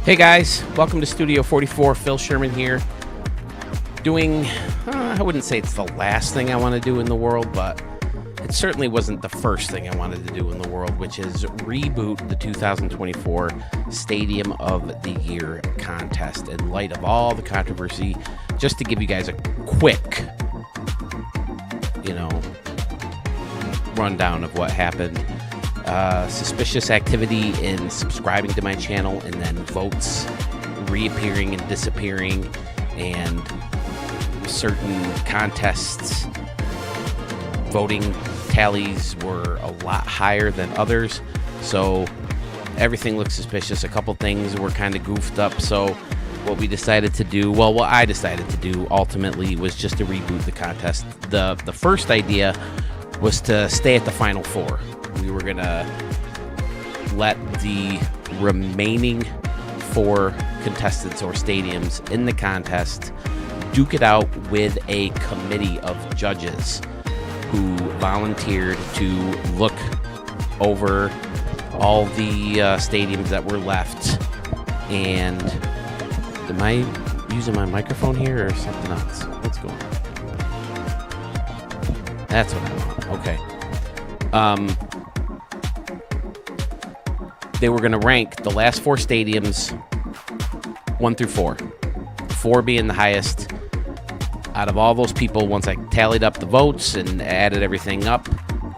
Hey guys, welcome to Studio 44. Phil Sherman here. Doing, I wouldn't say it's the last thing I want to do in the world, but it certainly wasn't the first thing I wanted to do in the world, which is reboot the 2024 Stadium of the Year contest in light of all the controversy. Just to give you guys a quick, rundown of what happened. Suspicious activity in subscribing to my channel, and then votes reappearing and disappearing, and certain contests voting tallies were a lot higher than others, so everything looked suspicious. A couple things were kind of goofed up, so what I decided to do ultimately was just to reboot the contest. The first idea was to stay at the Final Four. We were going to let the remaining 4 contestants or stadiums in the contest duke it out with a committee of judges who volunteered to look over all the stadiums that were left. And am I using my microphone here or something else? What's going on? That's what I want. Okay. They were going to rank the last 4 stadiums 1 through 4. 4 being the highest. Out of all those people, once I tallied up the votes and added everything up,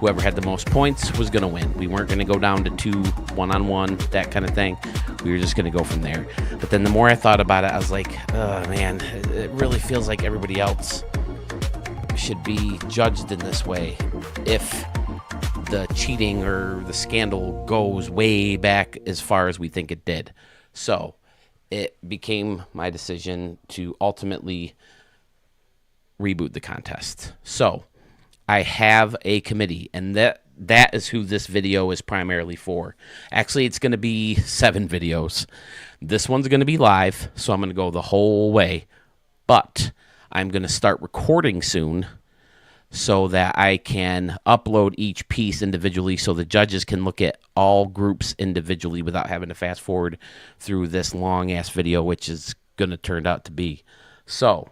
whoever had the most points was going to win. We weren't going to go down to 2 one-on-one, that kind of thing. We were just going to go from there. But then the more I thought about it, I was like, oh man, it really feels like everybody else should be judged in this way. If the cheating or the scandal goes way back as far as we think it did. So it became my decision to ultimately reboot the contest. So I have a committee, and that is who this video is primarily for. Actually, it's going to be 7 videos. This one's going to be live, so I'm going to go the whole way. But I'm going to start recording soon, so that I can upload each piece individually so the judges can look at all groups individually without having to fast forward through this long-ass video, which is going to turn out to be. So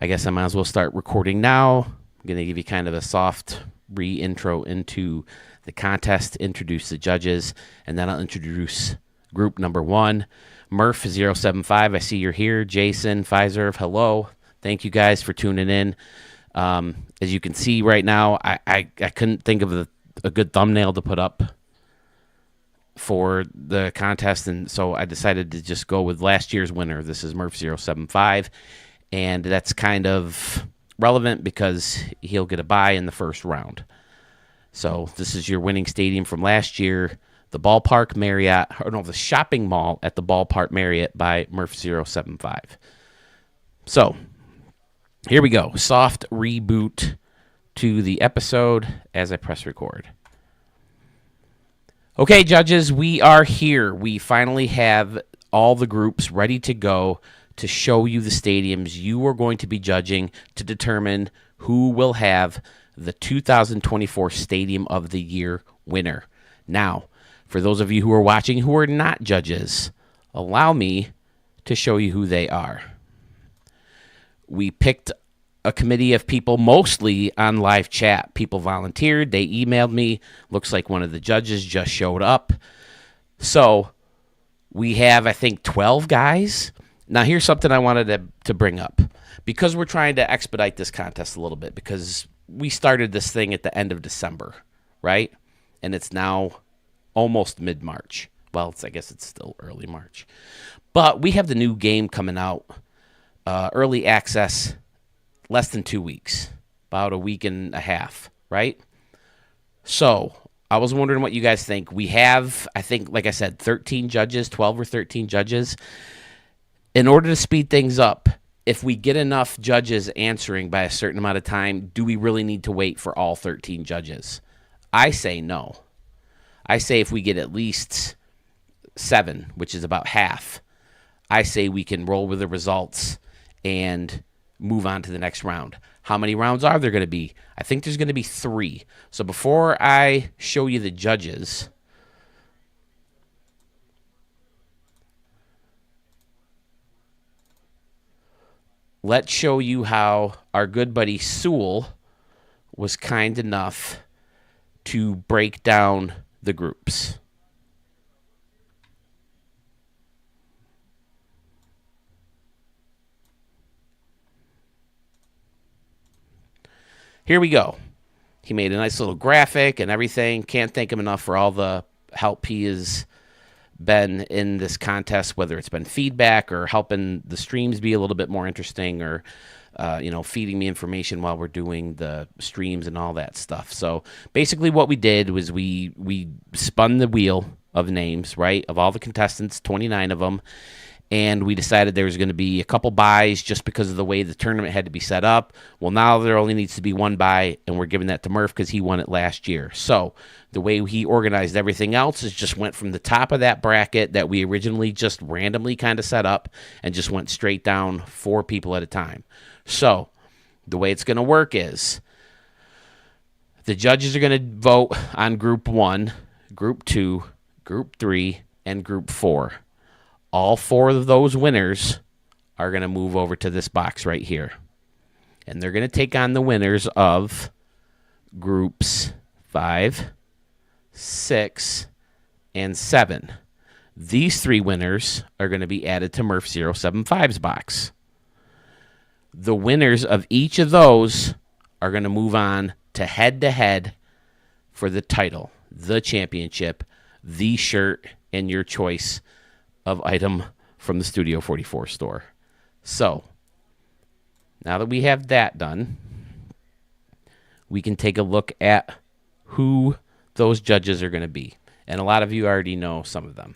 I guess I might as well start recording now. I'm going to give you kind of a soft re-intro into the contest, introduce the judges, and then I'll introduce group number 1. Murph075, I see you're here. Jason, Pfizer, hello. Thank you guys for tuning in. As you can see right now, I couldn't think of a good thumbnail to put up for the contest, and so I decided to just go with last year's winner. This is Murph075, and that's kind of relevant because he'll get a bye in the first round. So this is your winning stadium from last year, the the shopping mall at the Ballpark Marriott by Murph075. So here we go. Soft reboot to the episode as I press record. Okay, judges, we are here. We finally have all the groups ready to go to show you the stadiums you are going to be judging to determine who will have the 2024 Stadium of the Year winner. Now, for those of you who are watching who are not judges, allow me to show you who they are. We picked a committee of people mostly on live chat. People volunteered. They emailed me. Looks like one of the judges just showed up. So we have, I think, 12 guys. Now, here's something I wanted to bring up. Because we're trying to expedite this contest a little bit, because we started this thing at the end of December, right? And it's now almost mid-March. Well, I guess it's still early March. But we have the new game coming out. Early access, less than 2 weeks, about a week and a half, right? So I was wondering what you guys think. We have, I think, like I said, 13 judges, 12 or 13 judges. In order to speed things up, if we get enough judges answering by a certain amount of time, do we really need to wait for all 13 judges? I say no. I say if we get at least 7, which is about half, I say we can roll with the results and move on to the next round. How many rounds are there going to be? I think there's going to be 3. So before I show you the judges, let's show you how our good buddy Sewell was kind enough to break down the groups. Here we go. He made a nice little graphic and everything. Can't thank him enough for all the help he has been in this contest, whether it's been feedback or helping the streams be a little bit more interesting, or feeding me information while we're doing the streams and all that stuff. So basically what we did was we spun the wheel of names, right, of all the contestants, 29 of them, and we decided there was going to be a couple buys just because of the way the tournament had to be set up. Well, now there only needs to be one buy, and we're giving that to Murph because he won it last year. So the way he organized everything else is just went from the top of that bracket that we originally just randomly kind of set up and just went straight down 4 people at a time. So the way it's going to work is the judges are going to vote on Group 1, Group 2, Group 3, and Group 4. All 4 of those winners are going to move over to this box right here. And they're going to take on the winners of Groups 5, 6, and 7. These 3 winners are going to be added to Murph 075's box. The winners of each of those are going to move on to head-to-head for the title, the championship, the shirt, and your choice of item from the Studio 44 store. So, now that we have that done, we can take a look at who those judges are going to be. And a lot of you already know some of them.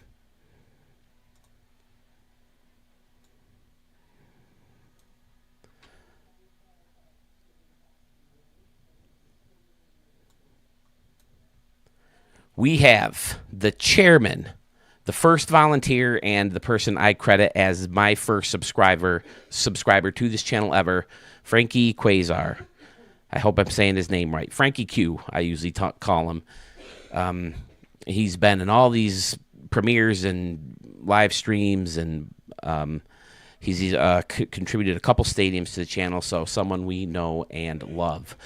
We have the chairman, the first volunteer, and the person I credit as my first subscriber to this channel ever, Frankie Quasar. I hope I'm saying his name right. Frankie Q, I usually call him. He's been in all these premieres and live streams, and he's contributed a couple stadiums to the channel, so someone we know and love.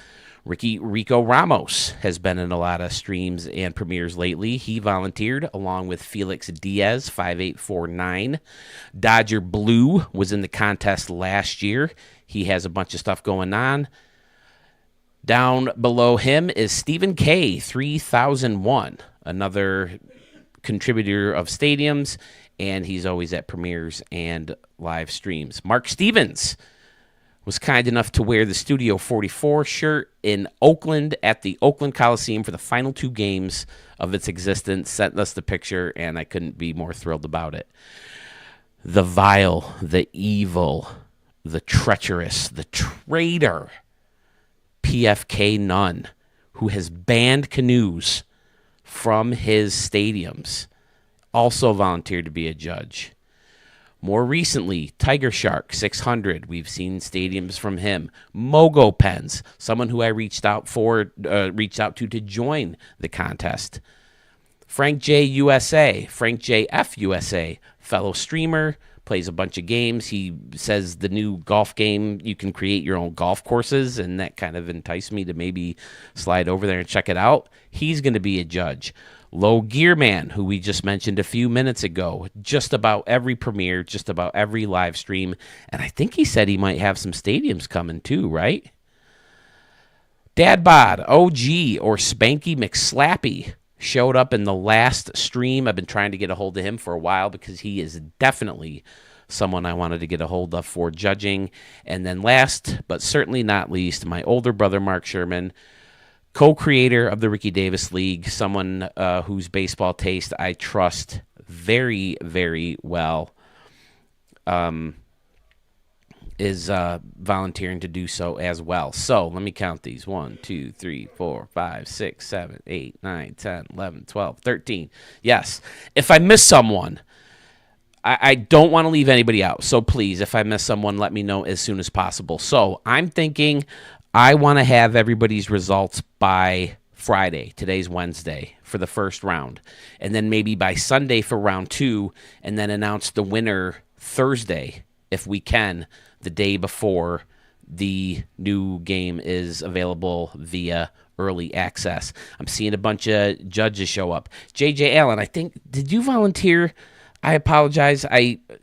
Rico Ramos has been in a lot of streams and premieres lately. He volunteered along with Felix Diaz, 5849. Dodger Blue was in the contest last year. He has a bunch of stuff going on. Down below him is Stephen K, 3001, another contributor of stadiums, and he's always at premieres and live streams. Mark Stevens was kind enough to wear the Studio 44 shirt in Oakland at the Oakland Coliseum for the final 2 games of its existence. Sent us the picture, and I couldn't be more thrilled about it. The vile, the evil, the treacherous, the traitor, PFK Nunn, who has banned canoes from his stadiums, also volunteered to be a judge. More recently, Tiger Shark 600. We've seen stadiums from him. Mogo Pens, someone who I reached out to join the contest. Frank J USA, Frank J F USA, fellow streamer, plays a bunch of games. He says the new golf game, you can create your own golf courses, and that kind of enticed me to maybe slide over there and check it out. He's going to be a judge. Low Gear Man, who we just mentioned a few minutes ago, just about every premiere, just about every live stream, and I think he said he might have some stadiums coming too, right? Dad Bod, OG, or Spanky McSlappy, showed up in the last stream. I've been trying to get a hold of him for a while because he is definitely someone I wanted to get a hold of for judging. And then last, but certainly not least, my older brother, Mark Sherman, co-creator of the Ricky Davis League, someone whose baseball taste I trust very, very well, is volunteering to do so as well. So let me count these. 1, 2, 3, 4, 5, 6, 7, 8, 9, 10, 11, 12, 13. Yes. If I miss someone, I don't want to leave anybody out. So please, if I miss someone, let me know as soon as possible. So I'm thinking I want to have everybody's results by Friday. Today's Wednesday for the first round. And then maybe by Sunday for round 2, and then announce the winner Thursday if we can, the day before the new game is available via early access. I'm seeing a bunch of judges show up. JJ Allen, I think, did you volunteer? I apologize.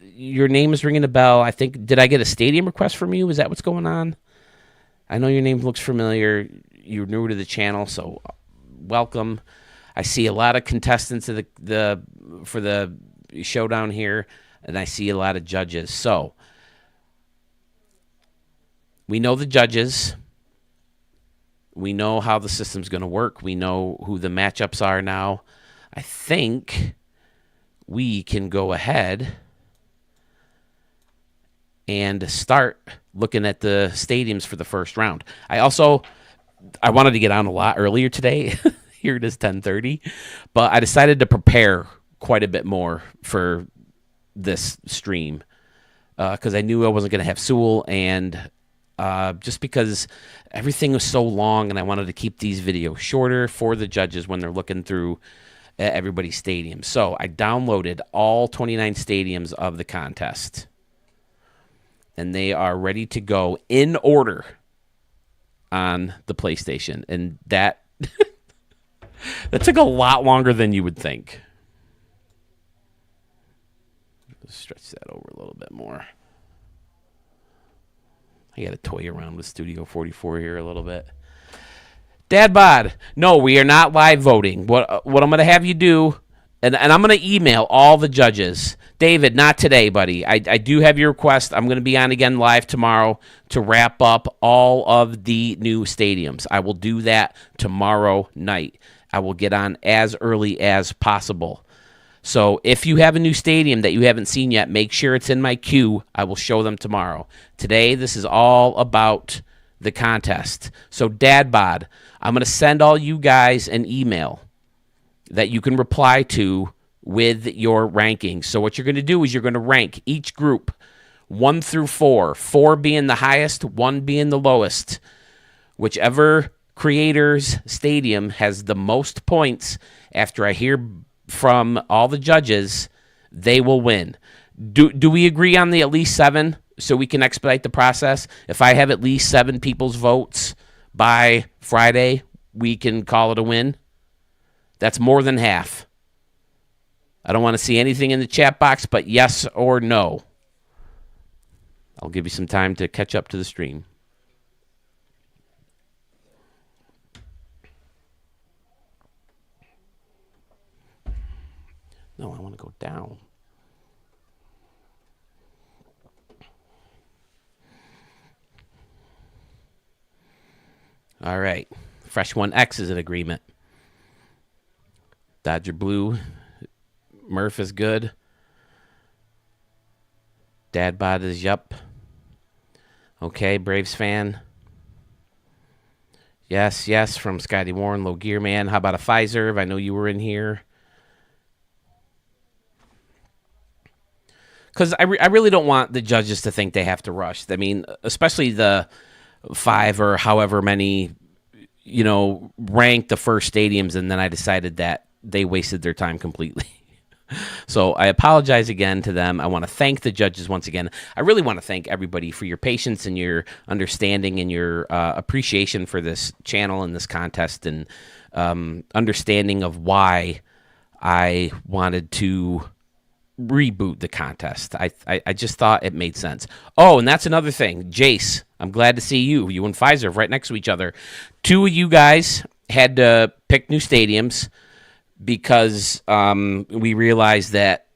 Your name is ringing a bell. I think, did I get a stadium request from you? Is that what's going on? I know your name looks familiar. You're new to the channel, so welcome. I see a lot of contestants of for the showdown here, and I see a lot of judges. So we know the judges. We know how the system's going to work. We know who the matchups are now. I think we can go ahead and start looking at the stadiums for the first round. I wanted to get on a lot earlier today. Here it is, 10:30. But I decided to prepare quite a bit more for this stream because I knew I wasn't going to have Sewell, and just because everything was so long, and I wanted to keep these videos shorter for the judges when they're looking through everybody's stadium. So I downloaded all 29 stadiums of the contest, and they are ready to go in order on the PlayStation. And that that took a lot longer than you would think. Let's stretch that over a little bit more. I got to toy around with Studio 44 here a little bit. Dad Bod, no, we are not live voting. What I'm going to have you do, and I'm going to email all the judges. David, not today, buddy. I do have your request. I'm going to be on again live tomorrow to wrap up all of the new stadiums. I will do that tomorrow night. I will get on as early as possible. So if you have a new stadium that you haven't seen yet, make sure it's in my queue. I will show them tomorrow. Today, this is all about the contest. So Dad Bod, I'm going to send all you guys an email that you can reply to with your rankings. So what you're going to do is you're going to rank each group 1 through 4, 4 being the highest, 1 being the lowest. Whichever creator's stadium has the most points after I hear from all the judges, they will win. Do we agree on the at least 7 so we can expedite the process? If I have at least 7 people's votes by Friday, we can call it a win? That's more than half. I don't want to see anything in the chat box but yes or no. I'll give you some time to catch up to the stream. No, I want to go down. All right. Fresh 1X is an agreement. Dodger Blue. Murph is good. Dad Bod is yup. Okay, Braves fan. Yes, from Scotty Warren, Low Gear Man. How about a Pfizer? I know you were in here. Because I really don't want the judges to think they have to rush. I mean, especially the 5 or however many, ranked the first stadiums, and then I decided that they wasted their time completely. So I apologize again to them. I want to thank the judges once again. I really want to thank everybody for your patience and your understanding and your appreciation for this channel and this contest, and understanding of why I wanted to reboot the contest. I just thought it made sense. Oh, and that's another thing. Jace, I'm glad to see you. You and Pfizer right next to each other. 2 of you guys had to pick new stadiums because we realized that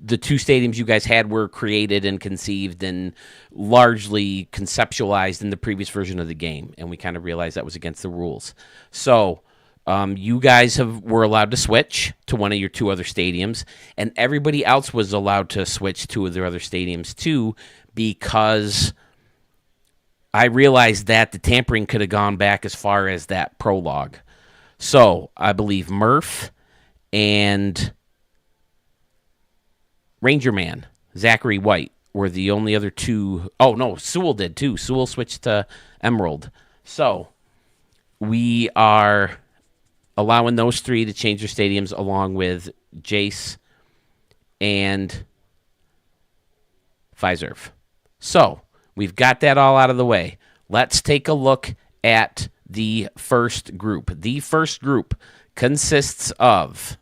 the 2 stadiums you guys had were created and conceived and largely conceptualized in the previous version of the game, and we kind of realized that was against the rules. So you guys were allowed to switch to one of your 2 other stadiums, and everybody else was allowed to switch 2 of their other stadiums too, because I realized that the tampering could have gone back as far as that prologue. So I believe Murph and Ranger Man, Zachary White, were the only other 2. Oh, no, Sewell did too. Sewell switched to Emerald. So we are allowing those 3 to change their stadiums along with Jace and Fiserv. So we've got that all out of the way. Let's take a look at the first group. The first group consists of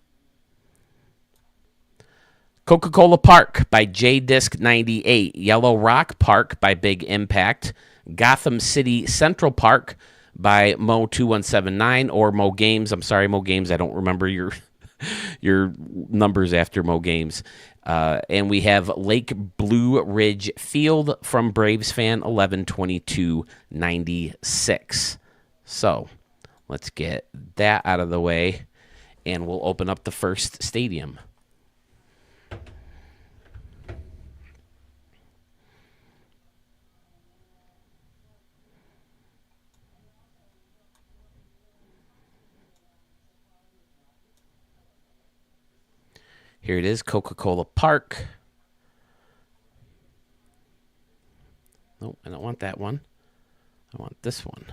Coca-Cola Park by JDisc98, Yellow Rock Park by Big Impact, Gotham City Central Park by Mo2179 or Mo Games. I'm sorry, Mo Games. I don't remember your numbers after Mo Games. And we have Lake Blue Ridge Field from Braves fan 112296. So let's get that out of the way, and we'll open up the first stadium. Here it is, Coca-Cola Park. Nope, I don't want that one. I want this one.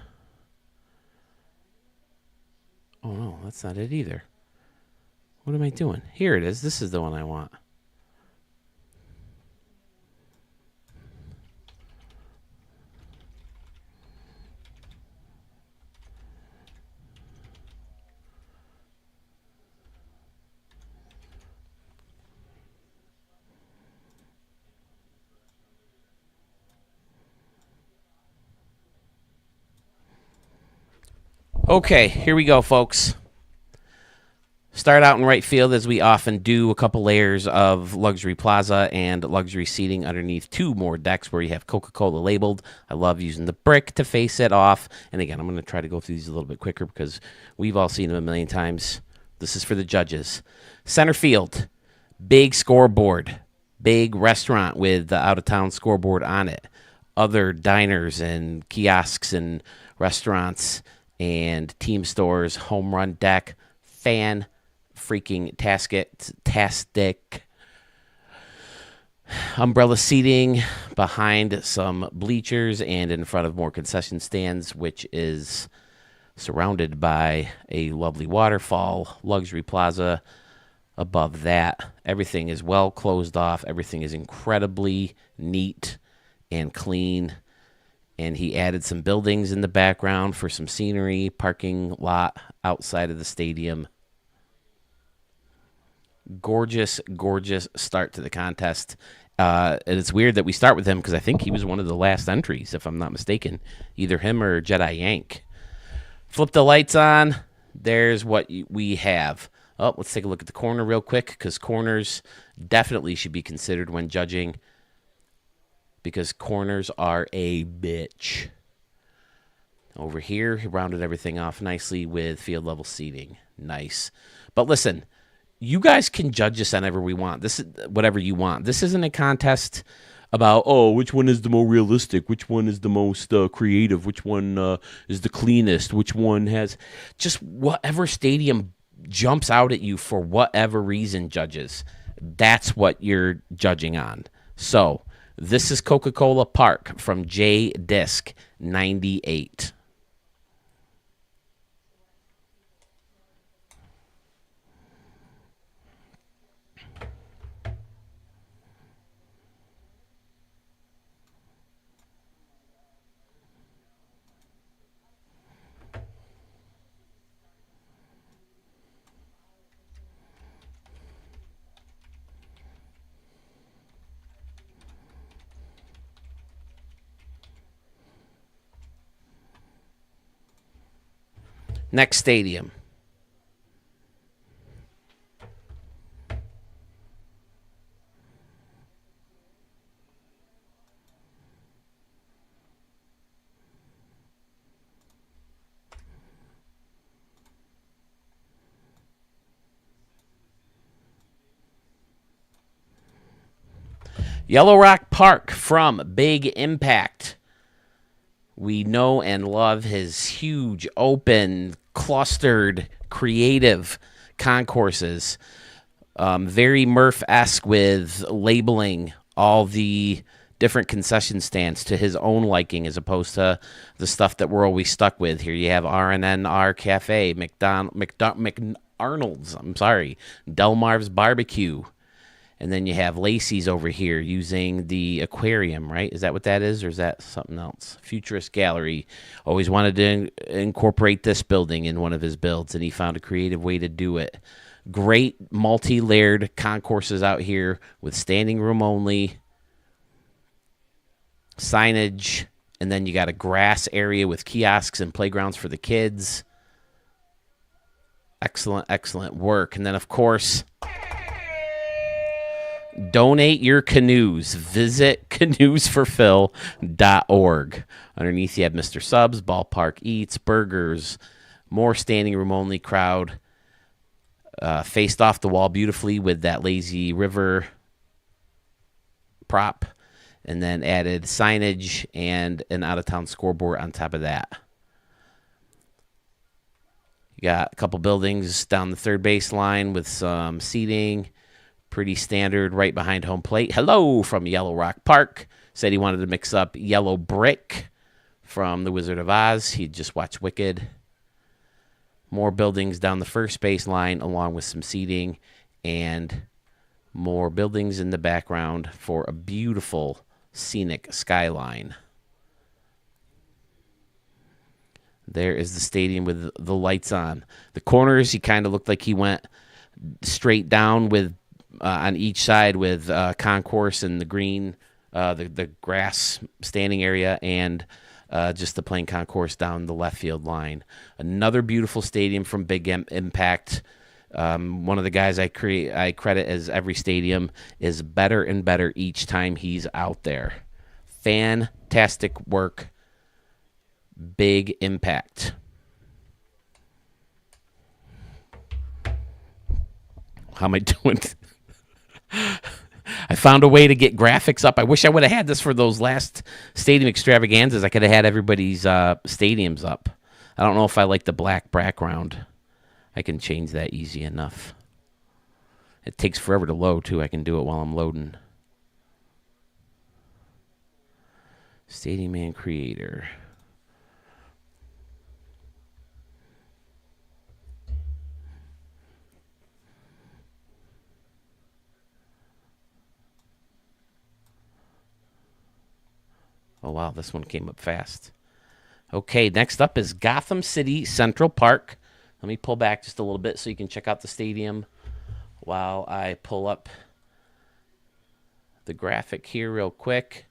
Oh, no, that's not it either. What am I doing? Here it is. This is the one I want. Okay, here we go, folks. Start out in right field, as we often do, a couple layers of luxury plaza and luxury seating underneath two more decks where you have Coca-Cola labeled. I love using the brick to face it off. And again, I'm going to try to go through these a little bit quicker because we've all seen them a million times. This is for the judges. Center field, big scoreboard, big restaurant with the out-of-town scoreboard on it. Other diners and kiosks and restaurants and team stores, home run deck, fan freaking tastic, umbrella seating behind some bleachers and in front of more concession stands, which is surrounded by a lovely waterfall, luxury plaza. Above that, everything is well closed off. Everything is incredibly neat and clean. And he added some buildings in the background for some scenery, parking lot outside of the stadium. Gorgeous, gorgeous start to the contest. And it's weird that we start with him because I think he was one of the last entries, if I'm not mistaken. Either him or Jedi Yank. Flip the lights on. There's what we have. Oh, let's take a look at the corner real quick because corners definitely should be considered when judging, because corners are a bitch. Over here, he rounded everything off nicely with field level seating. Nice. But listen, you guys can judge us on whatever we want. This is whatever you want. This isn't a contest about, oh, which one is the more realistic, which one is the most creative, which one is the cleanest, which one has just whatever stadium jumps out at you for whatever reason, judges. That's what you're judging on. So this is Coca-Cola Park from JDisc98. Next stadium. Yellow Rock Park from Big Impact. We know and love his huge, open, clustered, creative concourses. Very Murph-esque with labeling all the different concession stands to his own liking as opposed to the stuff that we're always stuck with. Here you have RNNR Cafe, McArnold's, Delmar's Barbecue. And then you have Lacey's over here using the aquarium, right? Is that what that is, or is that something else? Futurist Gallery. Always wanted to incorporate this building in one of his builds, and he found a creative way to do it. Great multi-layered concourses out here with standing room only, signage, and then you got a grass area with kiosks and playgrounds for the kids. Excellent, excellent work. And then, of course, donate your canoes. Visit canoesforphil.org. Underneath, you have Mr. Subs, Ballpark Eats, burgers, more standing room only crowd. Faced off the wall beautifully with that lazy river prop. And then added signage and an out-of-town scoreboard on top of that. You got a couple buildings down the third base line with some seating. Pretty standard right behind home plate. Hello from Yellow Rock Park. Said he wanted to mix up Yellow Brick from The Wizard of Oz. He'd just watched Wicked. More buildings down the first base line along with some seating. And more buildings in the background for a beautiful scenic skyline. There is the stadium with the lights on. The corners, he kind of looked like he went straight down with on each side with concourse and the green, the grass standing area, and just the plain concourse down the left field line. Another beautiful stadium from Big Impact. One of the guys I credit as every stadium is better and better each time he's out there. Fantastic work. Big Impact. How am I doing? I found a way to get graphics up. I wish I would have had this for those last stadium extravaganzas. I could have had everybody's stadiums up. I don't know if I like the black background. I can change that easy enough. It takes forever to load, too. I can do it while I'm loading. Stadium Man Creator. Oh, wow, this one came up fast. Okay, next up is Gotham City Central Park. Let me pull back just a little bit so you can check out the stadium while I pull up the graphic here real quick.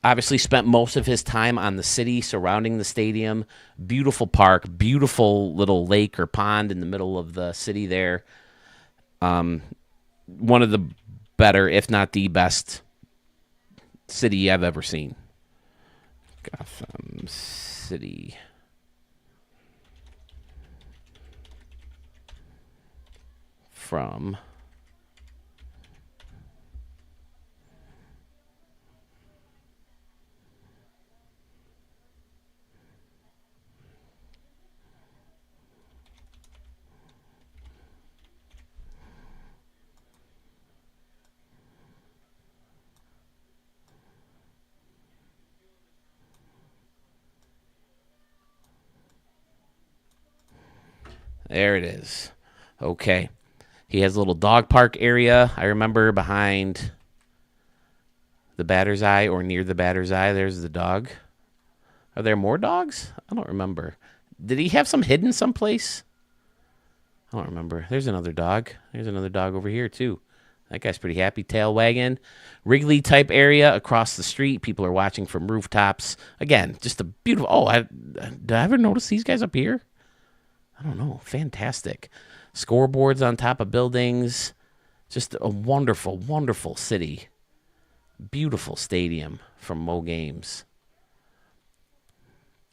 Obviously spent most of his time on the city surrounding the stadium. Beautiful park, beautiful little lake or pond in the middle of the city there. One of the better, if not the best, city I've ever seen. Gotham City. From there it is. Okay. He has a little dog park area. I remember behind the batter's eye or near the batter's eye, there's the dog. Are there more dogs? I don't remember. Did he have some hidden someplace? I don't remember. There's another dog. There's another dog over here, too. That guy's pretty happy. Tail wagging. Wrigley type area across the street. People are watching from rooftops. Again, just a beautiful. Oh, did I ever notice these guys up here? I don't know. Fantastic. Scoreboards on top of buildings. Just a wonderful, wonderful city. Beautiful stadium from Mo Games.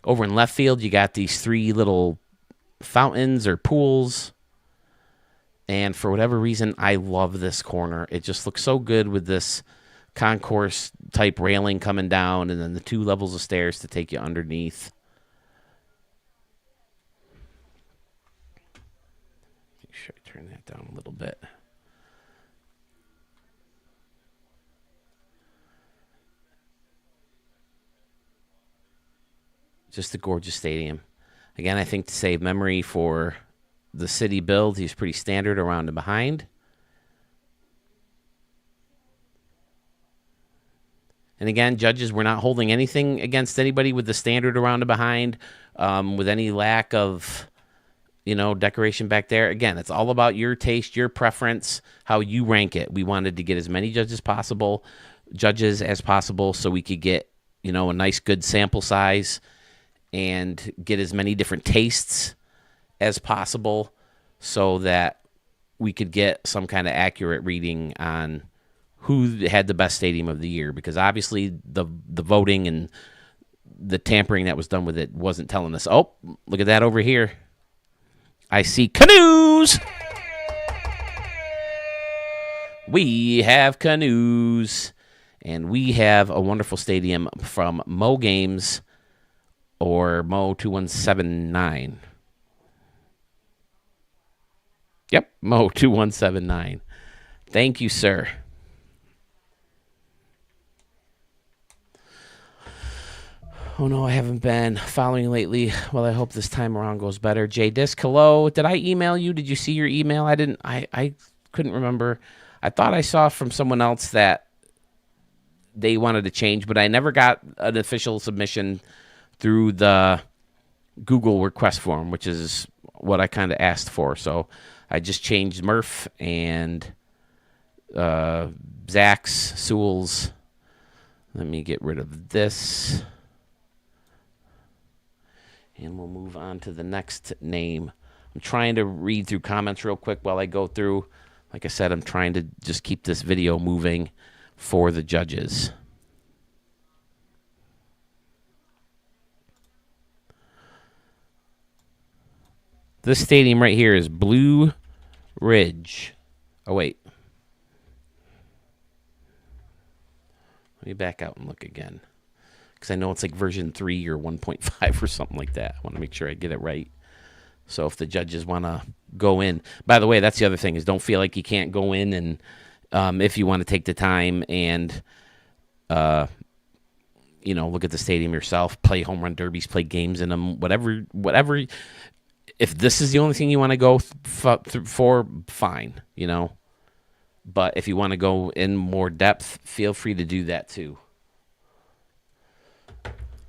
Over in left field, you got these three little fountains or pools. And for whatever reason, I love this corner. It just looks so good with this concourse type railing coming down and then the 2 levels of stairs to take you underneath. Make sure I turn that down a little bit. Just a gorgeous stadium. Again, I think to save memory for the city build, he's pretty standard around and behind. And again, judges, we're not holding anything against anybody with the standard around and behind, with any lack of, decoration back there. Again, it's all about your taste, your preference, how you rank it. We wanted to get as many judges as possible, so we could get, a nice, good sample size and get as many different tastes as possible so that we could get some kind of accurate reading on who had the best stadium of the year, because obviously the voting and the tampering that was done with it wasn't telling us, oh, look at that over here. I see canoes. We have canoes. And we have a wonderful stadium from Mo Games, or Mo2179. Yep, Mo2179. Thank you, sir. Oh, no, I haven't been following lately. Well, I hope this time around goes better. J Disc, hello. Did I email you? Did you see your email? I couldn't remember. I thought I saw from someone else that they wanted to change, but I never got an official submission through the Google request form, which is what I kind of asked for. So I just changed Murph and Zach's, Sewell's. Let me get rid of this. And we'll move on to the next name. I'm trying to read through comments real quick while I go through. Like I said, I'm trying to just keep this video moving for the judges. This stadium right here is Blue Ridge. Oh, wait. Let me back out and look again, because I know it's like version 3 or 1.5 or something like that. I want to make sure I get it right. So if the judges want to go in. By the way, that's the other thing, is don't feel like you can't go in, and if you want to take the time and, look at the stadium yourself, play home run derbies, play games in them, whatever. If this is the only thing you want to go for, fine, But if you want to go in more depth, feel free to do that too.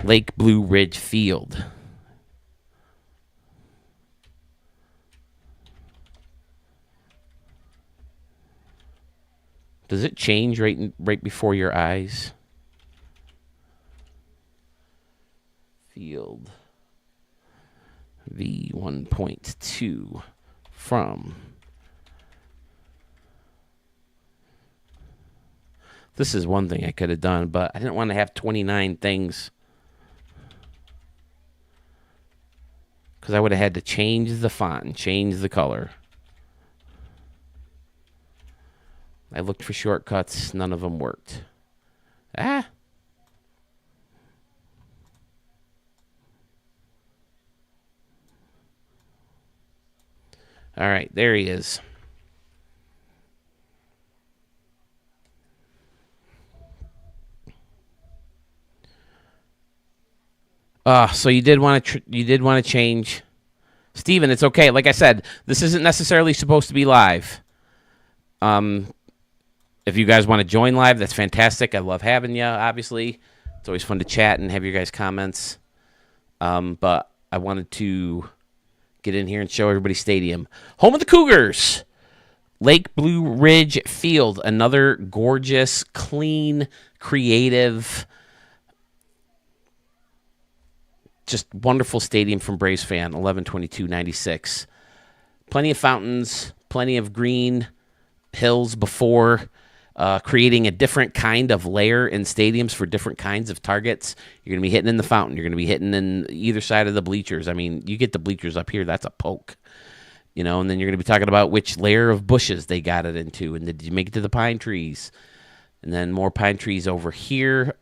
Lake Blue Ridge Field. Does it change right before your eyes? Field V1.2 from. This is one thing I could have done, but I didn't want to have 29 things, because I would have had to change the font and change the color. I looked for shortcuts. None of them worked. All right, there he is. So you did want to change, Steven. It's okay. Like I said, this isn't necessarily supposed to be live. If you guys want to join live, that's fantastic. I love having you, obviously. It's always fun to chat and have your guys' comments. But I wanted to get in here and show everybody stadium. Home of the Cougars. Lake Blue Ridge Field. Another gorgeous, clean, creative, just wonderful stadium from Braves fan. 11/22/96. Plenty of fountains, plenty of green hills before, creating a different kind of layer in stadiums for different kinds of targets. You're going to be hitting in the fountain. You're going to be hitting in either side of the bleachers. I mean, you get the bleachers up here, that's a poke. And then you're going to be talking about which layer of bushes they got it into, and did you make it to the pine trees? And then more pine trees over here.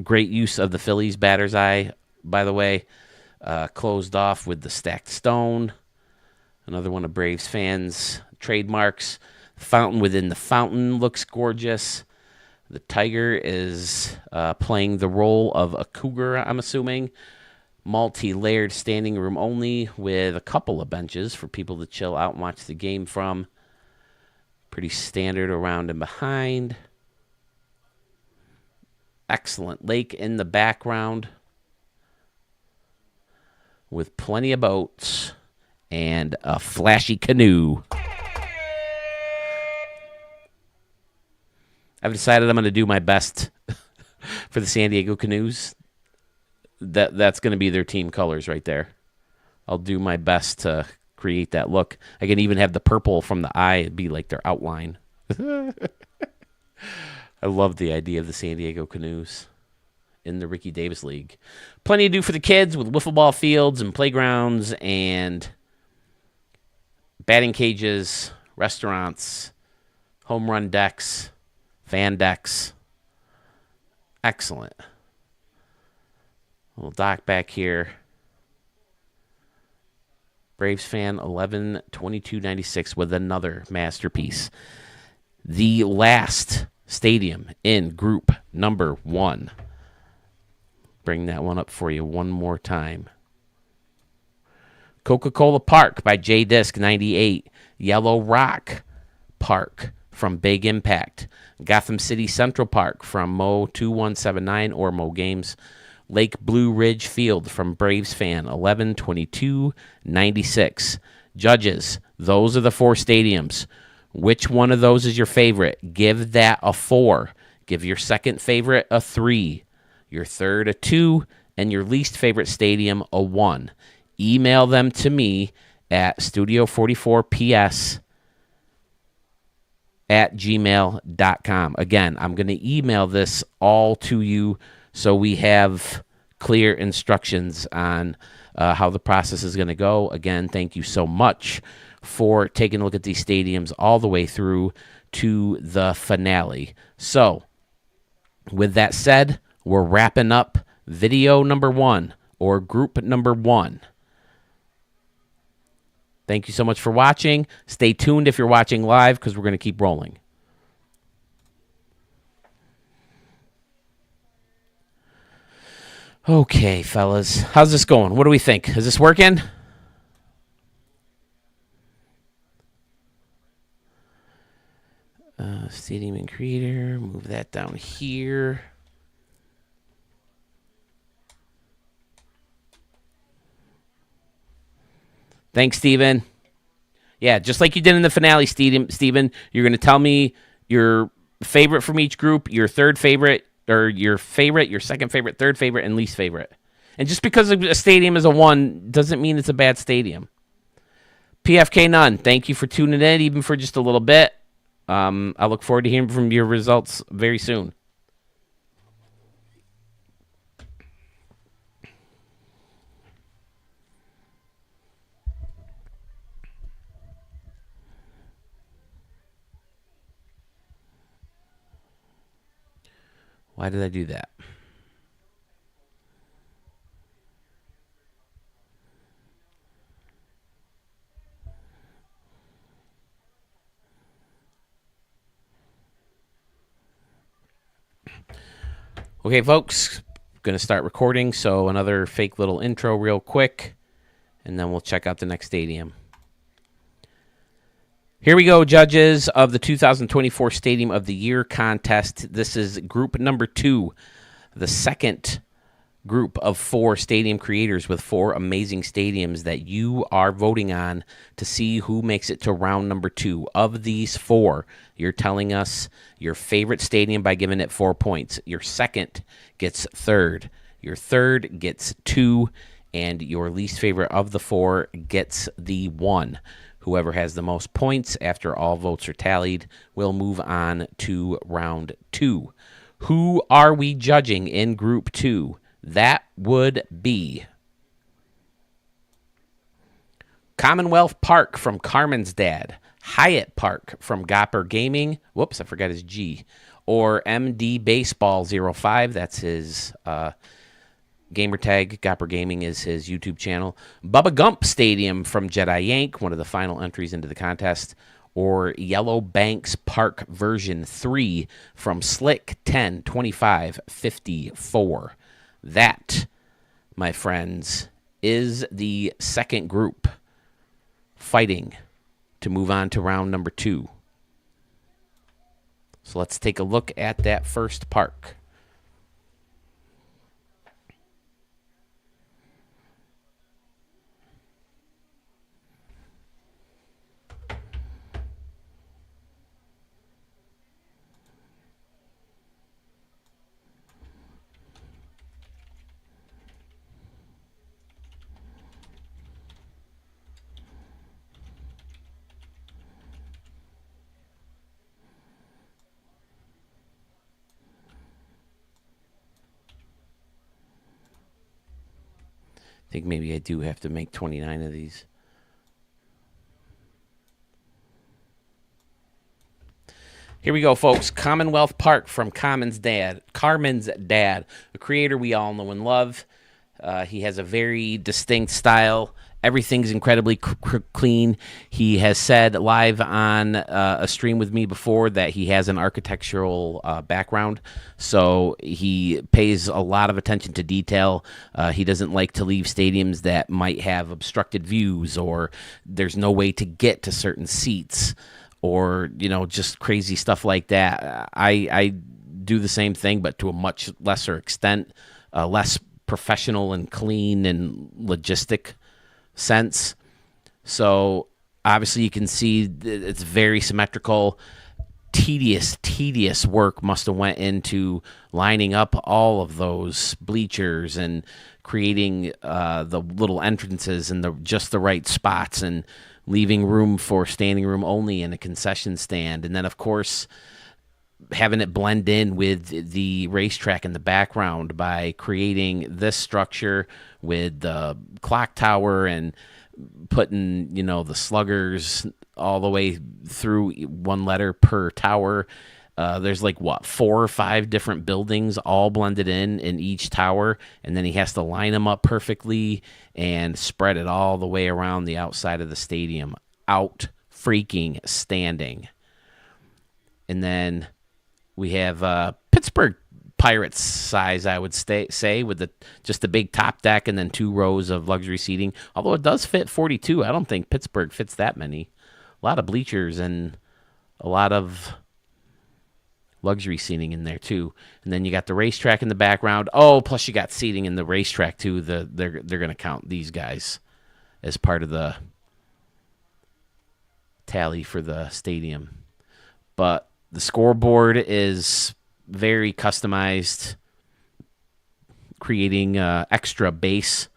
Great use of the Phillies batter's eye, by the way. Closed off with the stacked stone. Another one of Braves fans' trademarks. Fountain within the fountain looks gorgeous. The tiger is playing the role of a cougar, I'm assuming. Multi-layered standing room only with a couple of benches for people to chill out and watch the game from. Pretty standard around and behind. Excellent lake in the background with plenty of boats and a flashy canoe. I've decided I'm going to do my best for the San Diego Canoes. That's going to be their team colors right there. I'll do my best to create that look. I can even have the purple from the eye be like their outline. I love the idea of the San Diego Canoes in the Ricky Davis League. Plenty to do for the kids with wiffle ball fields and playgrounds and batting cages, restaurants, home run decks, fan decks. Excellent. Little dock back here. Braves fan 11/22/96 with another masterpiece. The last stadium in group number 1. Bring that one up for you one more time. Coca-Cola Park by J Disc 98. Yellow Rock Park from Big Impact. Gotham City Central Park from Mo 2179 or Mo Games. Lake Blue Ridge Field from Braves fan 11/22/96. Judges, those are the 4 stadiums. Which one of those is your favorite? Give that a 4. Give your second favorite a 3. Your third a 2. And your least favorite stadium a 1. Email them to me at studio44ps@gmail.com. Again, I'm going to email this all to you so we have clear instructions on how the process is going to go. Again, thank you so much for taking a look at these stadiums all the way through to the finale. So, with that said, we're wrapping up video number 1 or group number 1. Thank you so much for watching. Stay tuned if you're watching live because we're going to keep rolling. Okay, fellas. How's this going? What do we think? Is this working? Stadium and creator. Move that down here. Thanks, Steven. Yeah, just like you did in the finale, Steven, you're going to tell me your favorite from each group, your third favorite, or your favorite, your second favorite, third favorite, and least favorite. And just because a stadium is a 1 doesn't mean it's a bad stadium. PFK Nunn, thank you for tuning in, even for just a little bit. I look forward to hearing from your results very soon. Why did I do that? Okay, folks, going to start recording, so another fake little intro real quick, and then we'll check out the next stadium. Here we go, judges of the 2024 Stadium of the Year contest. This is group number 2, the second group of 4 stadium creators with 4 amazing stadiums that you are voting on to see who makes it to round number 2. Of these 4, you're telling us your favorite stadium by giving it 4 points. Your second gets third. Your third gets 2. And your least favorite of the 4 gets the 1. Whoever has the most points after all votes are tallied will move on to round 2. Who are we judging in group 2? That would be Commonwealth Park from Carmen's Dad, Hyatt Park from Gopper Gaming. Whoops, I forgot his G. Or MD Baseball 05. That's his gamer tag. Gopper Gaming is his YouTube channel. Bubba Gump Stadium from Jedi Yank, one of the final entries into the contest. Or Yellow Banks Park version 3 from Slick 102554. That, my friends, is the second group fighting to move on to round number 2. So let's take a look at that first park. think maybe I do have to make 29 of these. Here we go, folks. Commonwealth Park from Carmen's dad, a creator we all know and love. He has a very distinct style. Everything's incredibly clean. He has said live on a stream with me before that he has an architectural background, so he pays a lot of attention to detail. He doesn't like to leave stadiums that might have obstructed views, or there's no way to get to certain seats, or just crazy stuff like that. I do the same thing, but to a much lesser extent, less professional and clean and logistic sense. So obviously you can see it's very symmetrical. Tedious work must have went into lining up all of those bleachers and creating the little entrances and just the right spots, and leaving room for standing room only and a concession stand. And then, of course, having it blend in with the racetrack in the background by creating this structure with the clock tower and putting, the sluggers all the way through, one letter per tower. There's 4 or 5 different buildings all blended in each tower, and then he has to line them up perfectly and spread it all the way around the outside of the stadium. Out freaking standing. And then we have Pittsburgh Pirates size, I would say, with just the big top deck and then 2 rows of luxury seating. Although it does fit 42, I don't think Pittsburgh fits that many. A lot of bleachers and a lot of luxury seating in there too. And then you got the racetrack in the background. Oh, plus you got seating in the racetrack too. They're going to count these guys as part of the tally for the stadium. But the scoreboard is very customized, creating extra base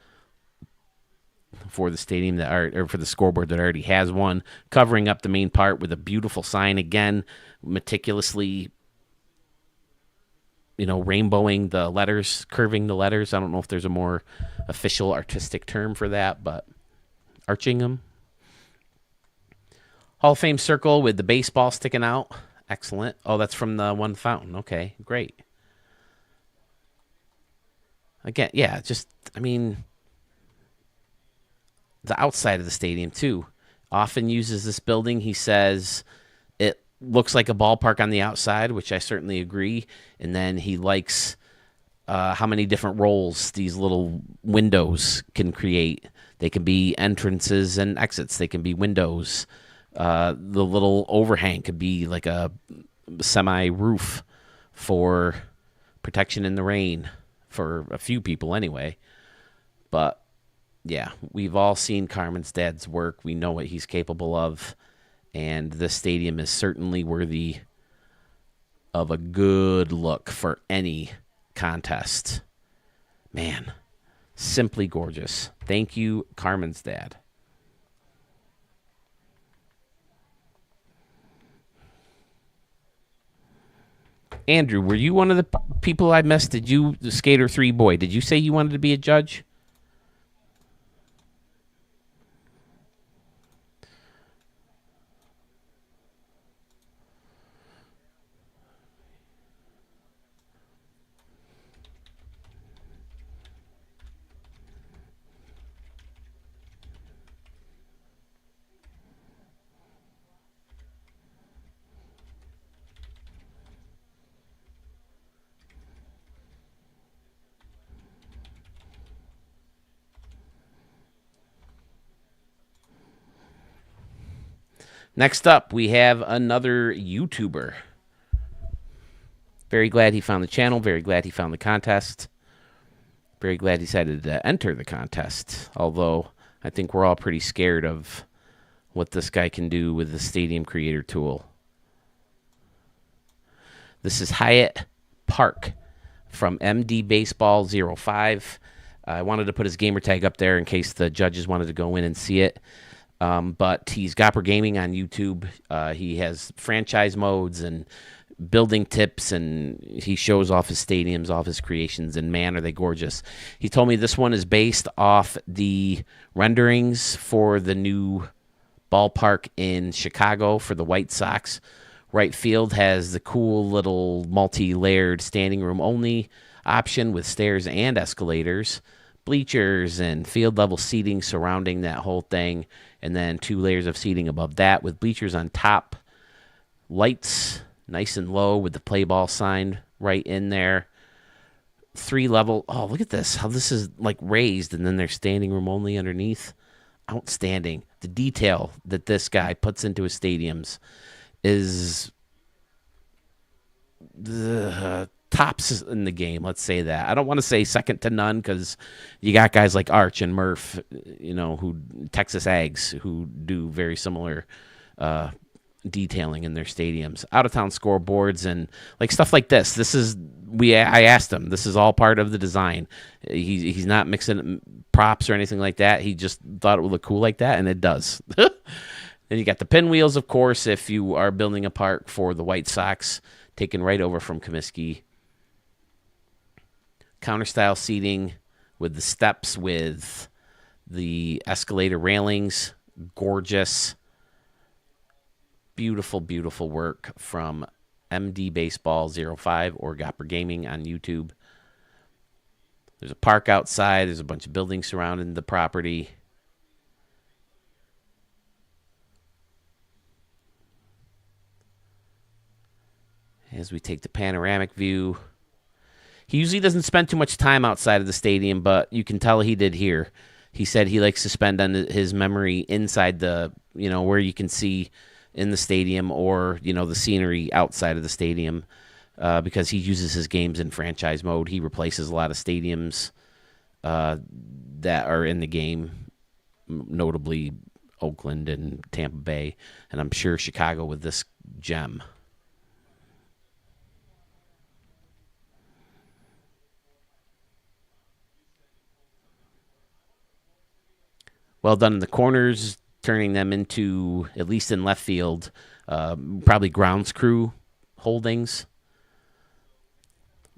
for the stadium or for the scoreboard that already has one, covering up the main part with a beautiful sign, again, meticulously, rainbowing the letters, curving the letters. I don't know if there's a more official artistic term for that, but arching them. Hall of Fame circle with the baseball sticking out. Excellent. Oh, that's from the one fountain. Okay, great. Again, yeah, the outside of the stadium, too. Often uses this building. He says it looks like a ballpark on the outside, which I certainly agree. And then he likes how many different roles these little windows can create. They can be entrances and exits. They can be windows. The little overhang could be like a semi-roof for protection in the rain, for a few people anyway. But, yeah, we've all seen Carmen's dad's work. We know what he's capable of. And this stadium is certainly worthy of a good look for any contest. Man, simply gorgeous. Thank you, Carmen's dad. Andrew, were you one of the people I missed? Did you, the Skater 3 boy, did you say you wanted to be a judge? Next up, we have another YouTuber. Very glad he found the channel. Very glad he found the contest. Very glad he decided to enter the contest. Although, I think we're all pretty scared of what this guy can do with the Stadium Creator tool. This is Hyatt Park from MD Baseball 05. I wanted to put his gamer tag up there in case the judges wanted to go in and see it. But he's Gopper Gaming on YouTube. He has franchise modes and building tips, and he shows off his stadiums, off his creations, and man, are they gorgeous. He told me this one is based off the renderings for the new ballpark in Chicago for the White Sox. Right field has the cool little multi-layered standing room only option with stairs and escalators, bleachers and field level seating surrounding that whole thing, and then 2 layers of seating above that with bleachers on top, lights nice and low with the play ball sign right in there. 3 level. Oh, look at this. How this is like raised and then there's standing room only underneath. Outstanding. The detail that this guy puts into his stadiums is the tops in the game. Let's say that. I don't want to say second to none because you got guys like Arch and Murph, who Texas Ags who do very similar detailing in their stadiums. Out of town scoreboards and like stuff like this. I asked him. This is all part of the design. He's not mixing props or anything like that. He just thought it would look cool like that, and it does. Then you got the pinwheels, of course, if you are building a park for the White Sox, taken right over from Comiskey. Counter-style seating with the steps, with the escalator railings. Gorgeous. Beautiful, beautiful work from MD Baseball 05 or Gopper Gaming on YouTube. There's a park outside. There's a bunch of buildings surrounding the property. As we take the panoramic view, he usually doesn't spend too much time outside of the stadium, but you can tell he did here. He said he likes to spend on his memory inside the, where you can see in the stadium or, the scenery outside of the stadium because he uses his games in franchise mode. He replaces a lot of stadiums that are in the game, notably Oakland and Tampa Bay, and I'm sure Chicago with this gem. Well done in the corners, turning them into, at least in left field, probably grounds crew holdings.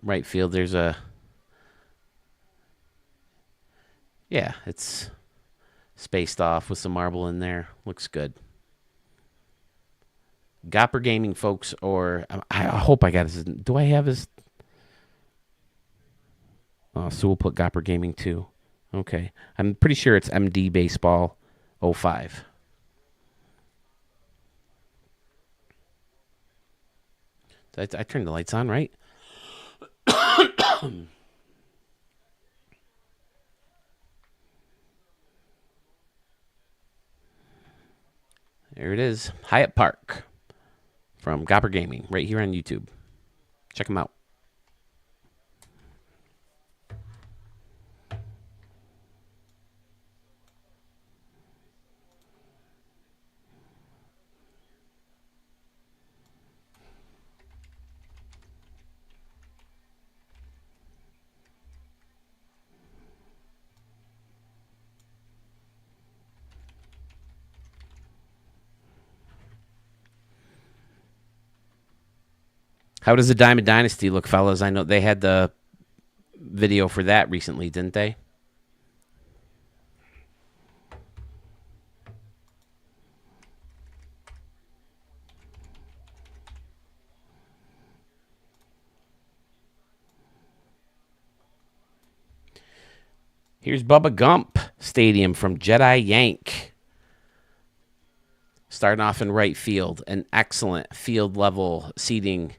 Right field, there's it's spaced off with some marble in there. Looks good. Gopper Gaming, folks, or I hope I got his. Do I have his? Oh, so we'll put Gopper Gaming too. Okay. I'm pretty sure it's MD Baseball 05. I turned the lights on, right? There it is. Hyatt Park from Gopper Gaming right here on YouTube. Check them out. How does the Diamond Dynasty look, fellas? I know they had the video for that recently, didn't they? Here's Bubba Gump Stadium from Jedi Yank. Starting off in right field, an excellent field level seating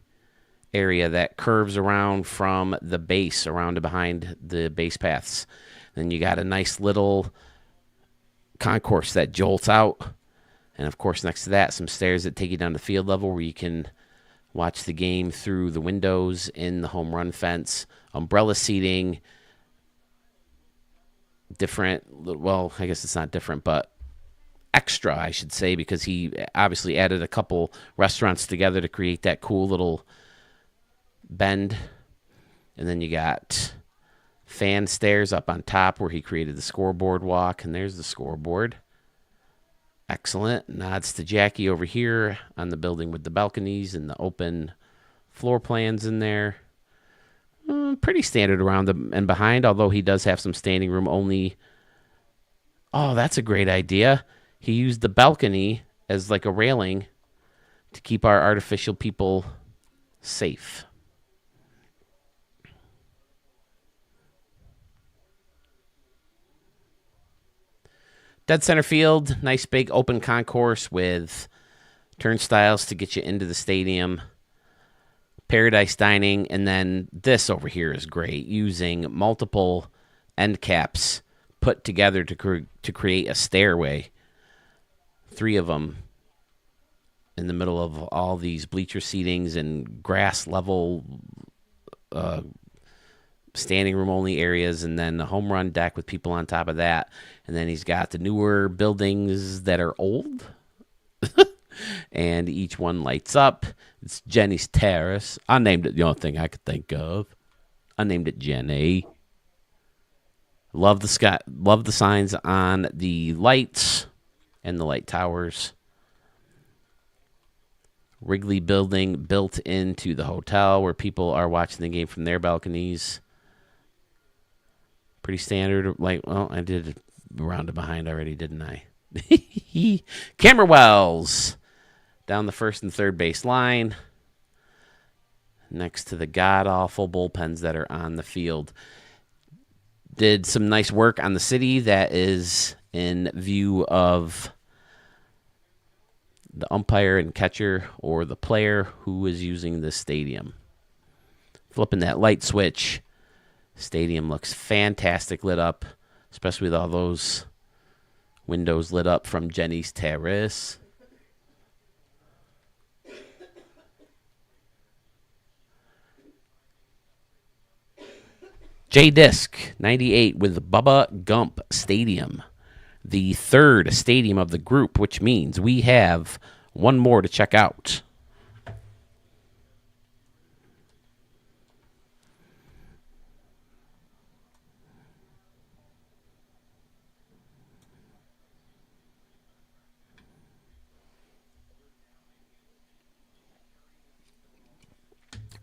area that curves around from the base, around to behind the base paths. Then you got a nice little concourse that jolts out. And of course, next to that, some stairs that take you down to field level where you can watch the game through the windows in the home run fence. Umbrella seating. Different, well, I guess it's not different, but extra, I should say, because he obviously added a couple restaurants together to create that cool little bend. And then you got fan stairs up on top where he created the scoreboard walk, and there's the scoreboard. Excellent. Nods to Jackie over here on the building with the balconies and the open Floor plans in there. Pretty standard around the and behind, although he does have some standing room only. Oh, that's a great idea. He used the balcony as like a railing to keep our artificial people safe. Dead center field, nice big open concourse with turnstiles to get you into the stadium. Paradise dining, and then this over here is great, using multiple end caps put together to create a stairway. 3 of them in the middle of all these bleacher seatings and grass level standing room only areas, and then the home run deck with people on top of that. And then he's got the newer buildings that are old. And each one lights up. It's Jenny's Terrace. I named it the only thing I could think of. I named it Jenny. Love the sky. Love the signs on the lights and the light towers. Wrigley building built into the hotel where people are watching the game from their balconies. Pretty standard. Like, well, I did a round of behind already, didn't I? Camera wells down the first and third base line next to the god-awful bullpens that are on the field. Did some nice work on the city that is in view of the umpire and catcher or the player who is using the stadium. Flipping that light switch, stadium looks fantastic lit up, especially with all those windows lit up from Jenny's Terrace. J-Disc 98 with Bubba Gump Stadium, the third stadium of the group, which means we have one more to check out.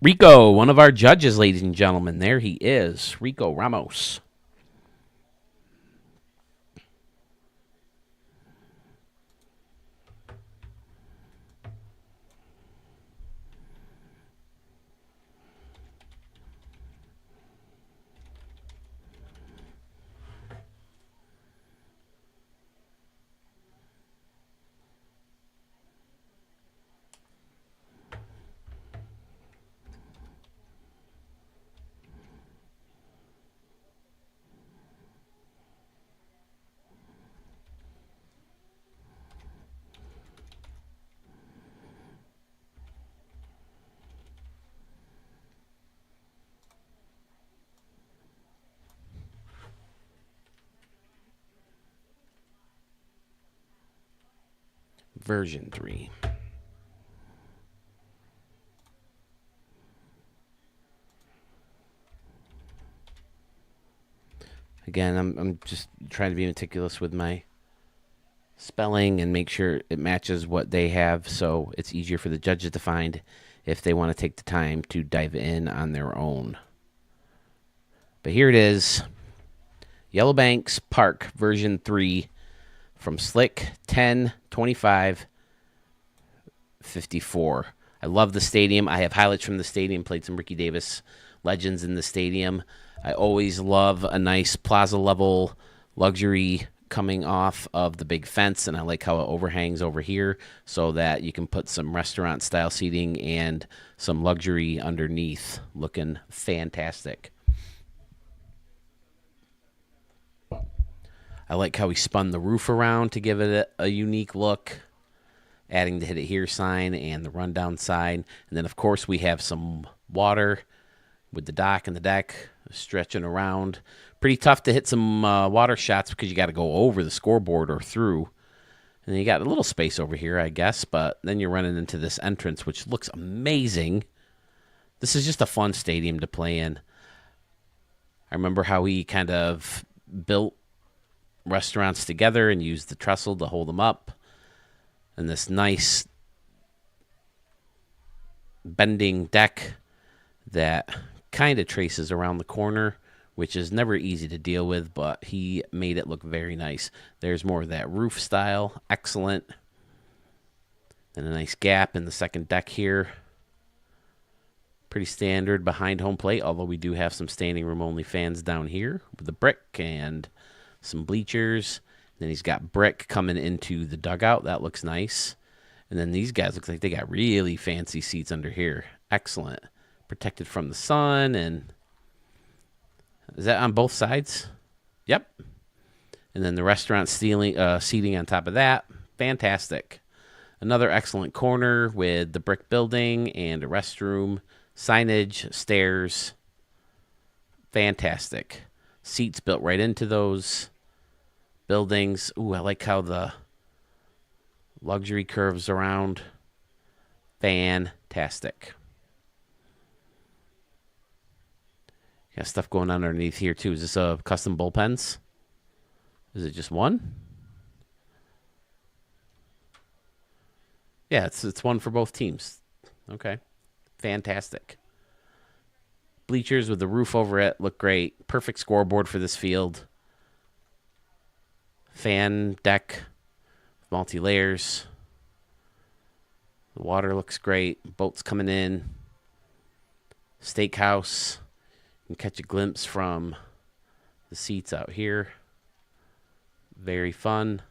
Rico, one of our judges, ladies and gentlemen. There he is, Rico Ramos. Version 3. Again, I'm just trying to be meticulous with my spelling and make sure it matches what they have, so it's easier for the judges to find if they want to take the time to dive in on their own. But here it is, Yellow Banks Park version 3 from Slick 10/25/54. I love the stadium. I have highlights from the stadium, played some Ricky Davis legends in the stadium. I always love a nice plaza level luxury coming off of the big fence, and I like how it overhangs over here so that you can put some restaurant style seating and some luxury underneath, looking fantastic. I like how he spun the roof around to give it a unique look, adding the Hit It Here sign and the rundown sign. And then, of course, we have some water with the dock and the deck stretching around. Pretty tough to hit some water shots because you got to go over the scoreboard or through. And then you got a little space over here, I guess, but then you're running into this entrance, which looks amazing. This is just a fun stadium to play in. I remember how he kind of built restaurants together and used the trestle to hold them up. And this nice bending deck that kind of traces around the corner, which is never easy to deal with, but he made it look very nice. There's more of that roof style. Excellent. And a nice gap in the second deck here. Pretty standard behind home plate, although we do have some standing room only fans down here with the brick and some bleachers. Then he's got brick coming into the dugout. That looks nice. And then these guys look like they got really fancy seats under here. Excellent. Protected from the sun. And is that on both sides? Yep. And then the restaurant seating on top of that. Fantastic. Another excellent corner with the brick building and a restroom. Signage, stairs, fantastic. Seats built right into those buildings. Ooh, I like how the luxury curves around. Fantastic. Got stuff going on underneath here, too. Is this a custom bullpens? Is it just one? Yeah, it's one for both teams. Okay. Fantastic. Bleachers with the roof over it look great. Perfect scoreboard for this field. Fan deck, multi-layers. The water looks great. Boats coming in. Steakhouse. You can catch a glimpse from the seats out here. Very fun.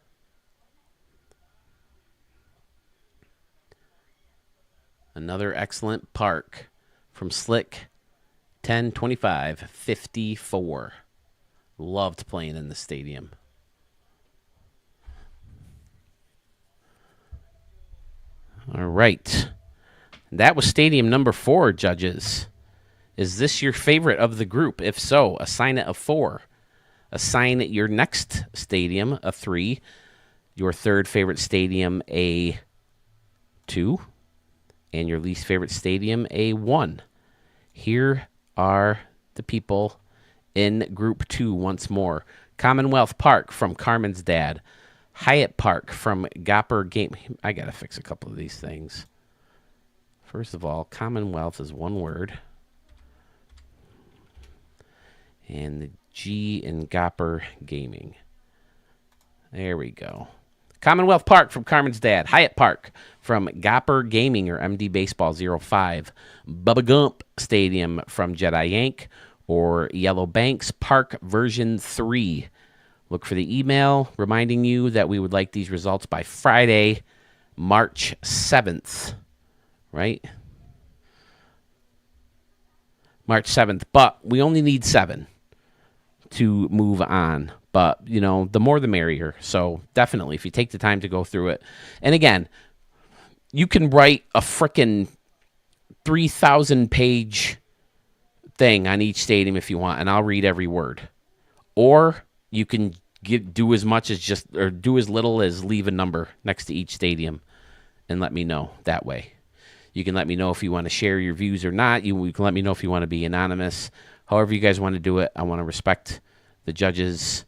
Another excellent park from Slick 10/25/54. Loved playing in the stadium. All right. That was stadium number 4, judges. Is this your favorite of the group? If so, assign it a 4. Assign your next stadium a 3. Your third favorite stadium a 2. And your least favorite stadium, a 1. Here are the people in Group 2 once more. Commonwealth Park from Carmen's dad. Hyatt Park from Gopper Game. I got to fix a couple of these things. First of all, Commonwealth is one word. And the G in Gopper Gaming. There we go. Commonwealth Park from Carmen's dad. Hyatt Park from Gopper Gaming or MD Baseball 05. Bubba Gump Stadium from Jedi Yank or Yellow Banks Park version 3. Look for the email reminding you that we would like these results by Friday, March 7th. Right? March 7th. But we only need 7 to move on. But, you know, the more the merrier. So definitely, if you take the time to go through it. And again, you can write a frickin' 3,000-page thing on each stadium if you want, and I'll read every word. Or you can do as much as do as little as leave a number next to each stadium and let me know that way. You can let me know if you want to share your views or not. You can let me know if you want to be anonymous. However you guys want to do it, I want to respect the judges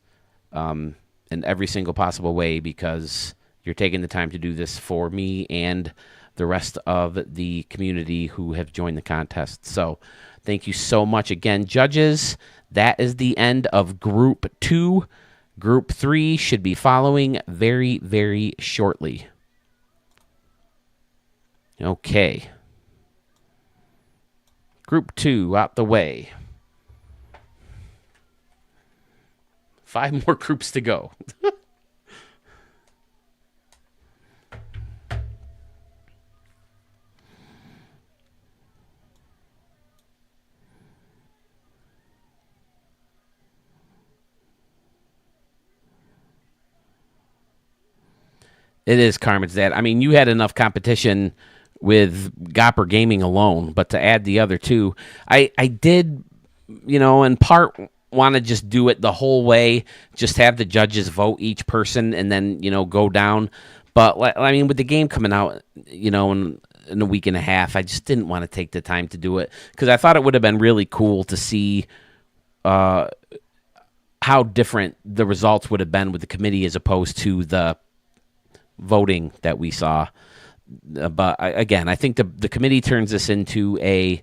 in every single possible way because you're taking the time to do this for me and the rest of the community who have joined the contest. So thank you so much again, judges. That is the end of Group 2. Group 3 should be following very, very shortly. Okay. Group 2 out the way. 5 more groups to go. It is Carmen's dad. I mean, you had enough competition with Gopper Gaming alone, but to add the other two, I did, you know, in part want to just do it the whole way, just have the judges vote each person and then, you know, go down. But, I mean, with the game coming out, you know, in a week and a half, I just didn't want to take the time to do it because I thought it would have been really cool to see how different the results would have been with the committee as opposed to the voting that we saw. Again, I think the committee turns this into a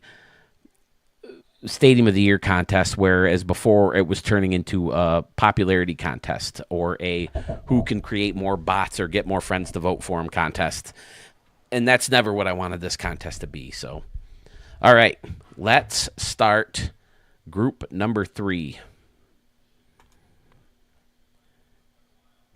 Stadium of the Year contest, whereas before it was turning into a popularity contest or a who can create more bots or get more friends to vote for him contest. And that's never what I wanted this contest to be. So, all right, let's start group number 3.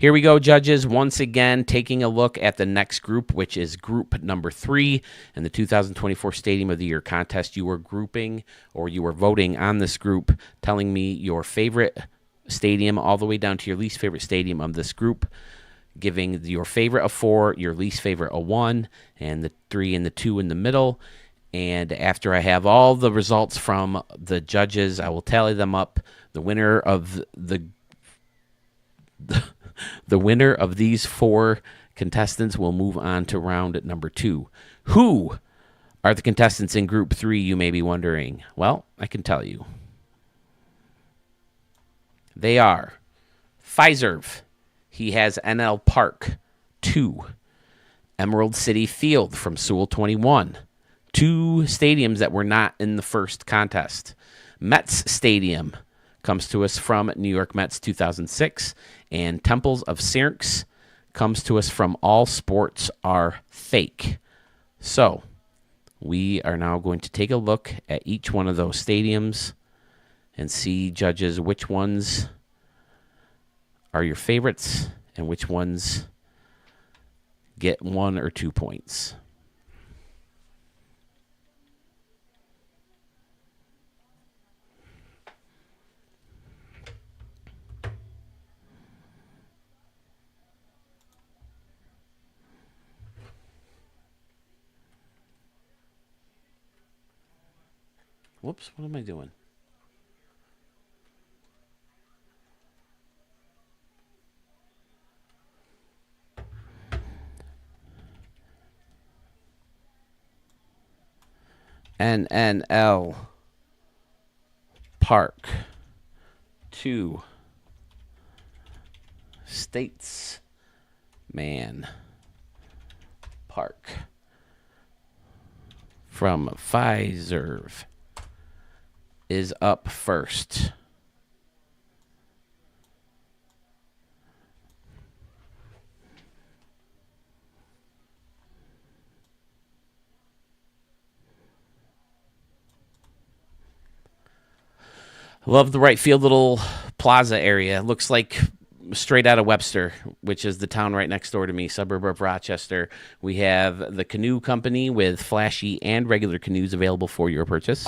Here we go, judges. Once again, taking a look at the next group, which is group number 3 in the 2024 Stadium of the Year contest. You were grouping, or you were voting on this group, telling me your favorite stadium all the way down to your least favorite stadium of this group, giving your favorite a 4, your least favorite a 1, and the 3 and the 2 in the middle. And after I have all the results from the judges, I will tally them up. The winner of the winner of these 4 contestants will move on to round number 2. Who are the contestants in Group 3, you may be wondering? Well, I can tell you. They are Fiserv. He has NL Park 2. Emerald City Field from Sewell 21. 2 stadiums that were not in the first contest. Mets Stadium comes to us from New York Mets 2006, and Temples of Syrinx comes to us from All Sports Are Fake. So, we are now going to take a look at each one of those stadiums and see, judges, which ones are your favorites and which ones get 1 or 2 points. Whoops, what am I doing? NNL Park 2 Statesman Park from Fiserv is up first. Love the right field little plaza area. Looks like straight out of Webster, which is the town right next door to me, suburb of Rochester. We have the canoe company with flashy and regular canoes available for your purchase.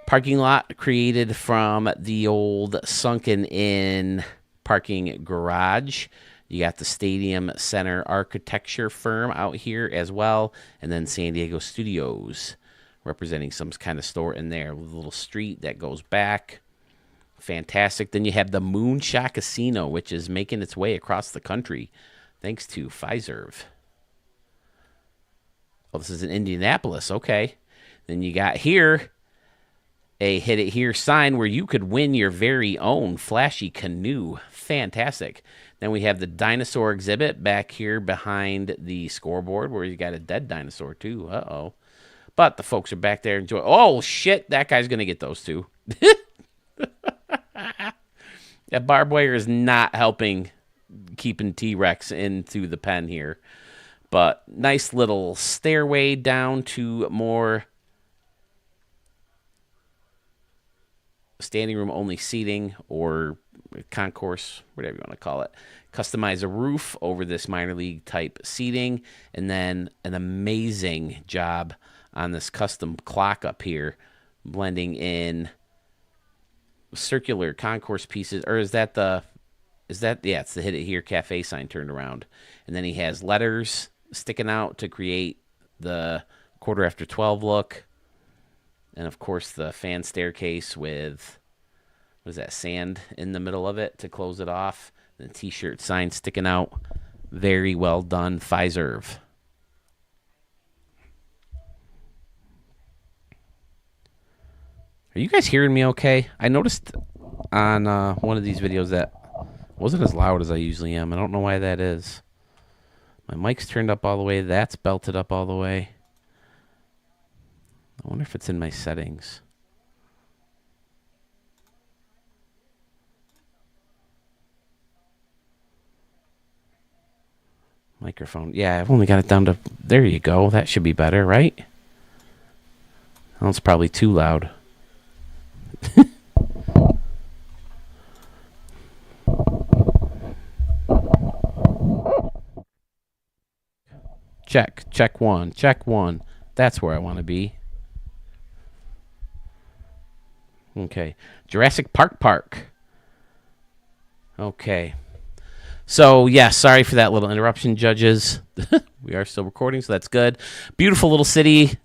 Parking lot created from the old sunken-in parking garage. You got the Stadium Center architecture firm out here as well, and then San Diego Studios representing some kind of store in there with a little street that goes back. Fantastic. Then you have the Moonshot Casino, which is making its way across the country thanks to Fiserv. Oh, this is in Indianapolis. Okay. Then you got here a Hit It Here sign where you could win your very own flashy canoe. Fantastic. Then we have the dinosaur exhibit back here behind the scoreboard where you got a dead dinosaur too. Uh-oh. But the folks are back there enjoying. Oh, shit. That guy's going to get those two. That barbed wire is not helping keeping T-Rex into the pen here. But nice little stairway down to more standing room only seating or concourse, whatever you want to call it. Customize a roof over this minor league type seating. And then an amazing job on this custom clock up here, blending in circular concourse pieces. Or is that yeah, it's the Hit It Here Cafe sign turned around. And then he has letters sticking out to create the 12:15 look. And of course the fan staircase with, what is that, sand in the middle of it to close it off. The t-shirt sign sticking out. Very well done, Fiserv. Are you guys hearing me okay? I noticed on one of these videos that wasn't as loud as I usually am. I don't know why that is. My mic's turned up all the way. That's belted up all the way. I wonder if it's in my settings. Microphone. Yeah, I've only got it down to... There you go. That should be better, right? Well, it's probably too loud. Check. Check one. Check one. That's where I want to be. Okay. Jurassic Park. Okay. So, yeah, sorry for that little interruption, judges. We are still recording, so that's good. Beautiful little city.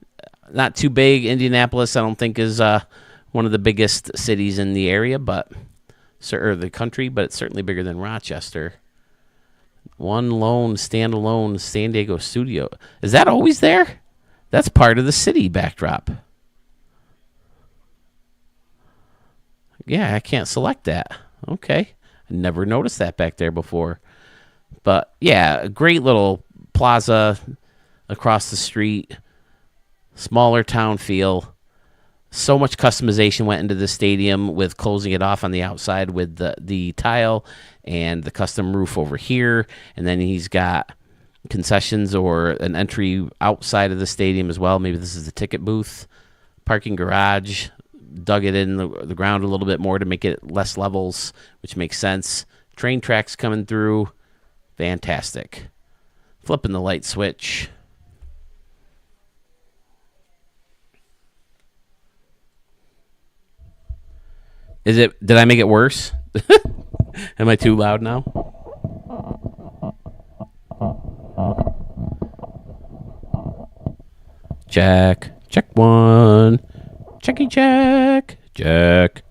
Not too big. Indianapolis, I don't think, is one of the biggest cities in the area, or the country, but it's certainly bigger than Rochester. One lone, standalone San Diego studio. Is that always there? That's part of the city backdrop. Yeah, I can't select that. Okay. I never noticed that back there before. But, yeah, a great little plaza across the street. Smaller town feel. So much customization went into the stadium with closing it off on the outside with the tile and the custom roof over here. And then he's got concessions or an entry outside of the stadium as well. Maybe this is the ticket booth. Parking garage. Dug it in the ground a little bit more to make it less levels, which makes sense. Train tracks coming through. Fantastic. Flipping the light switch. Did I make it worse? Am I too loud now? Check. Check one. Checky check. Check.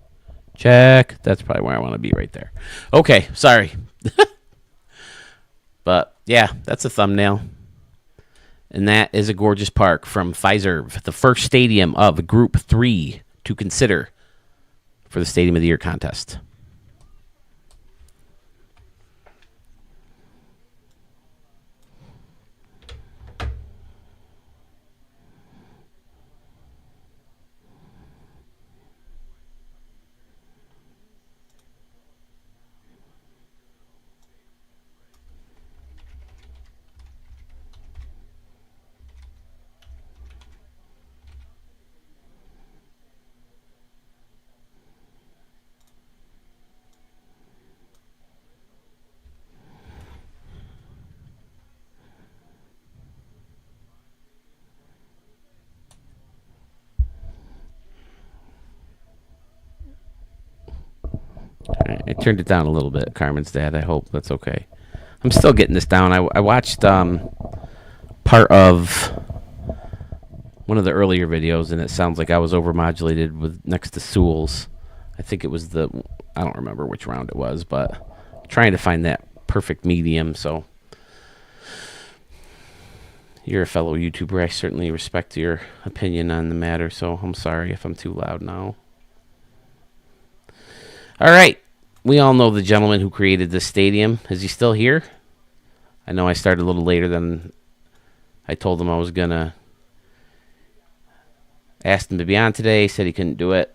Check. That's probably where I want to be right there. Okay, sorry. But, yeah, that's a thumbnail. And that is a gorgeous park from Fiserv, the first stadium of Group 3 to consider for the Stadium of the Year contest. I turned it down a little bit, Carmen's dad. I hope that's okay. I'm still getting this down. I watched part of one of the earlier videos, and it sounds like I was overmodulated with next to Sewell's. I think it was I don't remember which round it was, but trying to find that perfect medium. So you're a fellow YouTuber. I certainly respect your opinion on the matter, so I'm sorry if I'm too loud now. All right. We all know the gentleman who created this stadium. Is he still here? I know I started a little later than I told him I was going to. Asked him to be on today. Said he couldn't do it.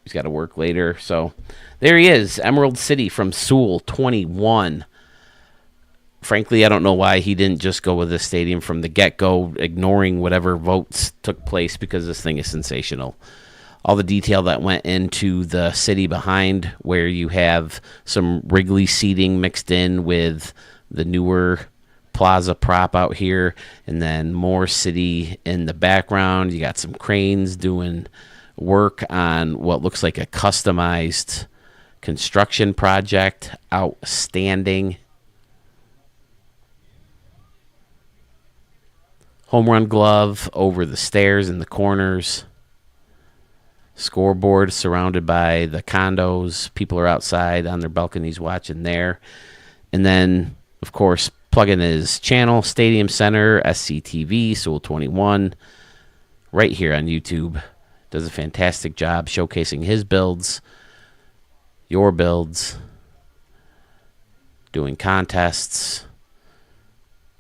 He's got to work later. So there he is. Emerald City from Sewell 21. Frankly, I don't know why he didn't just go with this stadium from the get-go, ignoring whatever votes took place, because this thing is sensational. All the detail that went into the city behind, where you have some Wrigley seating mixed in with the newer plaza prop out here, and then more city in the background. You got some cranes doing work on what looks like a customized construction project. Outstanding. Home run glove over the stairs in the corners. Scoreboard surrounded by the condos. People are outside on their balconies watching there. And then, of course, plug in his channel, Stadium Center, SCTV, Sewell 21, right here on YouTube. Does a fantastic job showcasing his builds, your builds, doing contests.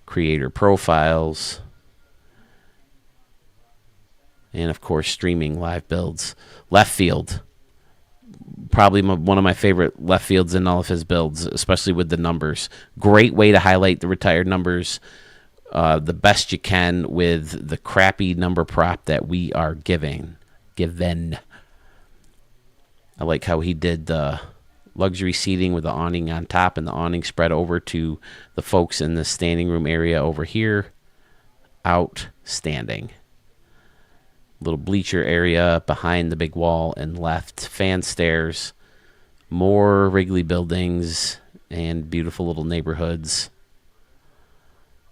creator profiles, and of course streaming live builds. Left field, probably one of my favorite left fields in all of his builds, especially with the numbers. Great way to highlight the retired numbers the best you can with the crappy number prop that we are given. I like how he did the luxury seating with the awning on top and the awning spread over to the folks in the standing room area over here. Outstanding. Little bleacher area behind the big wall and left. Fan stairs. More Wrigley buildings and beautiful little neighborhoods.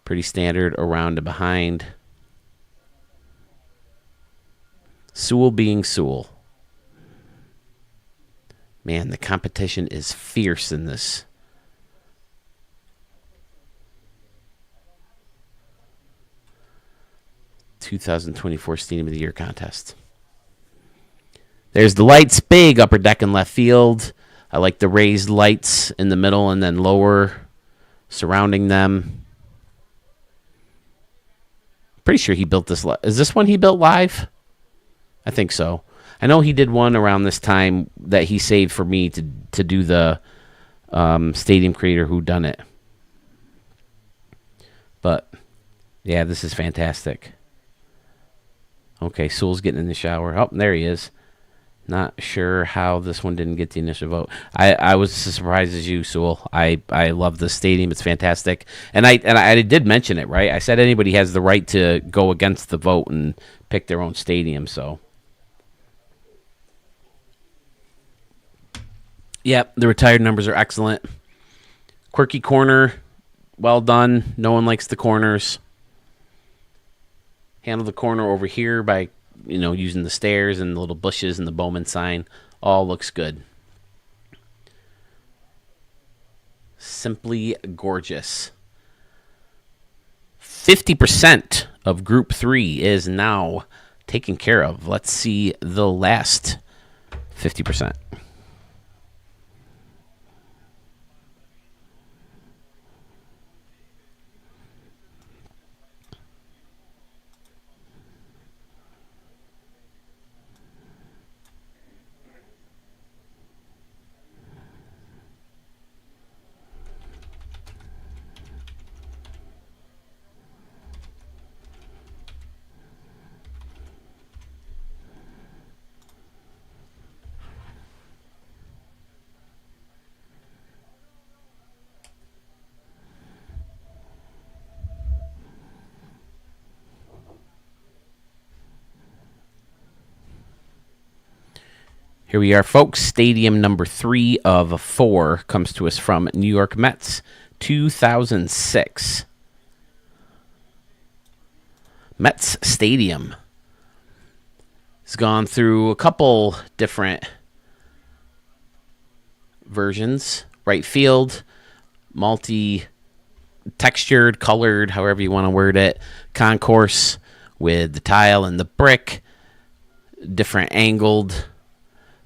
Pretty standard around and behind. Sewell being Sewell. Man, the competition is fierce in this. ...2024 Stadium of the Year contest. There's the lights, big upper deck and left field. I like the raised lights in the middle and then lower surrounding them. Pretty sure he built this. Is this one he built live? I think so. I know he did one around this time that he saved for me to do the Stadium Creator Whodunit. But, yeah, this is fantastic. Okay, Sewell's getting in the shower. Oh, there he is. Not sure how this one didn't get the initial vote. I was as surprised as you, Sewell. I love this stadium. It's fantastic. And I did mention it, right? I said anybody has the right to go against the vote and pick their own stadium, so. Yep, the retired numbers are excellent. Quirky corner, well done. No one likes the corners. Handle the corner over here by, using the stairs and the little bushes and the Bowman sign. All looks good. Simply gorgeous. 50% of Group 3 is now taken care of. Let's see the last 50%. Here we are, folks. Stadium number 3 of 4 comes to us from New York Mets, 2006. Mets Stadium. It's gone through a couple different versions. Right field, multi-textured, colored, however you want to word it. Concourse with the tile and the brick. Different angled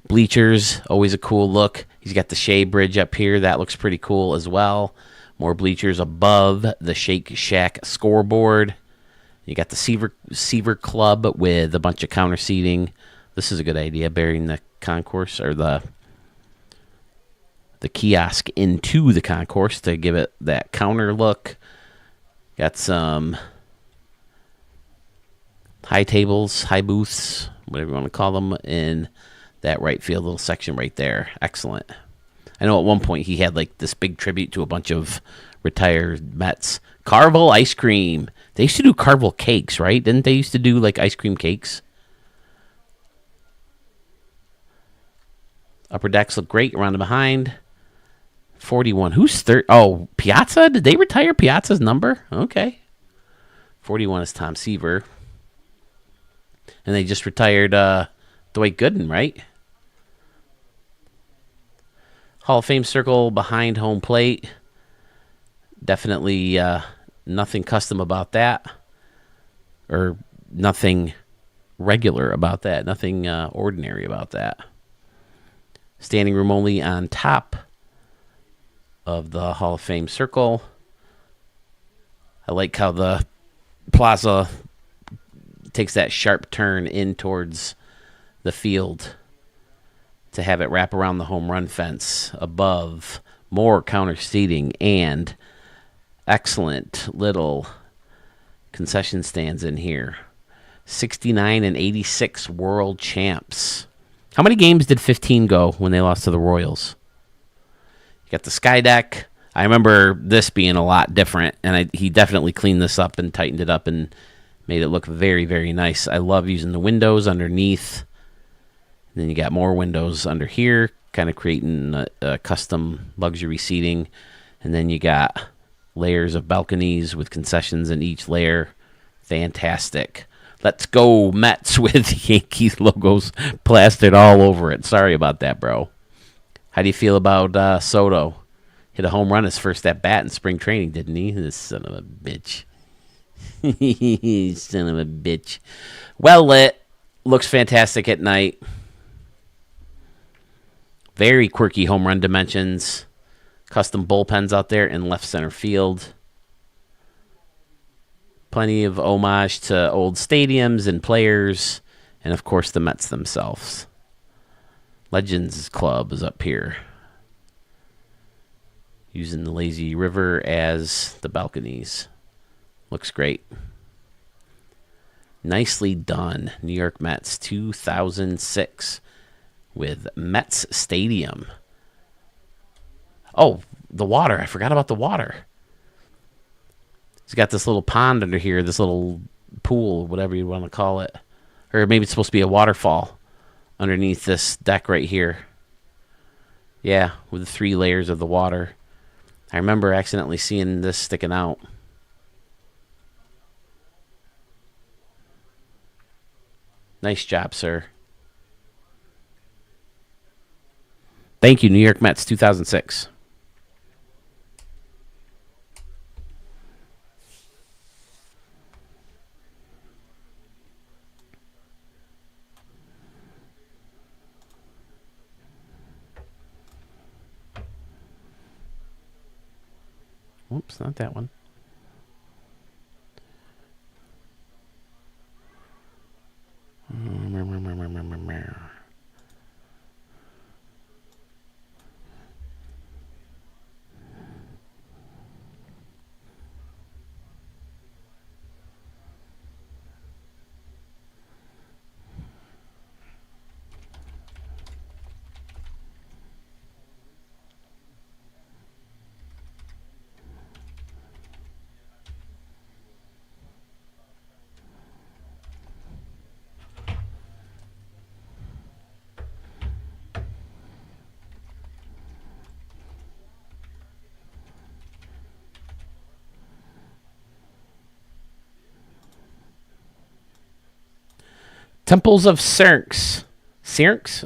bleachers, always a cool look. He's got the Shea Bridge up here. That looks pretty cool as well. More bleachers above the Shake Shack scoreboard. You got the Seaver Club with a bunch of counter seating. This is a good idea, burying the concourse or the kiosk into the concourse to give it that counter look. Got some high tables, high booths, whatever you want to call them, in that right field little section right there. Excellent. I know at one point he had like this big tribute to a bunch of retired Mets. Carvel ice cream. They used to do Carvel cakes, right? Didn't they used to do like ice cream cakes? Upper decks look great around and behind. 41. Who's third? Oh, Piazza? Did they retire Piazza's number? Okay. 41 is Tom Seaver. And they just retired Dwight Gooden, right? Hall of Fame circle behind home plate. Definitely nothing custom about that. Or nothing regular about that. Nothing ordinary about that. Standing room only on top of the Hall of Fame circle. I like how the plaza takes that sharp turn in towards the field to have it wrap around the home run fence above, more counter seating, and excellent little concession stands in here. 69 and 86 world champs. How many games did 15 go when they lost to the Royals? You got the sky deck. I remember this being a lot different, and he definitely cleaned this up and tightened it up and made it look very, very nice. I love using the windows underneath. And then you got more windows under here, kind of creating a custom luxury seating. And then you got layers of balconies with concessions in each layer. Fantastic. Let's go Mets with Yankees logos plastered all over it. Sorry about that, bro. How do you feel about Soto? Hit a home run his first at bat in spring training, didn't he? This son of a bitch. Son of a bitch. Well lit. Looks fantastic at night. Very quirky home run dimensions. Custom bullpens out there in left center field. Plenty of homage to old stadiums and players. And, of course, the Mets themselves. Legends Club is up here. Using the lazy river as the balconies. Looks great. Nicely done. New York Mets 2006 with Mets Stadium. Oh, the water. I forgot about the water. It's got this little pond under here, this little pool, whatever you want to call it. Or maybe it's supposed to be a waterfall underneath this deck right here. Yeah, with the 3 layers of the water. I remember accidentally seeing this sticking out. Nice job, sir. Thank you, New York Mets 2006. Oops, not that one. Temples of Syrinx. Syrinx?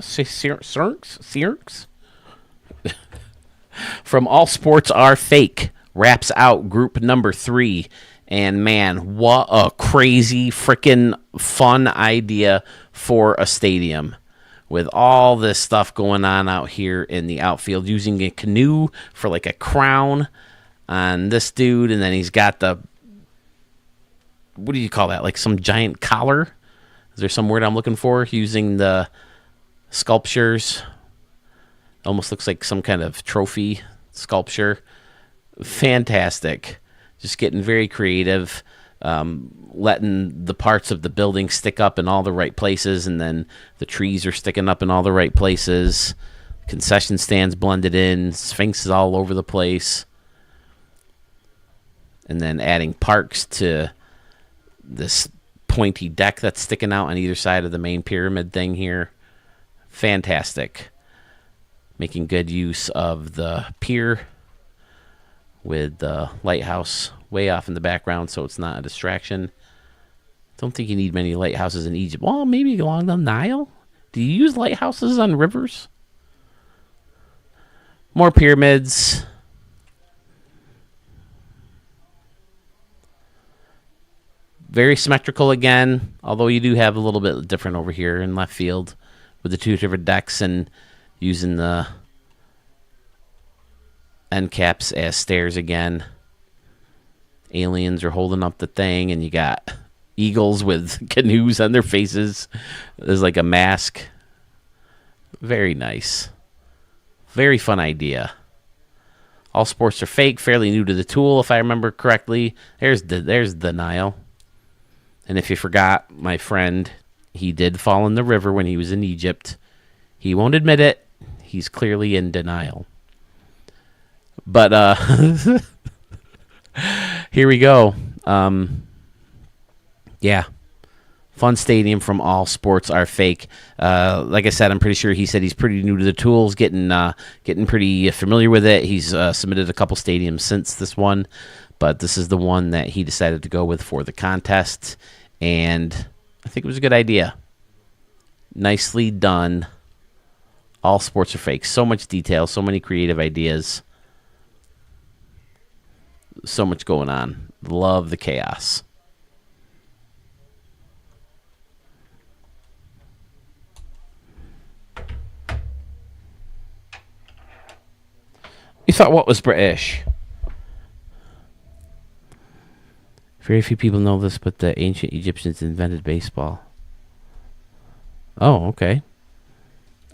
From All Sports Are Fake wraps out group number 3. And man, what a crazy freaking fun idea for a stadium. With all this stuff going on out here in the outfield, using a canoe for like a crown on this dude. And then he's got the, what do you call that? Like some giant collar? Is there some word I'm looking for? Using the sculptures. Almost looks like some kind of trophy sculpture. Fantastic. Just getting very creative. Letting the parts of the building stick up in all the right places. And then the trees are sticking up in all the right places. Concession stands blended in. Sphinxes all over the place. And then adding parks to this pointy deck that's sticking out on either side of the main pyramid thing here. Fantastic. Making good use of the pier with the lighthouse way off in the background so it's not a distraction. Don't think you need many lighthouses in Egypt. Well, maybe along the Nile. Do you use lighthouses on rivers? More pyramids. Very symmetrical again, although you do have a little bit different over here in left field with the 2 different decks and using the end caps as stairs again. aliens are holding up the thing, and you got eagles with canoes on their faces. There's like a mask. Very nice. Very fun idea. All sports are fake, fairly new to the tool, if I remember correctly. There's denial. And if you forgot, my friend, he did fall in the river when he was in Egypt. He won't admit it. He's clearly in denial. But here we go. Yeah. Fun stadium from All Sports Are Fake. Like I said, I'm pretty sure he said he's pretty new to the tools, getting pretty familiar with it. He's submitted a couple stadiums since this one, but this is the one that he decided to go with for the contest, and I think it was a good idea. Nicely done. All Sports Are Fake. So much detail, so many creative ideas, so much going on. Love the chaos. You thought what was British? Very few people know this, but the ancient Egyptians invented baseball. Oh, okay.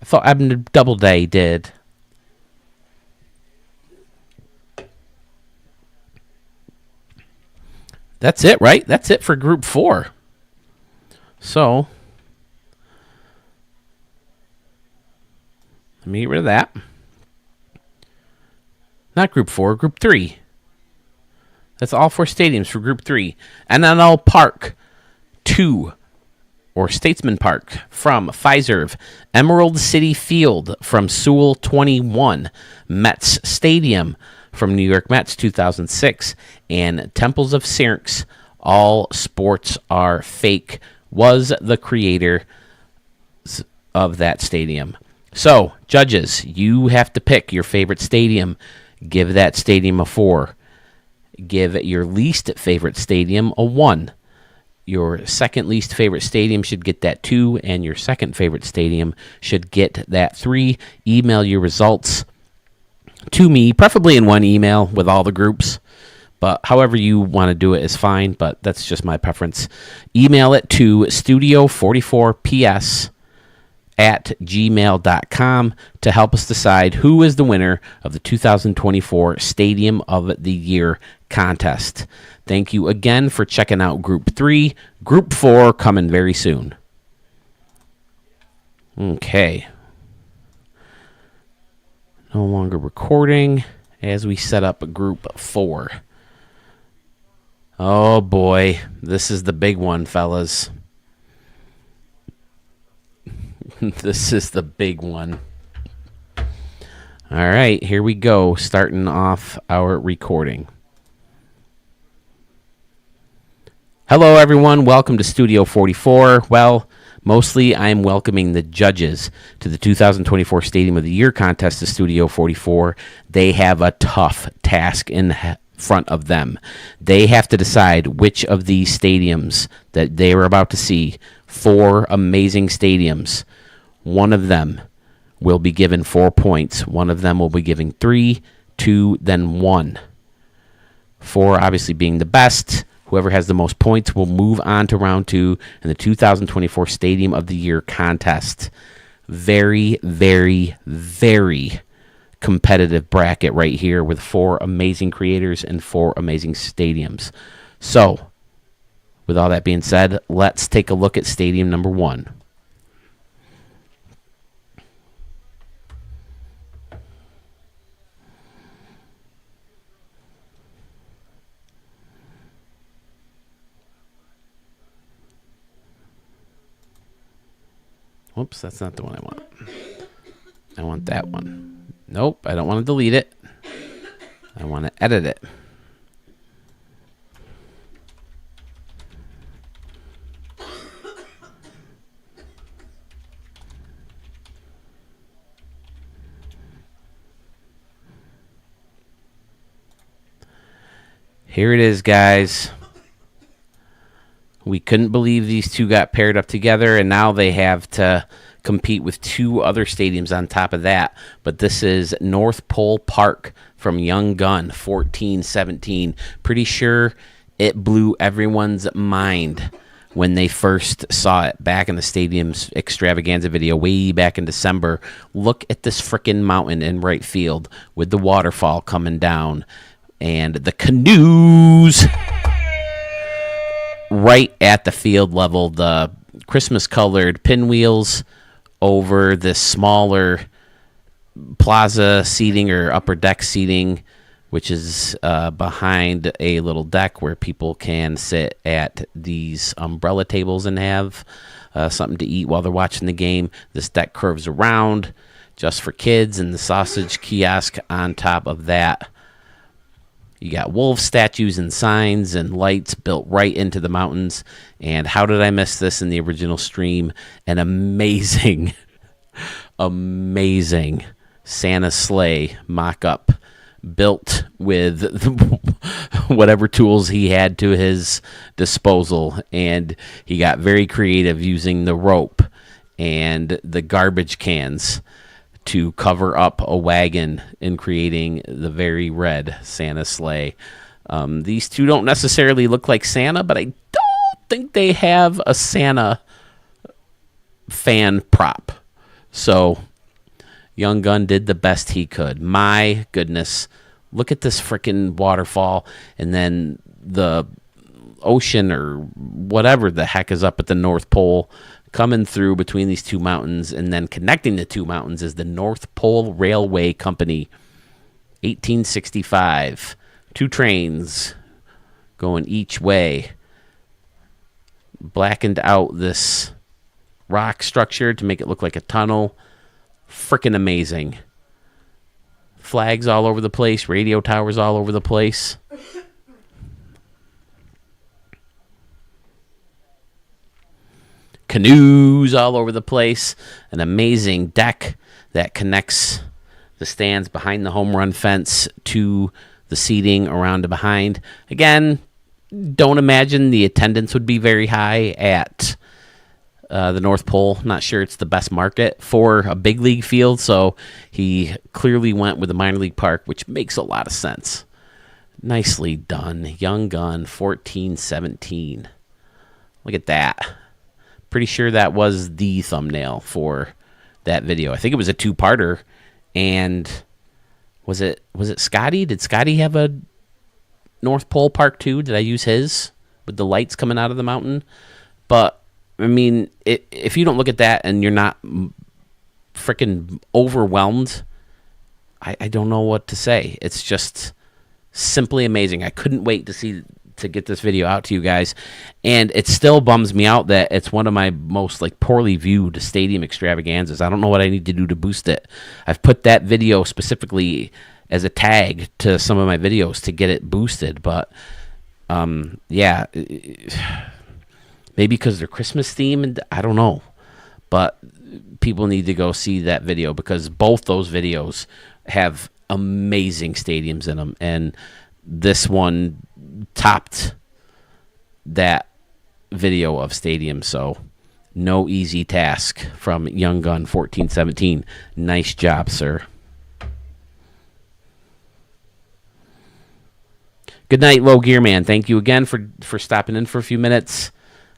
I thought Abner Doubleday did. That's it, right? That's it for Group 4. So, let me get rid of that. Not Group 4, Group 3. That's all 4 stadiums for Group 3. NNL Park 2, or Statesman Park from Fiserv. Emerald City Field from Sewell 21. Mets Stadium from New York Mets 2006. And Temples of Syrinx, All Sports Are Fake, was the creator of that stadium. So, judges, you have to pick your favorite stadium. Give that stadium a 4. Give your least favorite stadium a 1. Your second least favorite stadium should get that 2, and your second favorite stadium should get that 3. Email your results to me, preferably in one email with all the groups. But however you want to do it is fine, but that's just my preference. Email it to studio44ps at gmail.com to help us decide who is the winner of the 2024 Stadium of the Year contest. Thank you again for checking out Group 3. Group 4 coming very soon. Okay. No longer recording as we set up Group 4. Oh boy, this is the big one, fellas. This is the big one. All right, here we go, starting off our recording. Hello, everyone. Welcome to Studio 44. Well, mostly I'm welcoming the judges to the 2024 Stadium of the Year contest to Studio 44. They have a tough task in front of them. They have to decide which of these stadiums that they are about to see, 4 amazing stadiums. One of them will be given 4 points. One of them will be given 3, 2, then 1. 4 obviously being the best. Whoever has the most points will move on to round 2 in the 2024 Stadium of the Year contest. Very, very, very competitive bracket right here with 4 amazing creators and 4 amazing stadiums. So, with all that being said, let's take a look at stadium number 1. Whoops, that's not the one I want. I want that one. Nope, I don't want to delete it. I want to edit it. Here it is, guys. We couldn't believe these two got paired up together, and now they have to compete with two other stadiums on top of that. But this is North Pole Park from Young Gun, 1417. Pretty sure it blew everyone's mind when they first saw it back in the stadium's extravaganza video way back in December. Look at this frickin' mountain in right field with the waterfall coming down and the canoes right at the field level. The Christmas-colored pinwheels over this smaller plaza seating or upper deck seating, which is behind a little deck where people can sit at these umbrella tables and have something to eat while they're watching the game. This deck curves around just for kids, and the sausage kiosk on top of that. You got wolf statues and signs and lights built right into the mountains. And how did I miss this in the original stream? An amazing, amazing Santa sleigh mock-up built with whatever tools he had to his disposal. And he got very creative using the rope and the garbage cans to cover up a wagon in creating the very red Santa sleigh. These two don't necessarily look like Santa, but I don't think they have a Santa fan prop. So Young Gun did the best he could. My goodness, look at this freaking waterfall, and then the ocean or whatever the heck is up at the North Pole coming through between these two mountains, and then connecting the two mountains is the North Pole Railway Company, 1865. Two trains going each way. Blackened out this rock structure to make it look like a tunnel. Freaking amazing. Flags all over the place, radio towers all over the place. Canoes all over the place. An amazing deck that connects the stands behind the home run fence to the seating around and behind. Again, don't imagine the attendance would be very high at the North Pole. Not sure it's the best market for a big league field, so he clearly went with a minor league park, which makes a lot of sense. Nicely done. Young Gun, 1417. Look at that. Pretty sure that was the thumbnail for that video. I think it was a two-parter. And was it Scotty? Did Scotty have a North Pole Park too? Did I use his with the lights coming out of the mountain? But I mean, if you don't look at that and you're not freaking overwhelmed, I don't know what to say. It's just simply amazing. I couldn't wait to get this video out to you guys, and it still bums me out that it's one of my most poorly viewed stadium extravaganzas. I don't know what I need to do to boost it. I've put that video specifically as a tag to some of my videos to get it boosted, but yeah, maybe because they're Christmas themed, I don't know, but people need to go see that video because both those videos have amazing stadiums in them, and this one topped that video of stadium. So no easy task from Young Gun 1417. Nice job, sir. Good night, Low Gear Man. Thank you again for stopping in for a few minutes.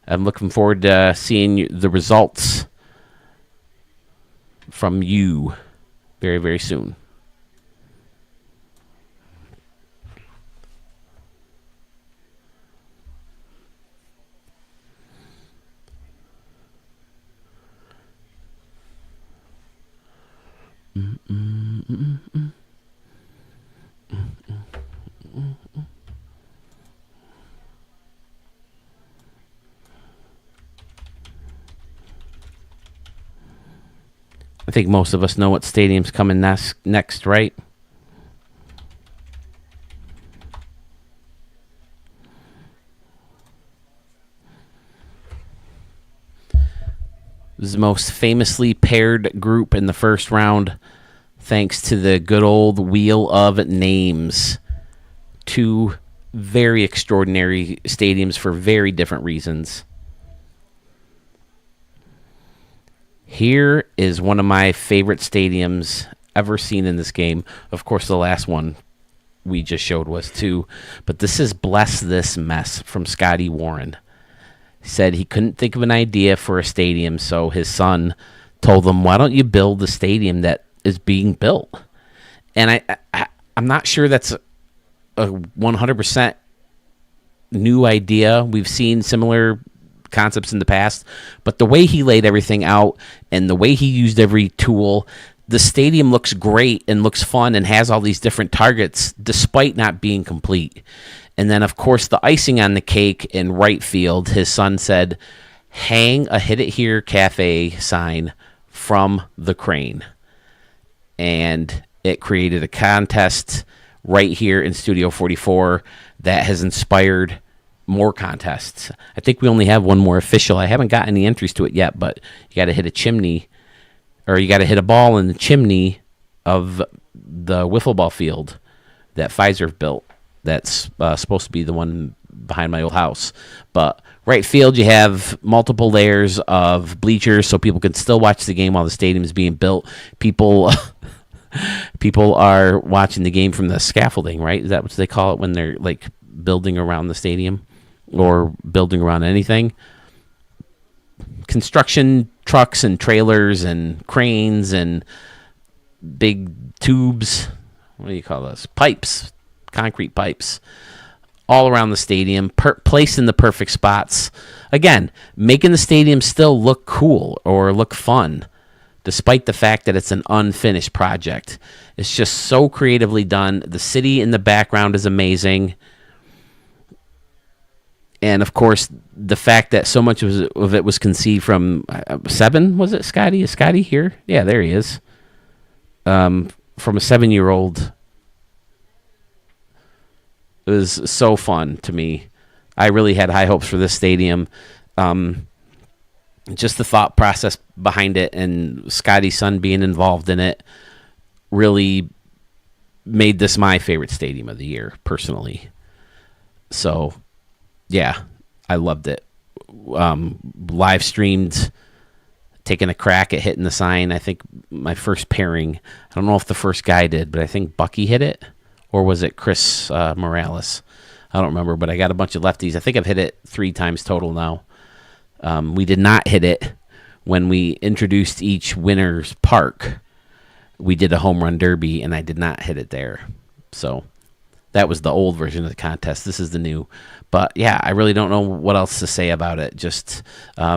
I'm looking forward to seeing the results from you very, very soon. I think most of us know what stadium's coming next, right? This is the most famously paired group in the first round, thanks to the good old Wheel of Names. Two very extraordinary stadiums for very different reasons. Here is one of my favorite stadiums ever seen in this game. Of course, the last one we just showed was too, but this is Bless This Mess from Scotty Warren. He said he couldn't think of an idea for a stadium, so his son told him, why don't you build the stadium that is being built? And I'm not sure that's a 100% new idea. We've seen similar concepts in the past, but the way he laid everything out and the way he used every tool, the stadium looks great and looks fun and has all these different targets despite not being complete. And then, of course, the icing on the cake in right field, his son said, hang a Hit It Here Cafe sign from the crane. And it created a contest right here in Studio 44 that has inspired more contests. I think we only have one more official. I haven't got any entries to it yet, but you got to hit a chimney, or you got to hit a ball in the chimney of the wiffle ball field that Pfizer built. That's supposed to be the one behind my old house. But right field, you have multiple layers of bleachers so people can still watch the game while the stadium is being built. People are watching the game from the scaffolding, right? Is that what they call it when they're like building around the stadium or building around anything? Construction trucks and trailers and cranes and big tubes. What do you call those? Pipes. Concrete pipes all around the stadium, placed in the perfect spots. Again, making the stadium still look cool or look fun, despite the fact that it's an unfinished project. It's just so creatively done. The city in the background is amazing. And, of course, the fact that so much of it was conceived from 7, was it, Scotty? Is Scotty here? Yeah, there he is. From a 7-year-old. It was so fun to me. I really had high hopes for this stadium. Just the thought process behind it and Scotty's son being involved in it really made this my favorite stadium of the year, personally. So, yeah, I loved it. Live streamed, taking a crack at hitting the sign. I think my first pairing, I don't know if the first guy did, but I think Bucky hit it. Or was it Chris Morales? I don't remember, but I got a bunch of lefties. I think I've hit it 3 times total now. We did not hit it when we introduced each winner's park. We did a home run derby, and I did not hit it there. So that was the old version of the contest. This is the new. But, yeah, I really don't know what else to say about it. Just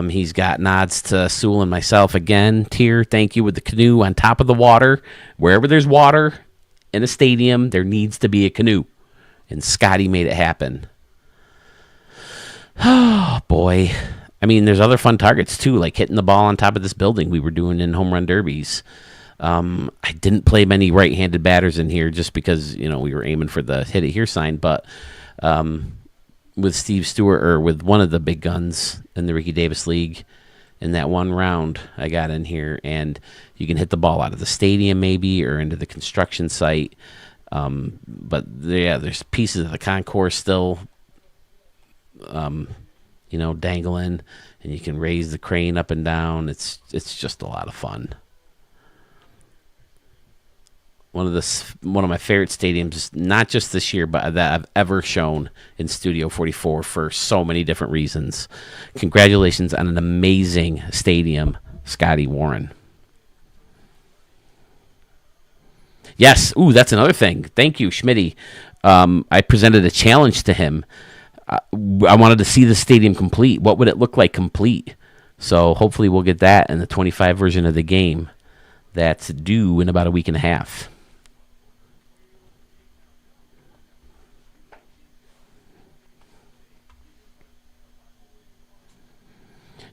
he's got nods to Sewell and myself again. Tier, thank you, with the canoe on top of the water. Wherever there's water in a stadium, there needs to be a canoe. And Scotty made it happen. Oh, boy. I mean, there's other fun targets, too, like hitting the ball on top of this building we were doing in home run derbies. I didn't play many right-handed batters in here just because, we were aiming for the hit it here sign. But with Steve Stewart, or with one of the big guns in the Ricky Davis League, in that one round I got in here, and you can hit the ball out of the stadium maybe or into the construction site. But there's pieces of the concourse still, dangling, and you can raise the crane up and down. It's just a lot of fun. One of my favorite stadiums, not just this year, but that I've ever shown in Studio 44 for so many different reasons. Congratulations on an amazing stadium, Scotty Warren. Yes, that's another thing. Thank you, Schmitty. I presented a challenge to him. I wanted to see the stadium complete. What would it look like complete? So hopefully we'll get that in the 25 version of the game. That's due in about a week and a half.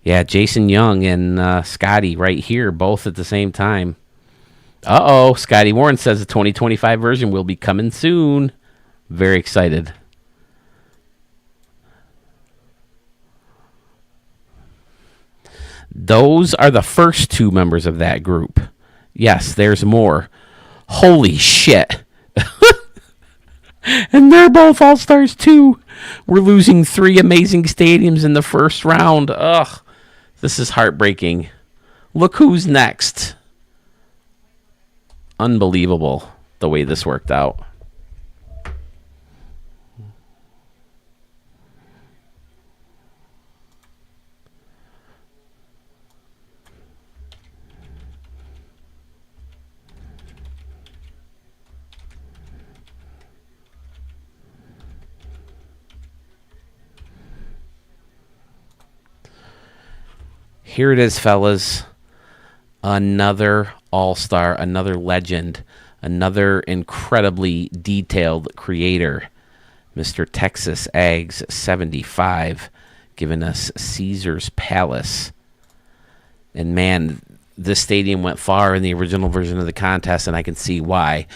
Yeah, Jason Young and Scotty right here, both at the same time. Uh-oh, Scotty Warren says the 2025 version will be coming soon. Very excited. Those are the first 2 members of that group. Yes, there's more. Holy shit. And they're both all-stars too. We're losing 3 amazing stadiums in the first round. Ugh. This is heartbreaking. Look who's next. Unbelievable the way this worked out. Here it is, fellas. Another all-star, another legend, another incredibly detailed creator. Mr. Texas Ags 75 giving us Caesar's Palace. And man, this stadium went far in the original version of the contest, and I can see why.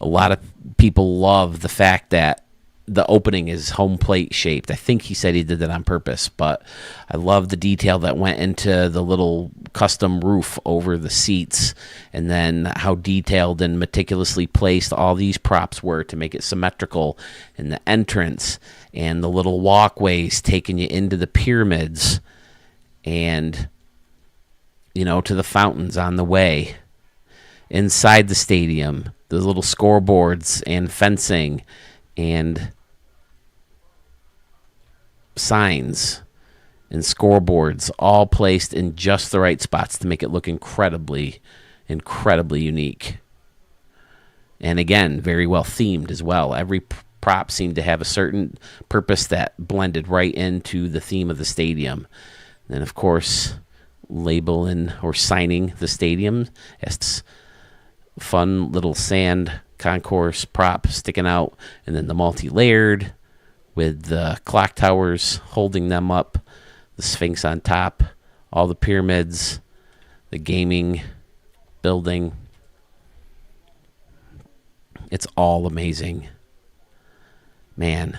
A lot of people love the fact that the opening is home plate shaped. I think he said he did that on purpose, but I love the detail that went into the little custom roof over the seats, and then how detailed and meticulously placed all these props were to make it symmetrical, and the entrance and the little walkways taking you into the pyramids and, you know, to the fountains on the way. Inside the stadium, the little scoreboards and fencing and signs and scoreboards all placed in just the right spots to make it look incredibly unique. And again, very well themed as well. Every prop seemed to have a certain purpose that blended right into the theme of the stadium. And of course, labeling or signing the stadium. It's fun little sand concourse prop sticking out, and then the multi-layered with the clock towers holding them up, the Sphinx on top, all the pyramids, the gaming building. It's all amazing. Man.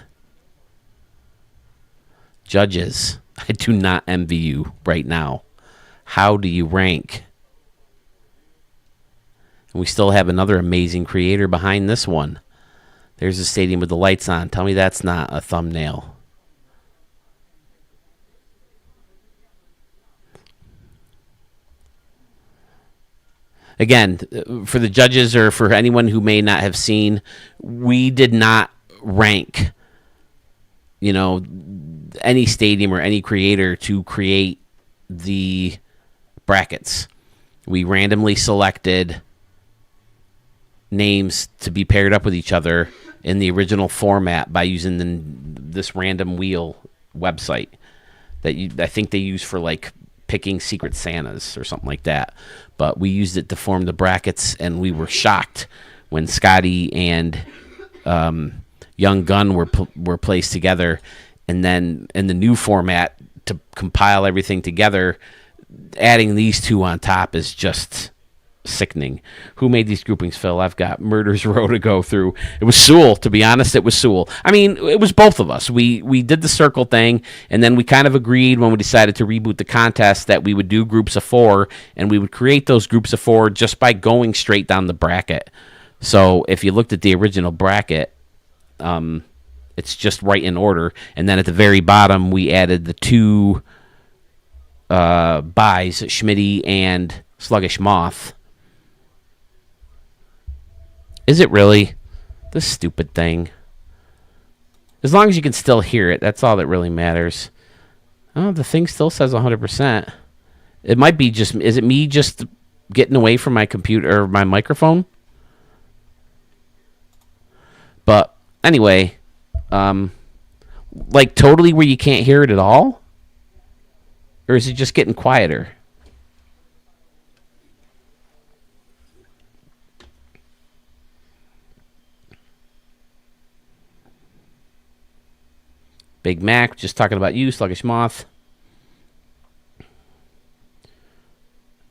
Judges, I do not envy you right now. How do you rank? And we still have another amazing creator behind this one. There's a stadium with the lights on. Tell me that's not a thumbnail. Again, for the judges or for anyone who may not have seen, we did not rank, you know, any stadium or any creator to create the brackets. We randomly selected names to be paired up with each other in the original format by using this random wheel website that I think they use for like picking Secret Santas or something like that. But we used it to form the brackets, and we were shocked when Scotty and Young Gun were placed together, and then in the new format to compile everything together, adding these two on top is just sickening. Who made these groupings, Phil? I've got Murder's Row to go through. It was Sewell, to be honest. It was Sewell. I mean, it was both of us. We did the circle thing, and then we kind of agreed when we decided to reboot the contest that we would do groups of 4, and we would create those groups of 4 just by going straight down the bracket. So if you looked at the original bracket, it's just right in order, and then at the very bottom we added the 2 buys, Schmitty and Sluggish Moth. Is it really? This stupid thing. As long as you can still hear it, that's all that really matters. Oh, the thing still says 100%. It might be just... Is it me just getting away from my computer or my microphone? But anyway, like totally where you can't hear it at all? Or is it just getting quieter? Big Mac, just talking about you, Sluggish Moth.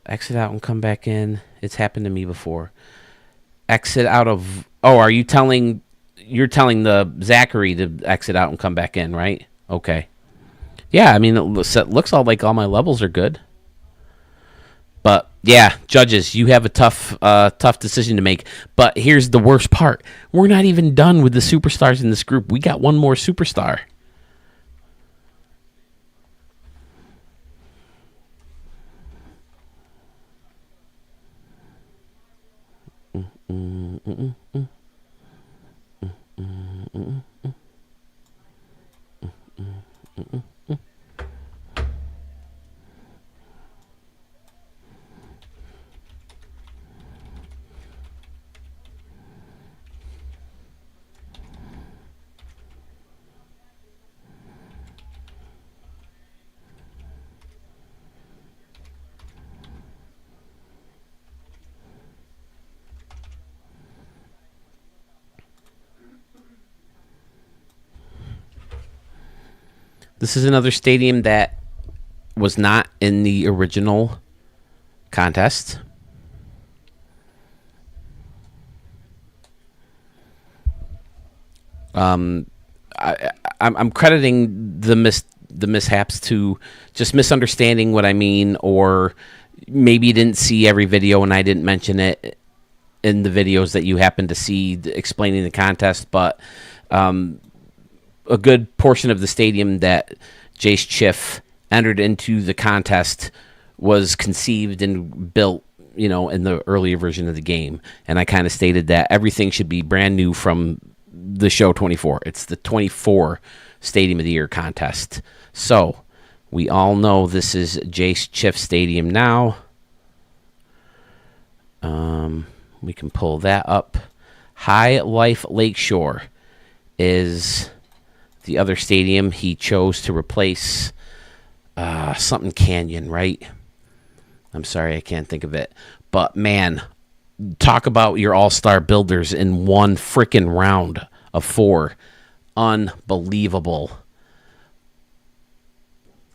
Exit out and come back in. It's happened to me before. Exit out of... Oh, are you telling... You're telling the Zachary to exit out and come back in, right? Okay. Yeah, I mean, it looks all like all my levels are good. But yeah, judges, you have a tough decision to make. But here's the worst part: we're not even done with the superstars in this group. We got one more superstar. This is another stadium that was not in the original contest. I'm crediting the mishaps to just misunderstanding what I mean, or maybe you didn't see every video and I didn't mention it in the videos that you happened to see explaining the contest. But a good portion of the stadium that Jace Chiff entered into the contest was conceived and built, in the earlier version of the game. And I kind of stated that everything should be brand new from the show 24. It's the 24 Stadium of the Year contest. So we all know this is Jace Chiff Stadium now. We can pull that up. High Life Lakeshore is the other stadium he chose to replace. Something Canyon, right? I'm sorry, I can't think of it. But man, talk about your all-star builders in one freaking round of 4. Unbelievable.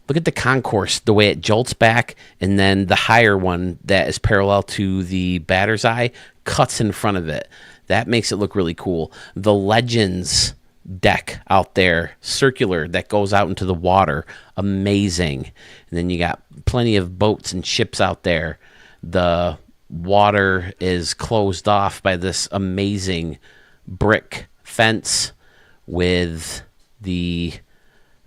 Look at the concourse, the way it jolts back, and then the higher one that is parallel to the batter's eye cuts in front of it. That makes it look really cool. The Legends deck out there, circular, that goes out into the water, amazing. And then you got plenty of boats and ships out there. The water is closed off by this amazing brick fence with the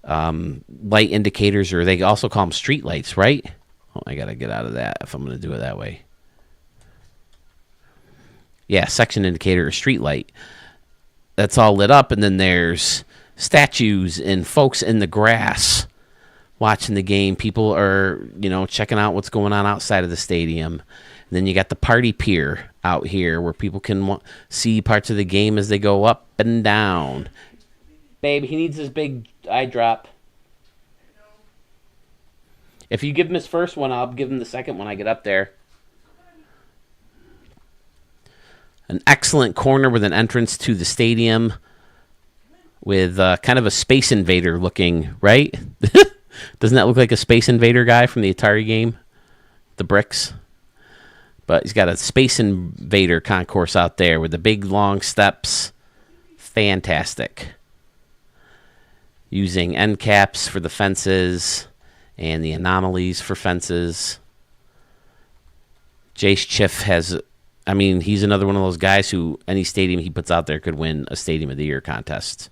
light indicators, or they also call them street lights, right? Oh, I gotta get out of that if I'm gonna do it that way. Yeah, section indicator or street light. That's all lit up, and then there's statues and folks in the grass watching the game. People are, checking out what's going on outside of the stadium. And then you got the party pier out here where people can see parts of the game as they go up and down. Babe, he needs his big eye drop. If you give him his first one, I'll give him the second when I get up there. An excellent corner with an entrance to the stadium with kind of a Space Invader looking, right? Doesn't that look like a Space Invader guy from the Atari game? The bricks. But he's got a Space Invader concourse out there with the big long steps. Fantastic. Using end caps for the fences and the anomalies for fences. Jace Chiff has... he's another one of those guys who any stadium he puts out there could win a Stadium of the Year contest.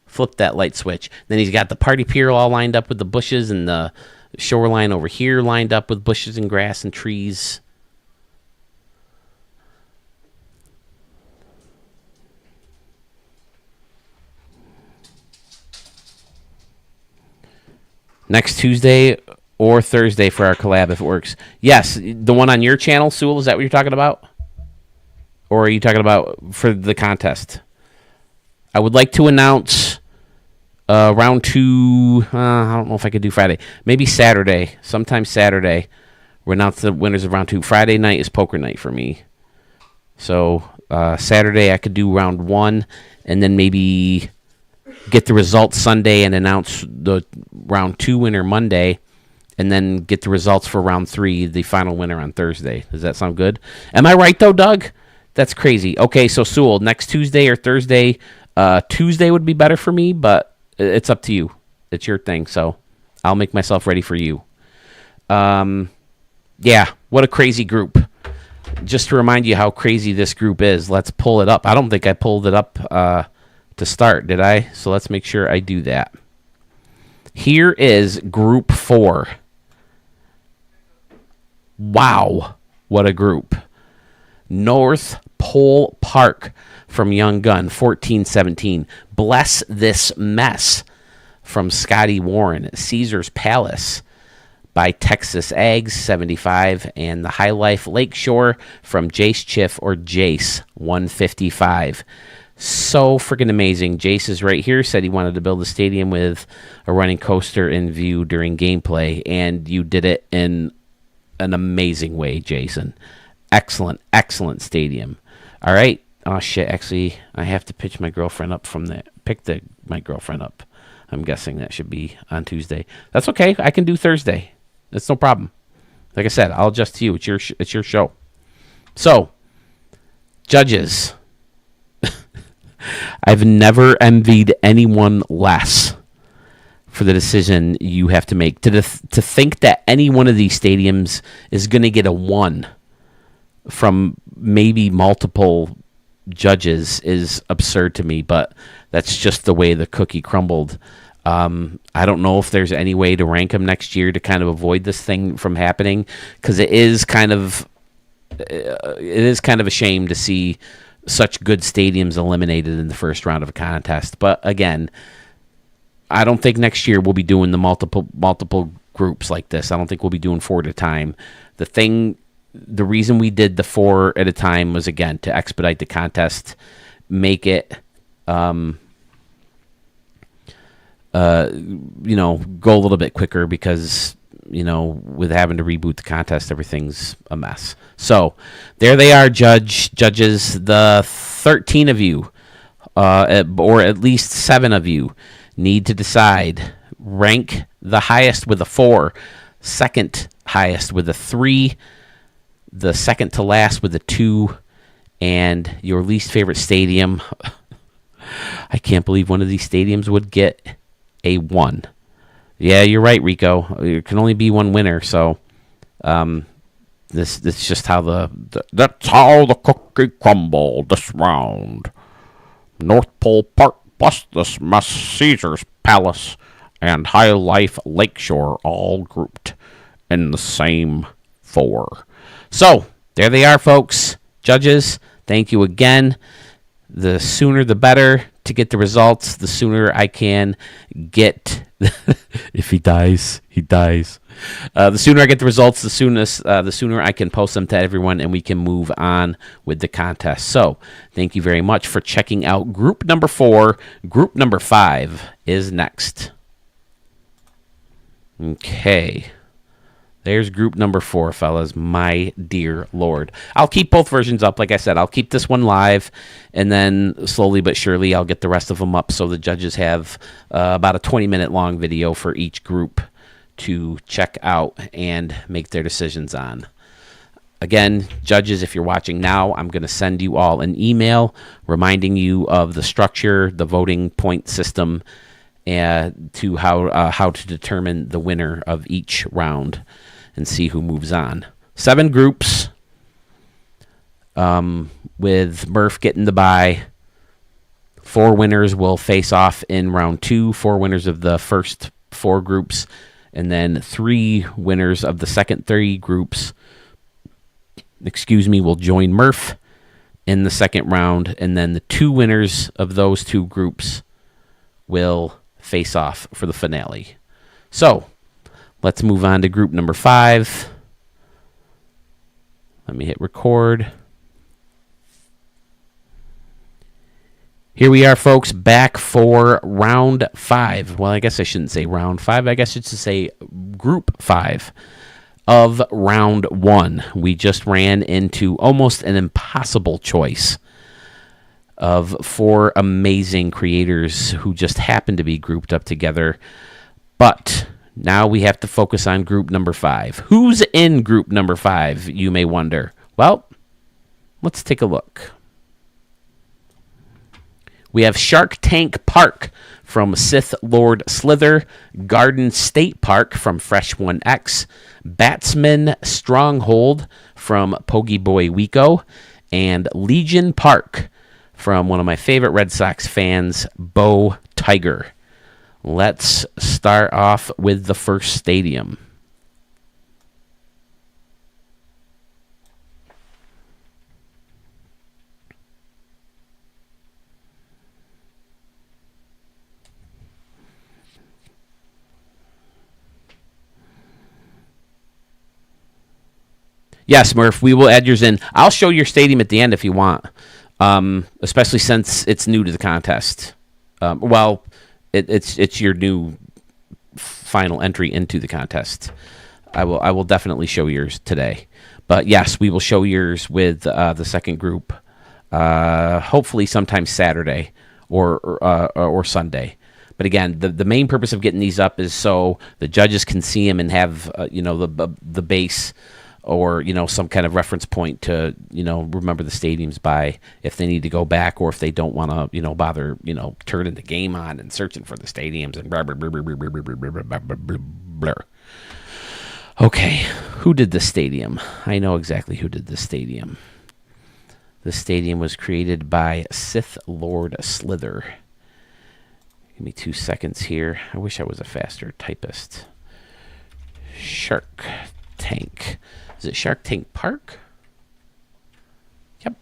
Flip that light switch. Then he's got the party pier all lined up with the bushes, and the shoreline over here lined up with bushes and grass and trees. Next Tuesday or Thursday for our collab if it works. Yes, the one on your channel, Sewell, is that what you're talking about? Or are you talking about for the contest? I would like to announce round 2. I don't know if I could do Friday. Maybe Saturday. Sometime Saturday. We'll announce the winners of round 2. Friday night is poker night for me. So Saturday I could do round 1 and then maybe get the results Sunday and announce the round 2 winner Monday, and then get the results for round 3, the final winner, on Thursday. Does that sound good? Am I right, though, Doug? That's crazy. Okay, so Sewell, next Tuesday or Thursday, Tuesday would be better for me, but it's up to you. It's your thing. So I'll make myself ready for you. Yeah, what a crazy group. Just to remind you how crazy this group is, let's pull it up. I don't think I pulled it up to start, did I? So let's make sure I do that. Here is Group 4. Wow, what a group. North Pole Park from Young Gun, 1417. Bless This Mess from Scotty Warren. Caesar's Palace by Texas Eggs, 75. And the High Life Lakeshore from Jace Chiff or Jace, 155. So freaking amazing. Jace is right here. Said he wanted to build a stadium with a running coaster in view during gameplay. And you did it in an amazing way, Jason. Excellent, excellent stadium. All right. Oh, shit. Actually, I have to pick my girlfriend up. My girlfriend up. I'm guessing that should be on Tuesday. That's okay. I can do Thursday. That's no problem. Like I said, I'll adjust to you. It's your show. So, judges. I've never envied anyone less for the decision you have to make. To think that any one of these stadiums is going to get a 1 from maybe multiple judges is absurd to me, but that's just the way the cookie crumbled. I don't know if there's any way to rank them next year to kind of avoid this thing from happening, because it is kind of a shame to see such good stadiums eliminated in the first round of a contest. But again, I don't think next year we'll be doing the multiple groups like this. I don't think we'll be doing 4 at a time. The reason we did the 4 at a time was, again, to expedite the contest, make it go a little bit quicker, because with having to reboot the contest, everything's a mess. So there they are, judges. The 13 of you, or at least 7 of you, need to decide. Rank the highest with a 4, second highest with a 3, the second to last with a 2, and your least favorite stadium. I can't believe one of these stadiums would get a 1. Yeah, you're right, Rico. There can only be one winner, so this is just how that's how the cookie crumbled this round. North Pole Park, Bless This Mess, Caesar's Palace, and High Life Lakeshore all grouped in the same 4. So there they are, folks. Judges, thank you again. The sooner the better to get the results. The sooner I can get. If he dies, he dies. The sooner I get the results, the sooner I can post them to everyone, and we can move on with the contest. So, thank you very much for checking out group number 4. Group number 5 is next. Okay. There's group number 4, fellas. My dear Lord. I'll keep both versions up. Like I said, I'll keep this one live, and then slowly but surely I'll get the rest of them up so the judges have about a 20-minute long video for each group to check out and make their decisions on. Again, judges, if you're watching now, I'm going to send you all an email reminding you of the structure, the voting point system, to how to determine the winner of each round and see who moves on. 7 groups, with Murph getting the bye. 4 winners will face off in round 2, 4 winners of the first 4 groups, and then 3 winners of the second 3 groups, will join Murph in the second round, and then the 2 winners of those 2 groups will face off for the finale. So, let's move on to group number 5. Let me hit record. Here we are, folks, back for round 5. Well, I guess I shouldn't say round 5. I guess I should say group 5 of round 1. We just ran into almost an impossible choice of 4 amazing creators who just happened to be grouped up together. But now we have to focus on group number 5. Who's in group number 5, you may wonder? Well, let's take a look. We have Shark Tank Park from Sith Lord Slither, Garden State Park from Fresh 1X, Batsman Stronghold from Pogie Boy Wico, and Legion Park from one of my favorite Red Sox fans, Bo Tiger. Let's start off with the first stadium. Yes, Murph, we will add yours in. I'll show your stadium at the end if you want, especially since it's new to the contest. It's your new final entry into the contest. I will definitely show yours today. But yes, we will show yours with the second group, hopefully sometime Saturday or Sunday. But again, the main purpose of getting these up is so the judges can see them and have the base, or some kind of reference point to remember the stadiums by, if they need to go back, or if they don't want to bother turning the game on and searching for the stadiums and blah, blah, blah, blah, blah, blah, blah, blah, blah, blah, blah, blah. Okay, who did the stadium? I know exactly who did the stadium. The stadium was created by Sith Lord Slither. Give me 2 seconds here. I wish I was a faster typist. Shark Tank. Is it Shark Tank Park? Yep.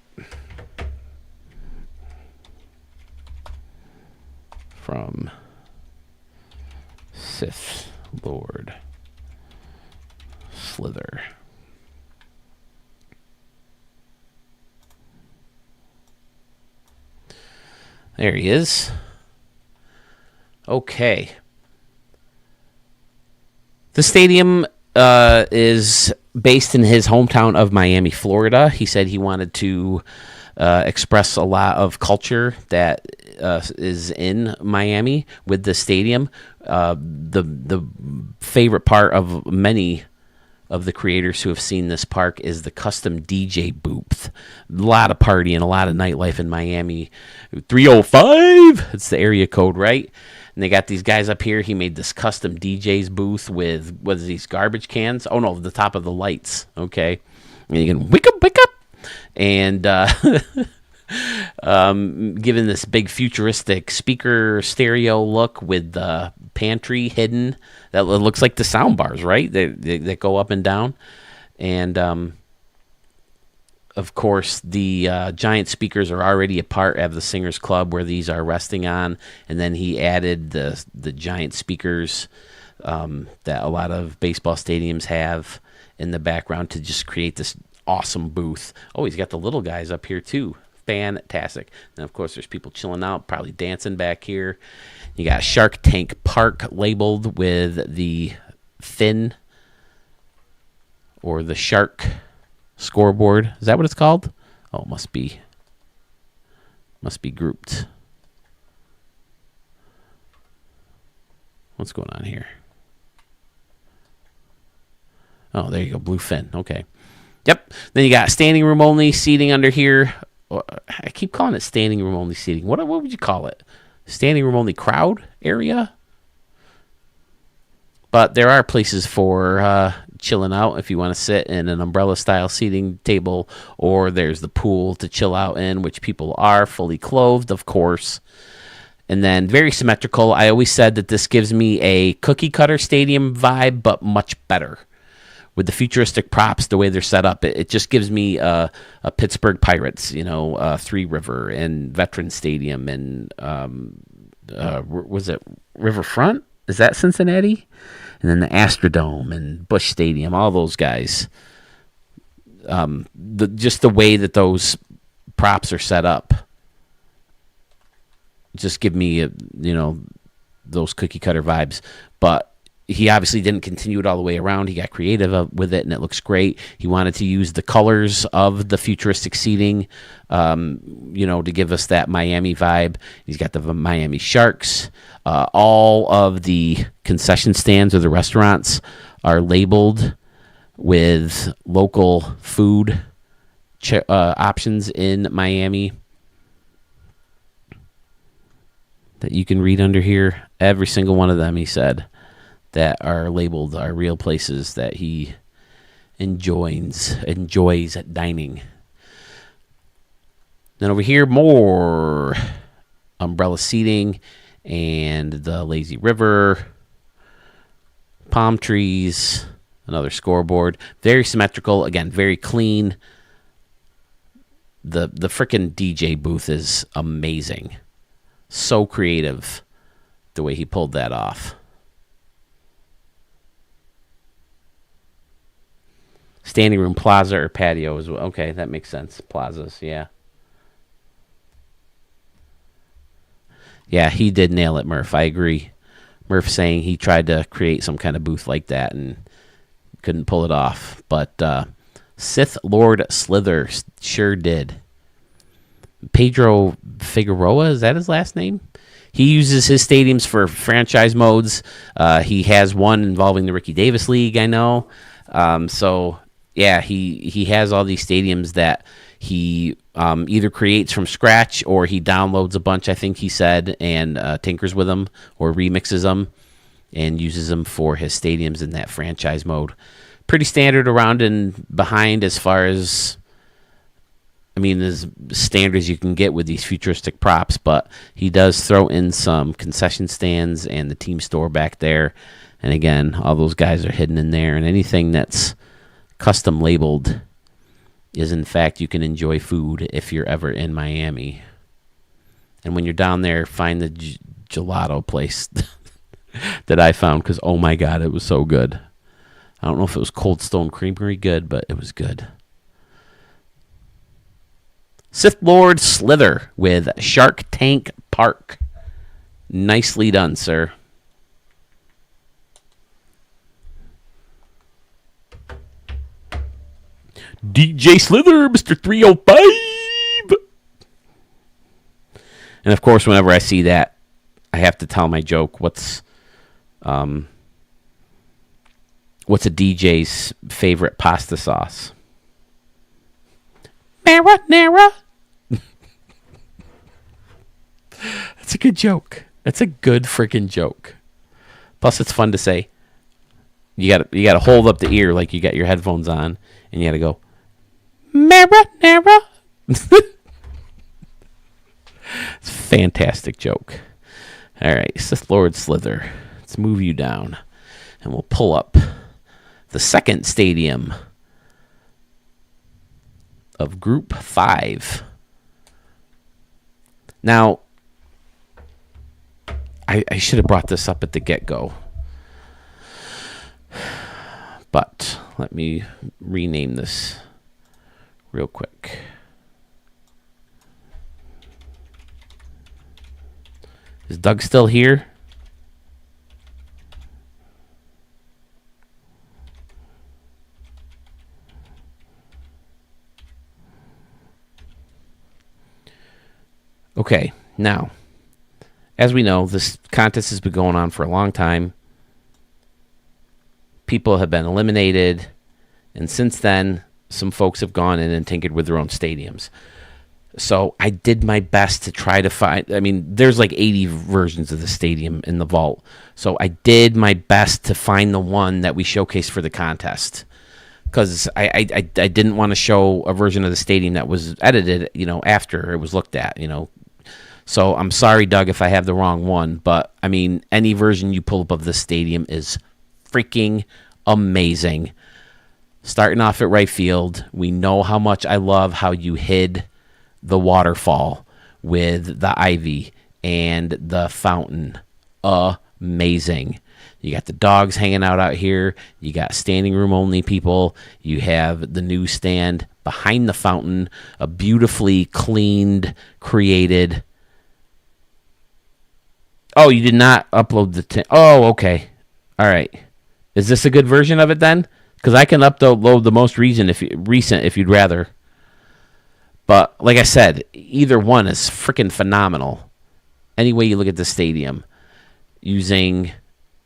From Sith Lord Slither. There he is. Okay. The stadium is based in his hometown of Miami, Florida. He said he wanted to express a lot of culture that is in Miami with the stadium. The favorite part of many of the creators who have seen this park is the custom DJ booth. A lot of partying, a lot of nightlife in Miami. 305, it's the area code, right? And they got these guys up here. He made this custom DJ's booth with, what is these, garbage cans? Oh, no, the top of the lights, okay? And you can wake up. And given this big futuristic speaker stereo look with the pantry hidden. That looks like the sound bars, right? They go up and down. And, of course, the giant speakers are already a part of the Singers Club where these are resting on. And then he added the giant speakers that a lot of baseball stadiums have in the background to just create this awesome booth. Oh, he's got the little guys up here, too. Fantastic. And, of course, there's people chilling out, probably dancing back here. You got Shark Tank Park labeled with the fin or the shark scoreboard. Is that what it's called? Oh, it must be grouped. What's going on here? Oh, there you go. Blue fin. Okay. Yep. Then you got standing room only seating under here. I keep calling it standing room only seating. What would you call it? Standing room only crowd area? But there are places for chilling out if you want to sit in an umbrella style seating table, or there's the pool to chill out in, which people are fully clothed, of course. And then very symmetrical. I always said that this gives me a cookie cutter stadium vibe, but much better. With the futuristic props, the way they're set up, it just gives me a Pittsburgh Pirates, Three River and Veterans Stadium, and was it Riverfront? Is that Cincinnati? And then the Astrodome and Busch Stadium, all those guys. Just the way that those props are set up, just give me those cookie cutter vibes. But he obviously didn't continue it all the way around. He got creative with it, and it looks great. He wanted to use the colors of the futuristic seating, to give us that Miami vibe. He's got the Miami Sharks. All of the concession stands or the restaurants are labeled with local food options in Miami. that you can read under here. Every single one of them, he said, that are labeled are real places that he enjoys dining. Then over here, more umbrella seating and the lazy river, palm trees, another scoreboard. Very symmetrical. Again, very clean. The frickin' DJ booth is amazing. So creative the way he pulled that off. Standing room, plaza, or patio as well. Okay, that makes sense. Plazas, yeah. Yeah, he did nail it, Murph. I agree. Murph saying he tried to create some kind of booth like that and couldn't pull it off. But Sith Lord Slither sure did. Pedro Figueroa, is that his last name? He uses his stadiums for franchise modes. He has one involving the Ricky Davis League, I know. So, yeah, he has all these stadiums that he either creates from scratch or he downloads a bunch, I think he said, and tinkers with them or remixes them and uses them for his stadiums in that franchise mode. Pretty standard around and behind as far as, I mean, as standard as you can get with these futuristic props, but he does throw in some concession stands and the team store back there. And again, all those guys are hidden in there, and anything that's custom labeled is, in fact, you can enjoy food if you're ever in Miami. And when you're down there, find the gelato place that I found, because, oh my God, it was so good. I don't know if it was Cold Stone Creamery good, but it was good. Sith Lord Slither with Shark Tank Park. Nicely done, sir. DJ Slither, Mr. 305. And of course, whenever I see that, I have to tell my joke. What's a DJ's favorite pasta sauce? Marinara. That's a good joke. That's a good freaking joke. Plus, it's fun to say. You gotta hold up the ear like you got your headphones on, and you gotta go marinara. It's a fantastic joke. All right, Sith Lord Slither. Let's move you down, and we'll pull up the second stadium of Group 5. Now, I should have brought this up at the get-go, but let me rename this real quick. Is Doug still here? Okay, now, as we know, this contest has been going on for a long time. People have been eliminated, and since then, some folks have gone in and tinkered with their own stadiums. So I did my best to try to find, I mean, there's like 80 versions of the stadium in the vault. So I did my best to find the one that we showcased for the contest. Because I didn't want to show a version of the stadium that was edited, after it was looked at, So I'm sorry, Doug, if I have the wrong one. But, I mean, any version you pull up of this stadium is freaking amazing. Starting off at right field, we know how much I love how you hid the waterfall with the ivy and the fountain. Amazing. You got the dogs hanging out here. You got standing room only people. You have the newsstand behind the fountain, a beautifully cleaned, created. Oh, you did not upload the... Oh, okay. All right. Is this a good version of it then? Because I can upload the most recent if you'd rather. But like I said, either one is freaking phenomenal. Any way you look at the stadium, using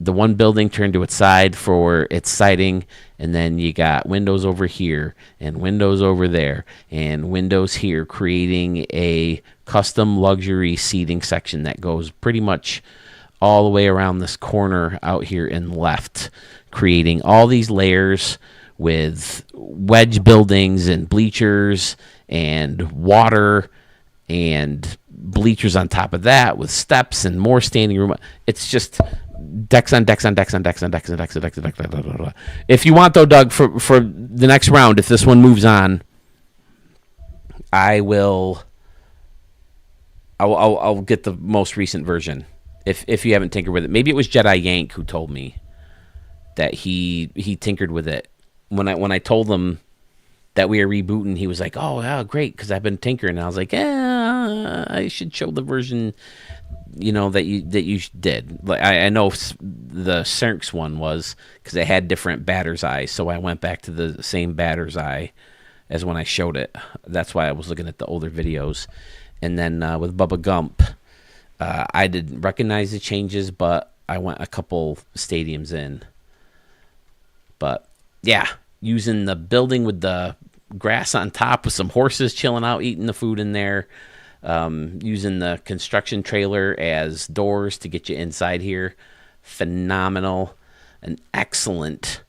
the one building turned to its side for its siding, and then you got windows over here and windows over there and windows here, creating a custom luxury seating section that goes pretty much all the way around this corner out here and left, creating all these layers with wedge buildings and bleachers and water and bleachers on top of that with steps and more standing room. It's just decks on decks on decks on decks on decks on decks on decks on decks. Blah, blah, blah. If you want, though, Doug, for the next round, if this one moves on, I'll get the most recent version. If you haven't tinkered with it, maybe it was Jedi Yank who told me that he tinkered with it. When I told him that we are rebooting, he was like, "Oh, yeah, great," because I've been tinkering. And I was like, "Yeah, I should show the version, that you did." Like I know the Cernx one was because it had different batter's eyes, so I went back to the same batter's eye as when I showed it. That's why I was looking at the older videos. And then with Bubba Gump, I didn't recognize the changes, but I went a couple stadiums in. But yeah, using the building with the grass on top with some horses chilling out, eating the food in there. Using the construction trailer as doors to get you inside here. Phenomenal. An excellent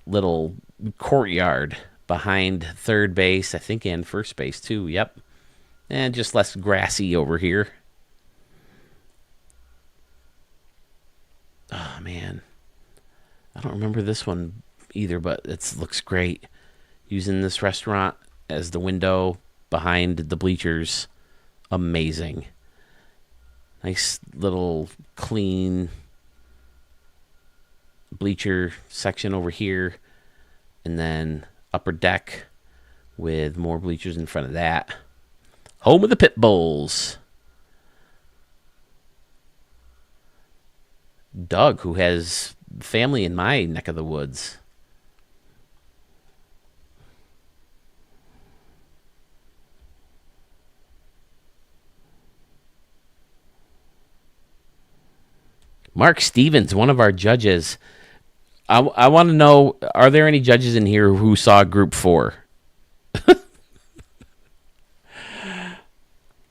little courtyard behind third base, I think, and first base too. Yep. And just less grassy over here. Oh, man. I don't remember this one either, but it looks great. Using this restaurant as the window behind the bleachers. Amazing. Nice little clean bleacher section over here. And then upper deck with more bleachers in front of that. Home of the Pit Bulls. Doug, who has family in my neck of the woods. Mark Stevens, one of our judges. I want to know, are there any judges in here who saw Group 4?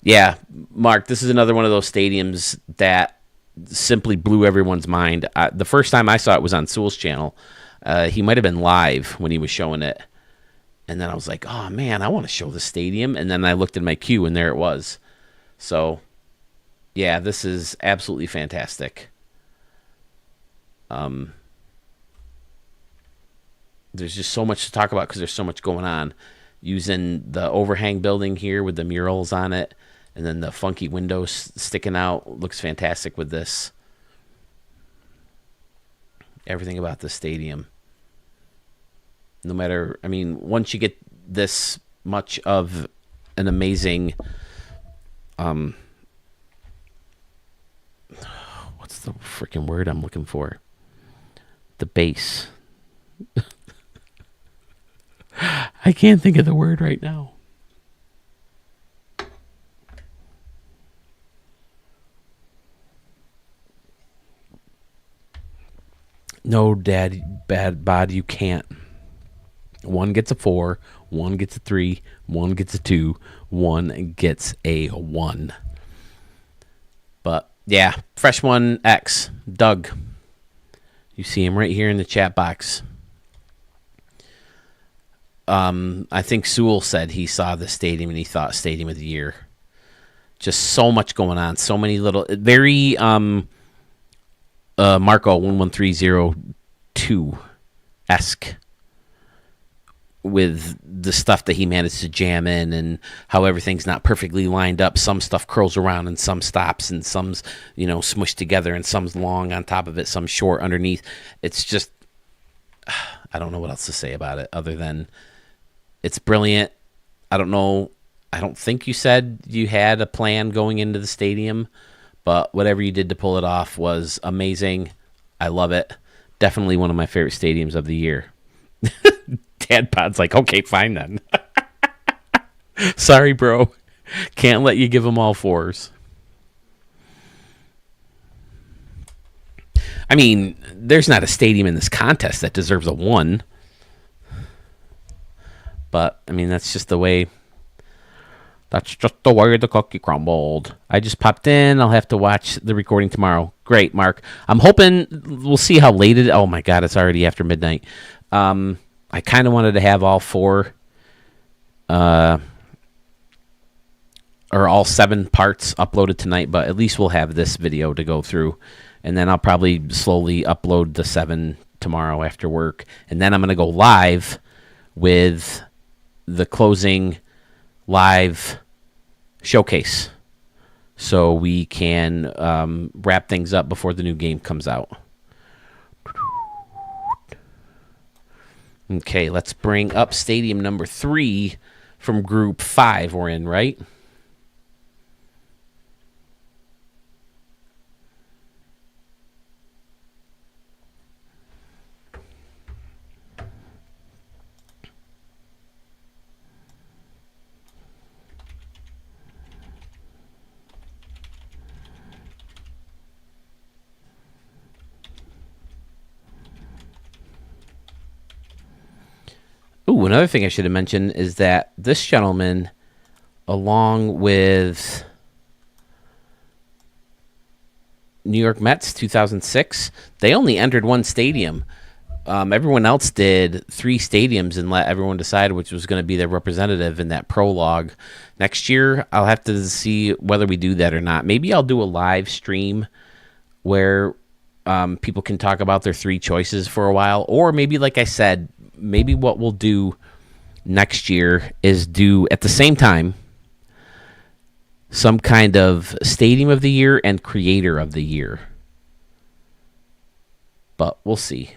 Yeah, Mark, this is another one of those stadiums that simply blew everyone's mind. The first time I saw it was on Sewell's channel. He might have been live when he was showing it. And then I was like, oh, man, I want to show the stadium. And then I looked at my queue, and there it was. So, yeah, this is absolutely fantastic. There's just so much to talk about because there's so much going on. Using the overhang building here with the murals on it, and then the funky windows sticking out looks fantastic with this. Everything about the stadium. No matter, once you get this much of an amazing, what's the freaking word I'm looking for? The base. I can't think of the word right now. No, Dad, bad bod, you can't. One gets a 4, one gets a 3, one gets a 2, one gets a 1. But yeah, Fresh One X, Doug. You see him right here in the chat box. I think Sewell said he saw the stadium and he thought Stadium of the Year. Just so much going on. So many little, very Marco 11302-esque with the stuff that he managed to jam in and how everything's not perfectly lined up. Some stuff curls around and some stops and some's, smushed together and some's long on top of it, some short underneath. It's just, I don't know what else to say about it other than it's brilliant. I don't know. I don't think you said you had a plan going into the stadium, but whatever you did to pull it off was amazing. I love it. Definitely one of my favorite stadiums of the year. Dad Pod's like, okay, fine then. Sorry, bro. Can't let you give them all 4s. I mean, there's not a stadium in this contest that deserves a 1. But, I mean, that's just the way... That's just the way the cookie crumbled. I just popped in. I'll have to watch the recording tomorrow. Great, Mark. I'm hoping we'll see how late it... Oh, my God, it's already after midnight. I kind of wanted to have all 4... or all 7 parts uploaded tonight, but at least we'll have this video to go through. And then I'll probably slowly upload the 7 tomorrow after work. And then I'm going to go live with the closing live showcase, so we can wrap things up before the new game comes out. Okay, let's bring up stadium number 3 from group 5 we're in, right? Ooh, another thing I should have mentioned is that this gentleman, along with New York Mets 2006, they only entered 1 stadium. Everyone else did 3 stadiums and let everyone decide which was going to be their representative in that prologue. Next year, I'll have to see whether we do that or not. Maybe I'll do a live stream where people can talk about their 3 choices for a while. Or maybe, like I said, maybe what we'll do next year is do at the same time some kind of Stadium of the Year and Creator of the Year. But we'll see.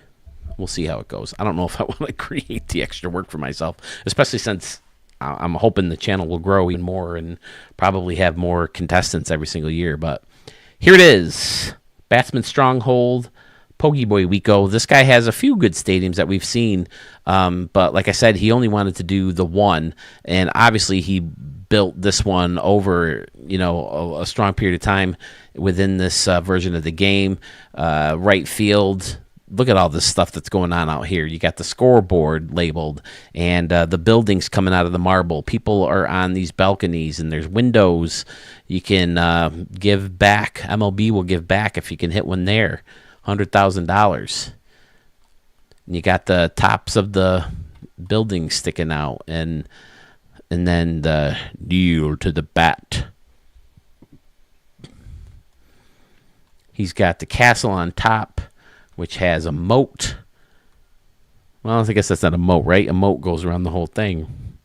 We'll see how it goes. I don't know if I want to create the extra work for myself, especially since I'm hoping the channel will grow even more and probably have more contestants every single year. But here it is. Batsman Stronghold, Pokeboy Wico. This guy has a few good stadiums that we've seen, but like I said, he only wanted to do the 1, and obviously he built this one over a strong period of time within this version of the game. Right field. Look at all this stuff that's going on out here. You got the scoreboard labeled, and the buildings coming out of the marble. People are on these balconies, and there's windows. You can give back. MLB will give back if you can hit one there. $100,000. You got the tops of the buildings sticking out, and then the kneel to the bat. He's got the castle on top, which has a moat. Well, I guess that's not a moat, right? A moat goes around the whole thing.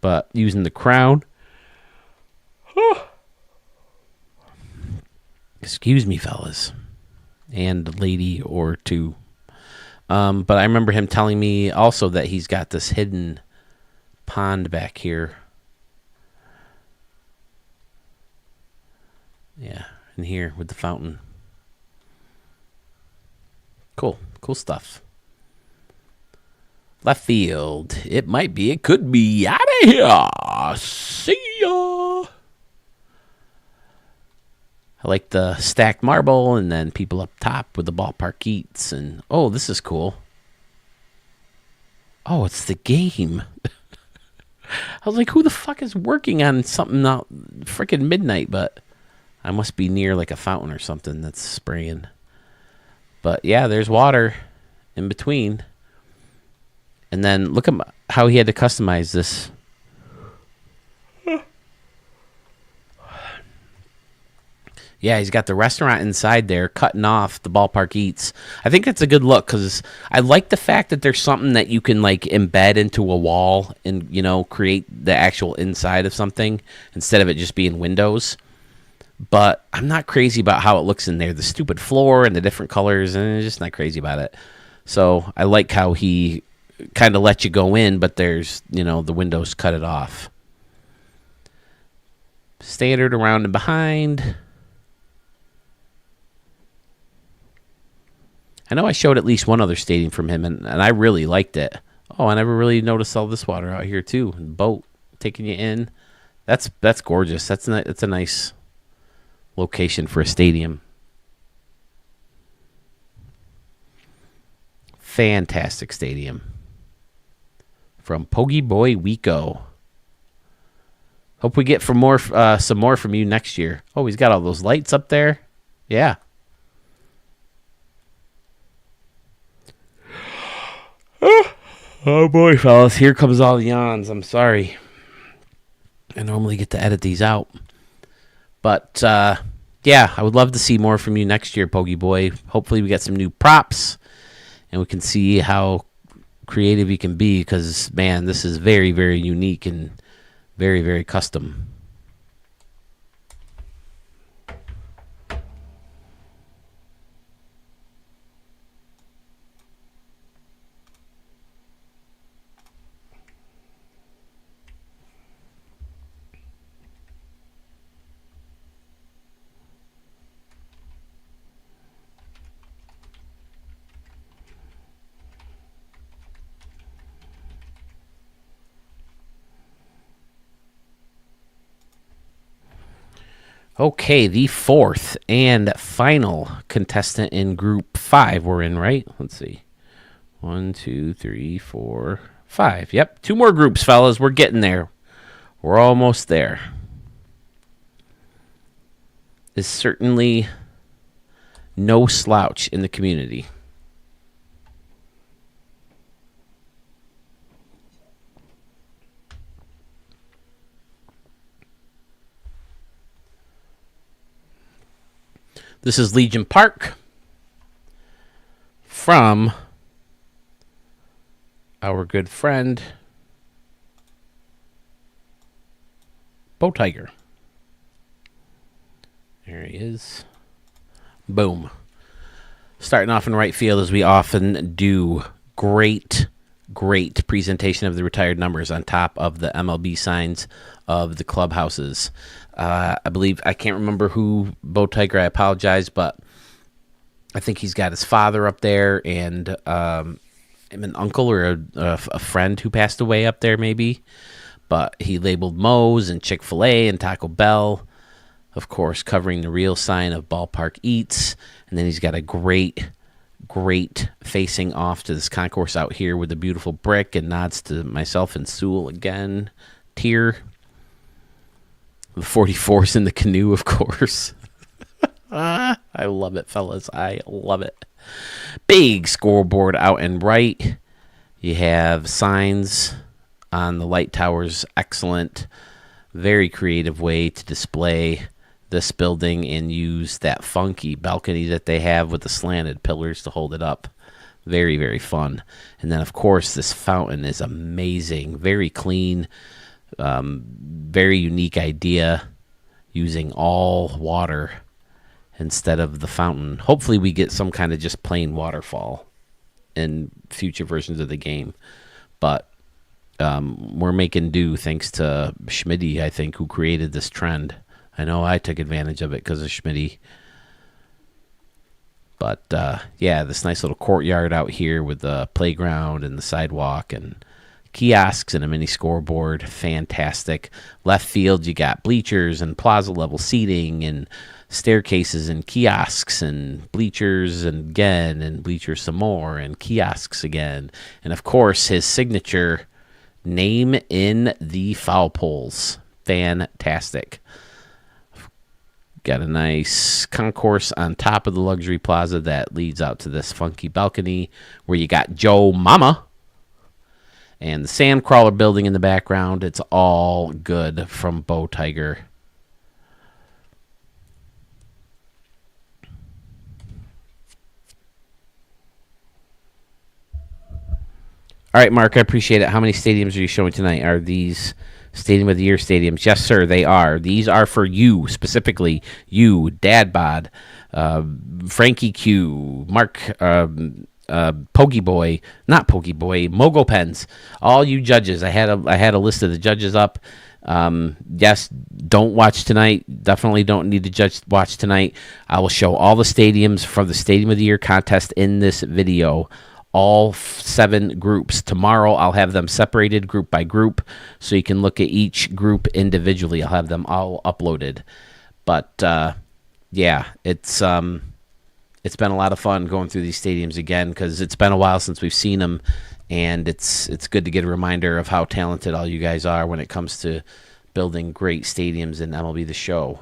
But using the crown. Excuse me, fellas. And lady or two. But I remember him telling me also that he's got this hidden pond back here. Yeah, in here with the fountain. Cool stuff. Left field. It might be. It could be. Out of here. See ya. I like the stacked marble and then people up top with the ballpark eats. And oh, this is cool. Oh, it's the game. I was like, who the fuck is working on something out freaking midnight? But I must be near like a fountain or something that's spraying. But yeah, there's water in between. And then look at how he had to customize this. Yeah, he's got the restaurant inside there, cutting off the ballpark eats. I think that's a good look because I like the fact that there's something that you can like embed into a wall and, create the actual inside of something instead of it just being windows. But I'm not crazy about how it looks in there. The stupid floor and the different colors, and I'm just not crazy about it. So I like how he kind of lets you go in, but there's, the windows cut it off. Standard around and behind. I know I showed at least one other stadium from him, and I really liked it. Oh, I never really noticed all this water out here, too. Boat taking you in. That's gorgeous. That's a nice location for a stadium. Fantastic stadium. From Pogie Boy Wico. Hope we get some more from you next year. Oh, he's got all those lights up there. Yeah. Oh boy, fellas. Here comes all the yawns. I'm sorry. I normally get to edit these out. But, yeah, I would love to see more from you next year, Pogie Boy. Hopefully we get some new props and we can see how creative you can be because, man, this is very, very unique and very, very custom. Okay, the fourth and final contestant in Group 5 we're in, right? Let's see. 1, 2, 3, 4, 5. Yep, 2 more groups, fellas. We're getting there. We're almost there. Is certainly no slouch in the community. This is Legion Park from our good friend Bow Tiger. There he is. Boom. Starting off in right field as we often do. Great presentation of the retired numbers on top of the MLB signs of the clubhouses. I believe, I can't remember who, Bow Tiger, I apologize, but I think he's got his father up there and an uncle or a friend who passed away up there maybe. But he labeled Moe's and Chick-fil-A and Taco Bell, of course, covering the real sign of Ballpark Eats. And then he's got a great facing off to this concourse out here with a beautiful brick and nods to myself and Sewell again. Tier. The 44's in the canoe, of course. I love it, fellas. I love it. Big scoreboard out and right. You have signs on the light towers. Excellent. Very creative way to display this building and use that funky balcony that they have with the slanted pillars to hold it up. Very, very fun. And then, of course, this fountain is amazing. Very clean. Very unique idea using all water instead of the fountain. Hopefully we get some kind of just plain waterfall in future versions of the game. But we're making do thanks to Schmitty, I think, who created this trend. I know I took advantage of it because of Schmitty. But, yeah, this nice little courtyard out here with the playground and the sidewalk and kiosks and a mini scoreboard. Fantastic. Left field, you got bleachers and plaza level seating and staircases and kiosks and bleachers and again and bleachers some more and kiosks again. And, of course, his signature name in the foul poles. Fantastic. Got a nice concourse on top of the luxury plaza that leads out to this funky balcony where you got Joe Mama and the Sandcrawler building in the background. It's all good from Bow Tiger. All right, Mark, I appreciate it. How many stadiums are you showing tonight? Are these Stadium of the Year stadiums? Yes, sir, they are. These are for you, specifically you, Dad Bod, Frankie Q, Mark, Pokey Boy, not Pokey Boy, Mogo Pens, all you judges. I had a list of the judges up. Yes, don't watch tonight. Definitely don't need to watch tonight. I will show all the stadiums from the Stadium of the Year contest in this video. All 7 groups. Tomorrow I'll have them separated group by group so you can look at each group individually. I'll have them all uploaded. But yeah, it's it's been a lot of fun going through these stadiums again because it's been a while since we've seen them, and it's good to get a reminder of how talented all you guys are when it comes to building great stadiums in MLB The Show.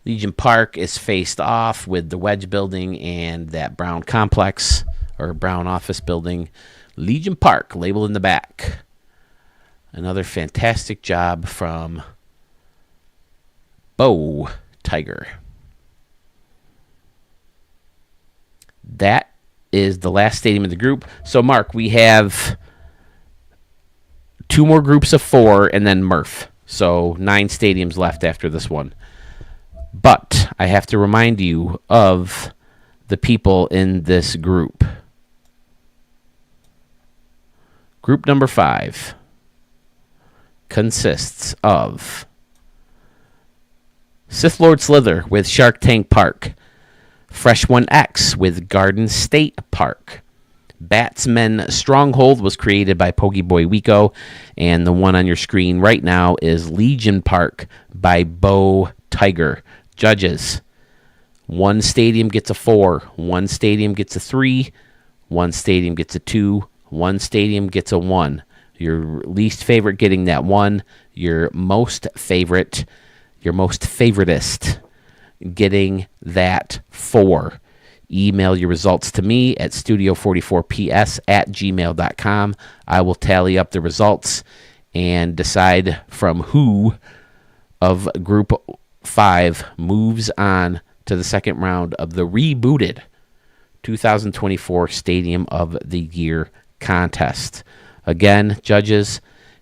Legion Park is faced off with the Wedge building and that brown complex or brown office building. Legion Park labeled in the back. Another fantastic job from Bo Tiger. That is the last stadium in the group. So, Mark, we have 2 more groups of 4 and then Murph. So 9 stadiums left after this one. But I have to remind you of the people in this group. Group number 5 consists of Sith Lord Slither with Shark Tank Park, Fresh 1X with Garden State Park. Batsman Stronghold was created by Pokey Boy Wico, and the one on your screen right now is Legion Park by Bo Tiger. Judges: 1 stadium gets a 4, 1 stadium gets a 3, 1 stadium gets a 2, 1 stadium gets a 1. Your least favorite getting that 1, your most favoritist getting that 4. Email your results to me at studio44ps@gmail.com. I will tally up the results and decide from who of Group 5 moves on to the second round of the rebooted 2024 Stadium of the Year contest. Again, judges,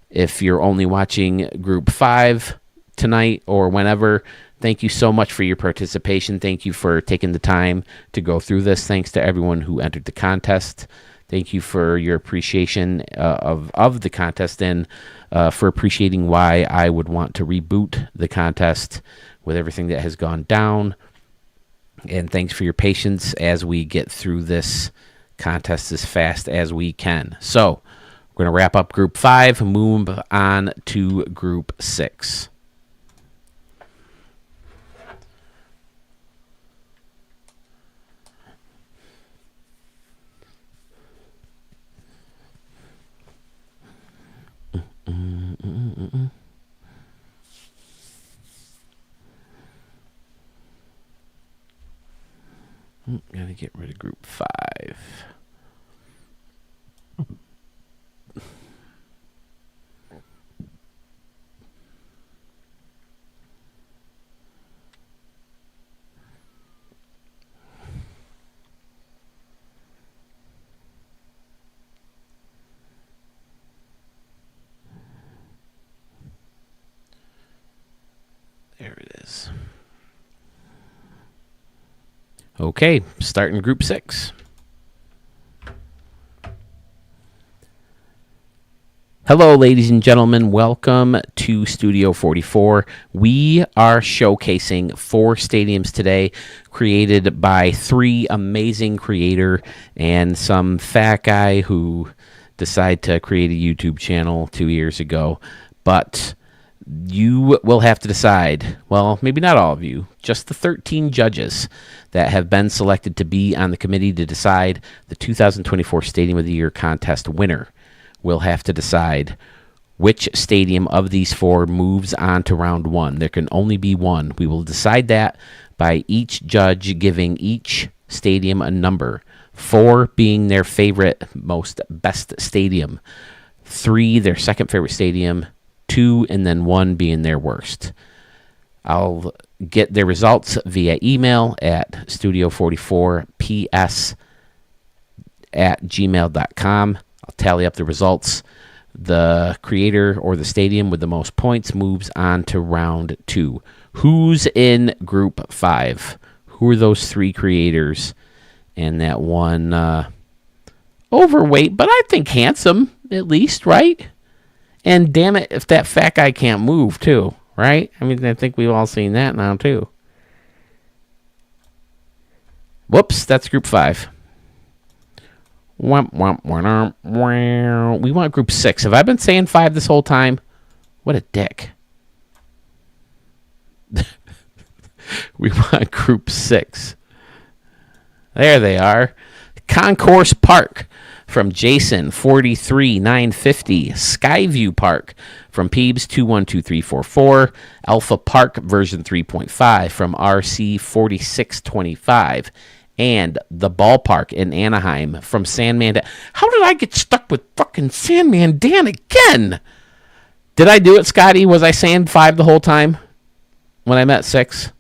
if you're only watching Group 5 tonight or whenever, thank you so much for your participation. Thank you for taking the time to go through this. Thanks to everyone who entered the contest. Thank you for your appreciation of the contest and for appreciating why I would want to reboot the contest with everything that has gone down. And thanks for your patience as we get through this contest as fast as we can. So we're going to wrap up Group 5 and move on to Group 6. Gotta get rid of Group 5. There it is. Okay, starting Group 6. Hello, ladies and gentlemen. Welcome to Studio 44. We are showcasing 4 stadiums today created by 3 amazing creator and some fat guy who decided to create a YouTube channel 2 years ago. But you will have to decide, well, maybe not all of you, just the 13 judges that have been selected to be on the committee to decide the 2024 Stadium of the Year contest winner will have to decide which stadium of these 4 moves on to round 1. There can only be one. We will decide that by each judge giving each stadium a number, 4 being their favorite, best stadium, 3 their second favorite stadium, 2 and then 1 being their worst. I'll get their results via email at studio44ps@gmail.com. I'll tally up the results. The creator or the stadium with the most points moves on to round 2. Who's in Group 5? Who are those 3 creators? And that one overweight, but I think handsome, at least, right? And damn it, if that fat guy can't move, too, right? I mean, I think we've all seen that now, too. Whoops, that's Group 5. We want Group 6. Have I been saying 5 this whole time? What a dick. We want Group 6. There they are. Concourse Park from Jason 43950. Skyview Park from Peebs 212344. Alpha Park version 3.5 from RC 4625. And the ballpark in Anaheim from Sandman Dan. How did I get stuck with fucking Sandman Dan again? Did I do it, Scotty? Was I saying 5 the whole time when I met 6?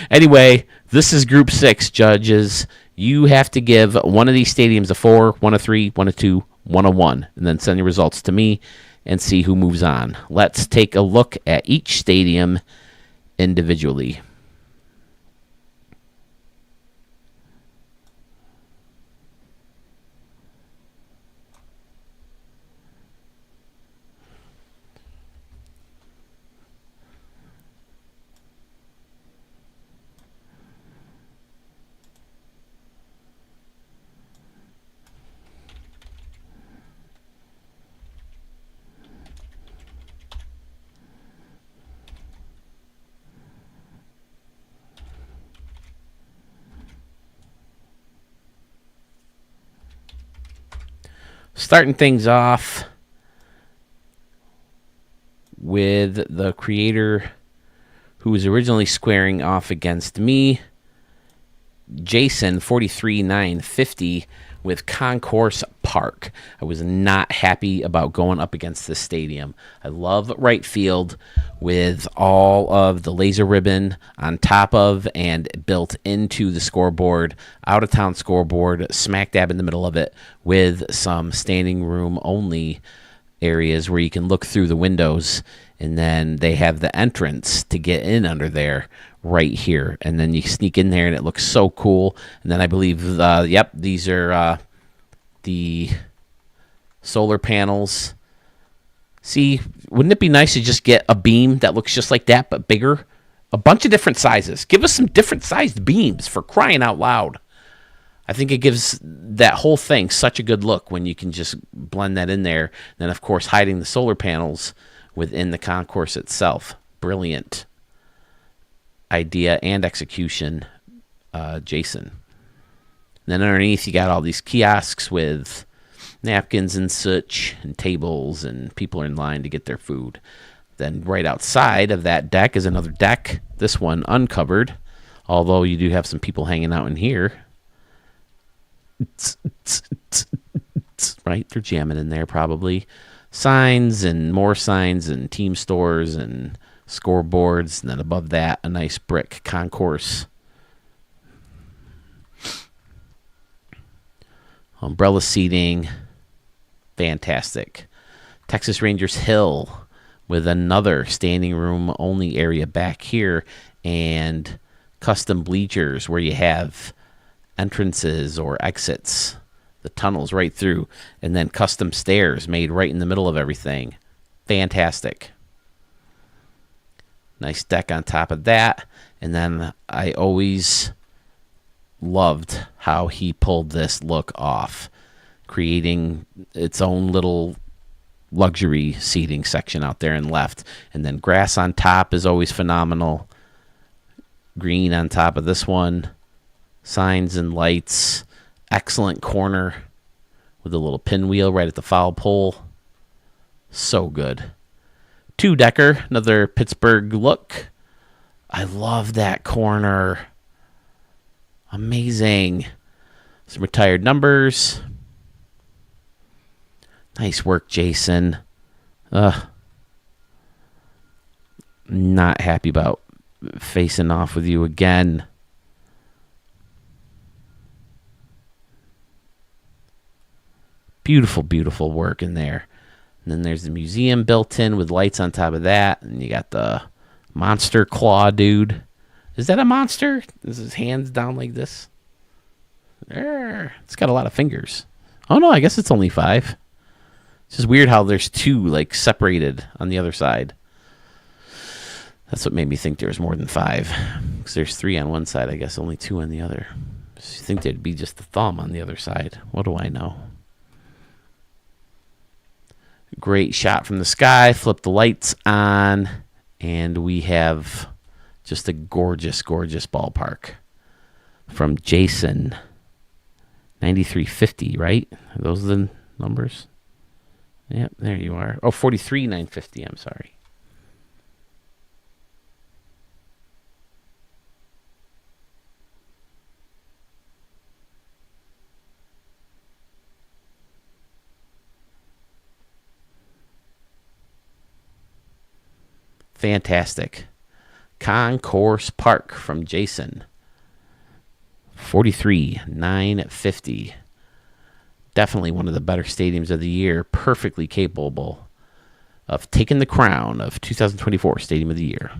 Anyway, this is Group 6, judges. You have to give one of these stadiums a 4, one a 3, one a 2, one a 1, and then send your results to me and see who moves on. Let's take a look at each stadium individually. Starting things off with the creator who was originally squaring off against me, Jason 43950 with Concourse Park. I was not happy about going up against this stadium. I love right field with all of the laser ribbon on top of and built into the scoreboard, out-of-town scoreboard, smack dab in the middle of it with some standing room only areas where you can look through the windows, and then they have the entrance to get in under there right here, and then you sneak in there and it looks so cool. And then I believe these are the solar panels. See, wouldn't it be nice to just get a beam that looks just like that but bigger? A bunch of different sizes. Give us some different sized beams, for crying out loud. I think it gives that whole thing such a good look when you can just blend that in there. Then, of course, hiding the solar panels within the concourse itself. Brilliant idea and execution, Jason. And then underneath, you got all these kiosks with napkins and such, and tables, and people are in line to get their food. Then right outside of that deck is another deck, this one uncovered, although you do have some people hanging out in here. Right, they're jamming in there probably. Signs and more signs and team stores and scoreboards, and then above that, a nice brick concourse. Umbrella seating, fantastic. Texas Rangers Hill with another standing room only area back here, and custom bleachers where you have entrances or exits, the tunnels right through, and then custom stairs made right in the middle of everything. Fantastic. Nice deck on top of that. And then I always loved how he pulled this look off, creating its own little luxury seating section out there and left. And then grass on top is always phenomenal. Green on top of this one. Signs and lights. Excellent corner with a little pinwheel right at the foul pole. So good. Two-decker, another Pittsburgh look. I love that corner. Amazing. Some retired numbers. Nice work, Jason. Not happy about facing off with you again. Beautiful, beautiful work in there. And then there's the museum built in with lights on top of that. And you got the monster claw dude. Is that a monster? Is his hands down like this? It's got a lot of fingers. Oh, no, I guess it's only 5. It's just weird how there's 2, like, separated on the other side. That's what made me think there was more than 5. Because there's 3 on one side, I guess, only 2 on the other. So you think there'd be just the thumb on the other side. What do I know? Great shot from the sky. Flip the lights on. And we have just a gorgeous, gorgeous ballpark. from Jason. 9350, right? Are those the numbers? Yep, there you are. Oh, 43,950. I'm sorry. Fantastic. Concourse Park from Jason. 43,950. Definitely one of the better stadiums of the year. Perfectly capable of taking the crown of 2024 Stadium of the Year.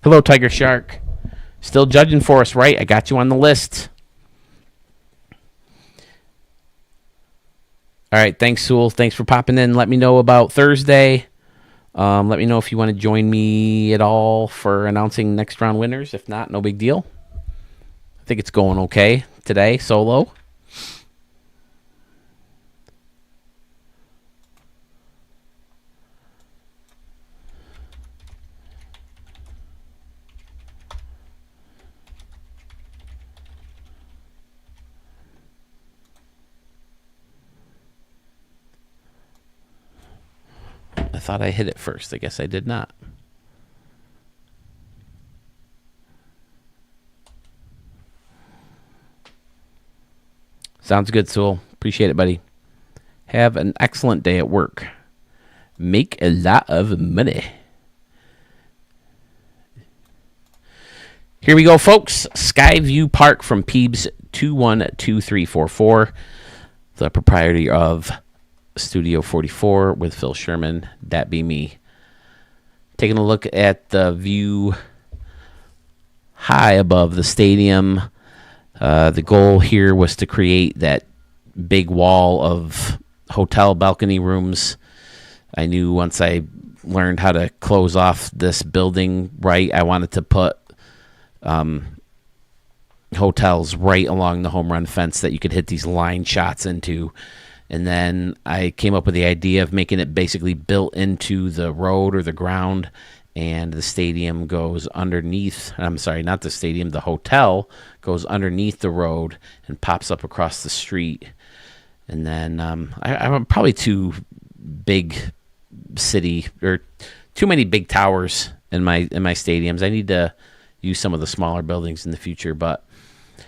Hello, Tiger Shark. Still judging for us, right? I got you on the list. All right, thanks, Sewell. Thanks for popping in. Let me know about Thursday. Let me know if you want to join me at all for announcing next round winners. If not, no big deal. I think it's going okay today, solo. I thought I hit it first. I guess I did not. Sounds good, Sewell. Appreciate it, buddy. Have an excellent day at work. Make a lot of money. Here we go, folks. Skyview Park from Peebs 212344. The proprietor of Studio 44 with Phil Sherman. That be me. Taking a look at the view high above the stadium. The goal here was to create that big wall of hotel balcony rooms. I knew once I learned how to close off this building right, I wanted to put hotels right along the home run fence that you could hit these line shots into. And then I came up with the idea of making it basically built into the road or the ground, and the stadium goes underneath. I'm sorry, not the stadium. The hotel goes underneath the road and pops up across the street. And then I'm probably too big city or too many big towers in my stadiums. I need to use some of the smaller buildings in the future, but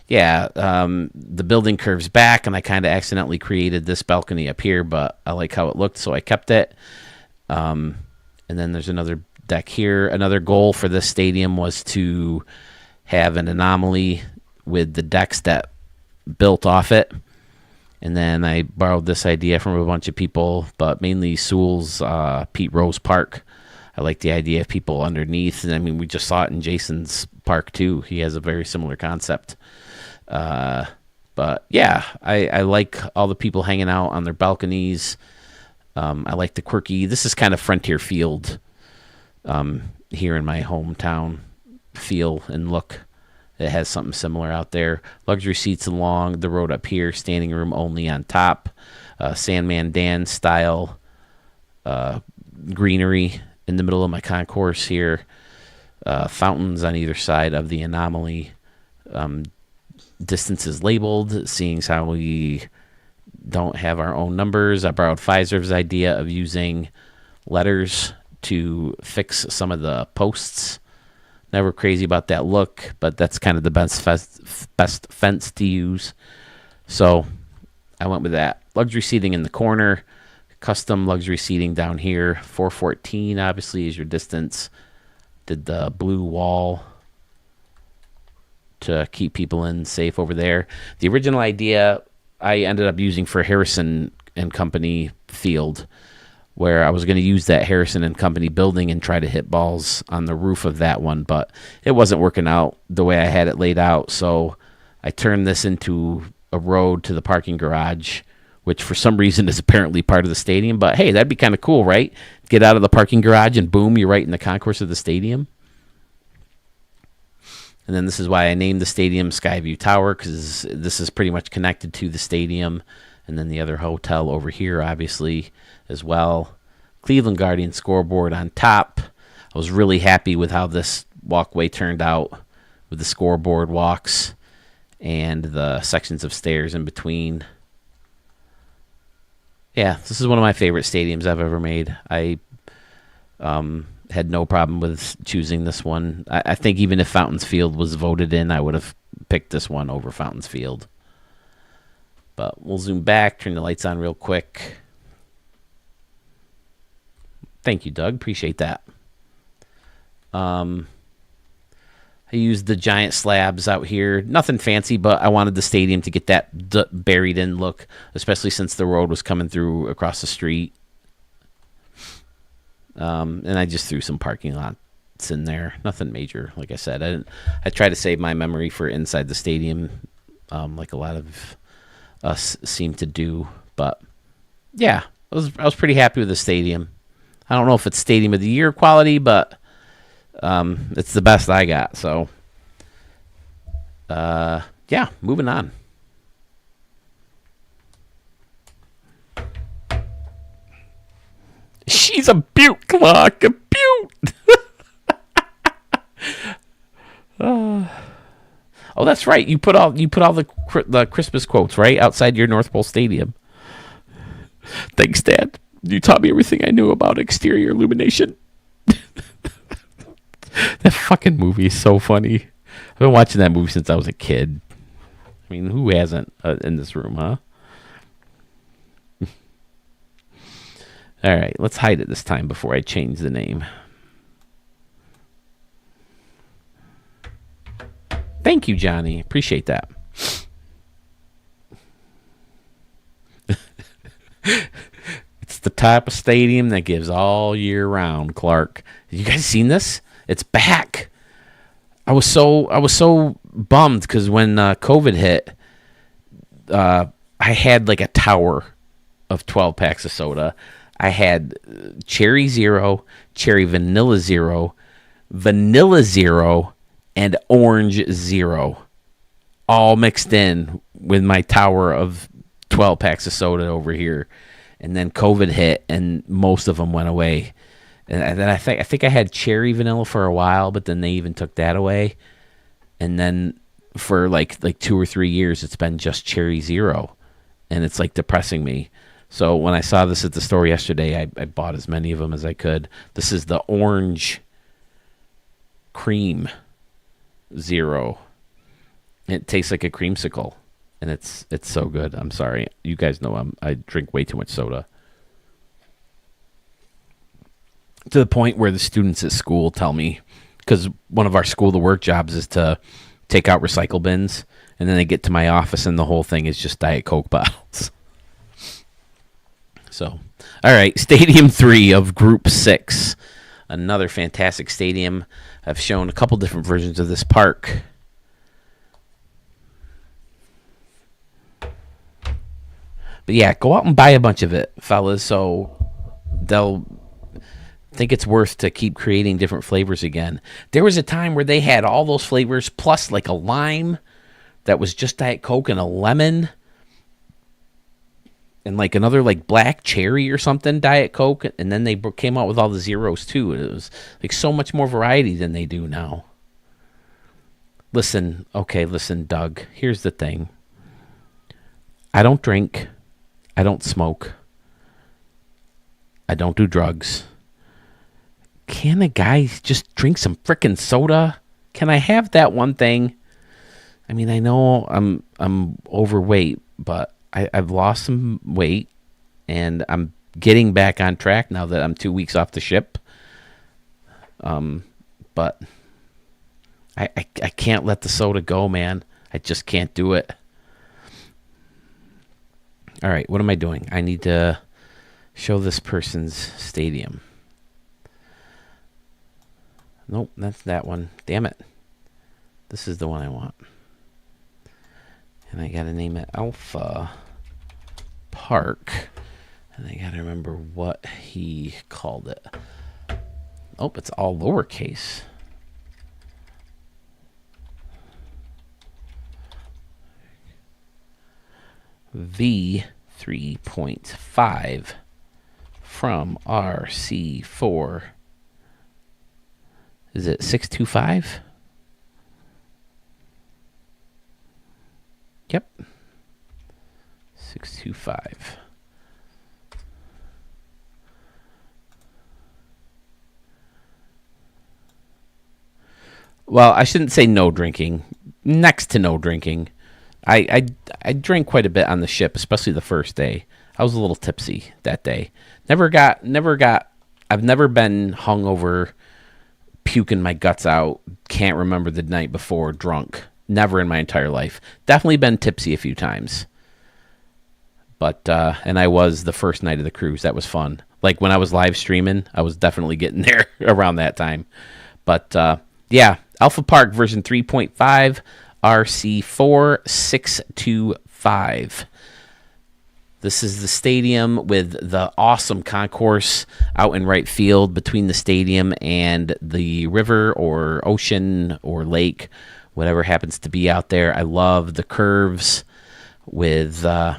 yeah, the building curves back, and I kind of accidentally created this balcony up here, but I like how it looked, so I kept it. And then there's another deck here. Another goal for this stadium was to have an anomaly with the decks that built off it. And then I borrowed this idea from a bunch of people, but mainly Sewell's Pete Rose Park. I like the idea of people underneath. And I mean, we just saw it in Jason's park too. He has a very similar concept. But yeah, I like all the people hanging out on their balconies. I like the quirky, this is kind of Frontier Field here in my hometown feel and look. It has something similar out there. Luxury seats along the road up here, standing room only on top. Sandman Dan style greenery in the middle of my concourse here. Fountains on either side of the anomaly. Distances labeled, seeing as how we don't have our own numbers. I borrowed Pfizer's idea of using letters to fix some of the posts. Never crazy about that look, but that's kind of the best fence to use. So I went with that. Luxury seating in the corner, custom luxury seating down here. 414 obviously is your distance. Did the blue wall to keep people in safe over there. The original idea I ended up using for Harrison and Company field, where I was going to use that Harrison and Company building and try to hit balls on the roof of that one, but it wasn't working out the way I had it laid out. So I turned this into a road to the parking garage, which for some reason is apparently part of the stadium. But hey, that'd be kind of cool, right? Get out of the parking garage and boom, you're right in the concourse of the stadium. And then this is why I named the stadium Skyview Tower, because this is pretty much connected to the stadium. And then the other hotel over here, obviously, as well. Cleveland Guardian scoreboard on top. I was really happy with how this walkway turned out with the scoreboard walks and the sections of stairs in between. Yeah, this is one of my favorite stadiums I've ever made. I had no problem with choosing this one. I think even if Fountains Field was voted in, I would have picked this one over Fountains Field. But we'll zoom back, turn the lights on real quick. Thank you, Doug. Appreciate that. I used the giant slabs out here. Nothing fancy, but I wanted the stadium to get that buried in look, especially since the road was coming through across the street. And I just threw some parking lots in there. Nothing major, like I said. I try to save my memory for inside the stadium, like a lot of us seem to do. But yeah, I was pretty happy with the stadium. I don't know if it's Stadium of the Year quality, but it's the best I got. So yeah, moving on. She's a beaut, Clark, a beaut. Oh, that's right. You put all the Christmas quotes right outside your North Pole Stadium. Thanks, Dad. You taught me everything I knew about exterior illumination. That fucking movie is so funny. I've been watching that movie since I was a kid. I mean, who hasn't in this room, huh? All right, let's hide it this time before I change the name. Thank you, Johnny. Appreciate that. It's the type of stadium that gives all year round, Clark. You guys seen this? It's back. I was so bummed because when COVID hit, I had like a tower of 12 packs of soda. I had Cherry Zero, Cherry Vanilla Zero, Vanilla Zero, and Orange Zero, all mixed in with my tower of 12 packs of soda over here. And then COVID hit, and most of them went away. And then I think I had Cherry Vanilla for a while, but then they even took that away. And then for like 2 or 3 years, it's been just Cherry Zero, and it's like depressing me. So when I saw this at the store yesterday, I bought as many of them as I could. This is the Orange Cream Zero. It tastes like a creamsicle, and it's so good. I'm sorry, you guys know I drink way too much soda, to the point where the students at school tell me, because one of our school to work jobs is to take out recycle bins, and then they get to my office and the whole thing is just Diet Coke bottles. So, all right, Stadium 3 of Group 6. Another fantastic stadium. I've shown a couple different versions of this park. But yeah, go out and buy a bunch of it, fellas, so they'll think it's worth to keep creating different flavors again. There was a time where they had all those flavors plus like a lime that was just Diet Coke and a lemon and like another like black cherry or something Diet Coke, and then they came out with all the zeros too. It was like so much more variety than they do now. Listen, Doug, here's the thing. I don't drink. I don't smoke. I don't do drugs. Can a guy just drink some frickin' soda? Can I have that one thing? I mean, I know I'm overweight, but I've lost some weight, and I'm getting back on track now that I'm 2 weeks off the ship. But I can't let the soda go, man. I just can't do it. All right, what am I doing? I need to show this person's stadium. Nope, that's that one. Damn it. This is the one I want. And I got to name it Alpha Park. And I got to remember what he called it. Oh, it's all lowercase. V3.5 from RC4 Is it 625? Yep. 625. Well, I shouldn't say no drinking. Next to no drinking. I drank quite a bit on the ship, especially the first day. I was a little tipsy that day. Never got. I've never been hungover, puking my guts out. Can't remember the night before drunk. Never in my entire life. Definitely been tipsy a few times. But and I was the first night of the cruise. That was fun. Like when I was live streaming, I was definitely getting there around that time. But yeah, Alpha Park version 3.5, RC4625. This is the stadium with the awesome concourse out in right field between the stadium and the river or ocean or lake, whatever happens to be out there. I love the curves with the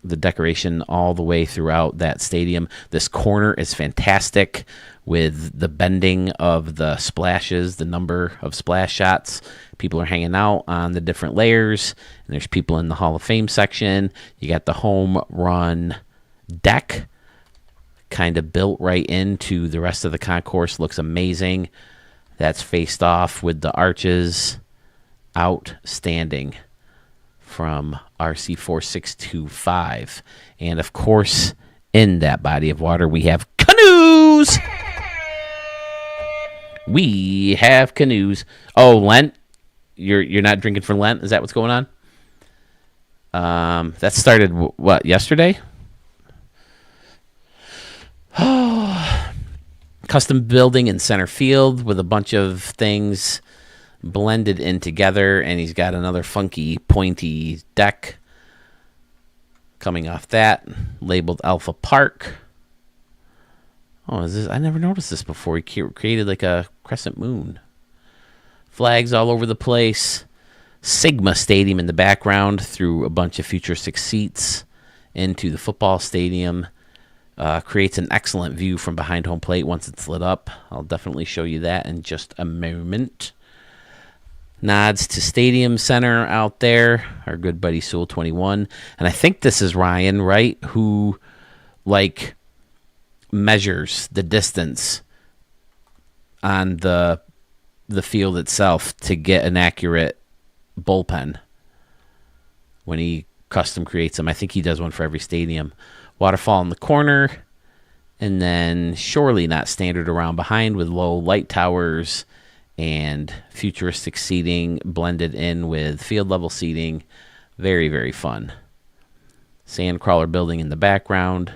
decoration all the way throughout that stadium. This corner is fantastic with the bending of the splashes, the number of splash shots. People are hanging out on the different layers, and there's people in the Hall of Fame section. You got the home run deck kind of built right into the rest of the concourse. Looks amazing. That's faced off with the arches. Outstanding from RC4625. And of course, in that body of water, we have canoes. We have canoes. Oh, Lent. You're not drinking for Lent? Is that what's going on? That started what, yesterday? Custom building in center field with a bunch of things blended in together, and he's got another funky pointy deck coming off that, labeled Alpha Park. Oh, is this? I never noticed this before. He created like a crescent moon. Flags all over the place. Sigma Stadium in the background through a bunch of futuristic seats into the football stadium. Creates an excellent view from behind home plate once it's lit up. I'll definitely show you that in just a moment. Nods to Stadium Center out there. Our good buddy Soul21. And I think this is Ryan, right? Who, like, measures the distance on the field itself to get an accurate bullpen when he custom creates them. I think he does one for every stadium. Waterfall in the corner, and then surely not standard around behind with low light towers and futuristic seating blended in with field level seating. Very, very fun. Sandcrawler building in the background.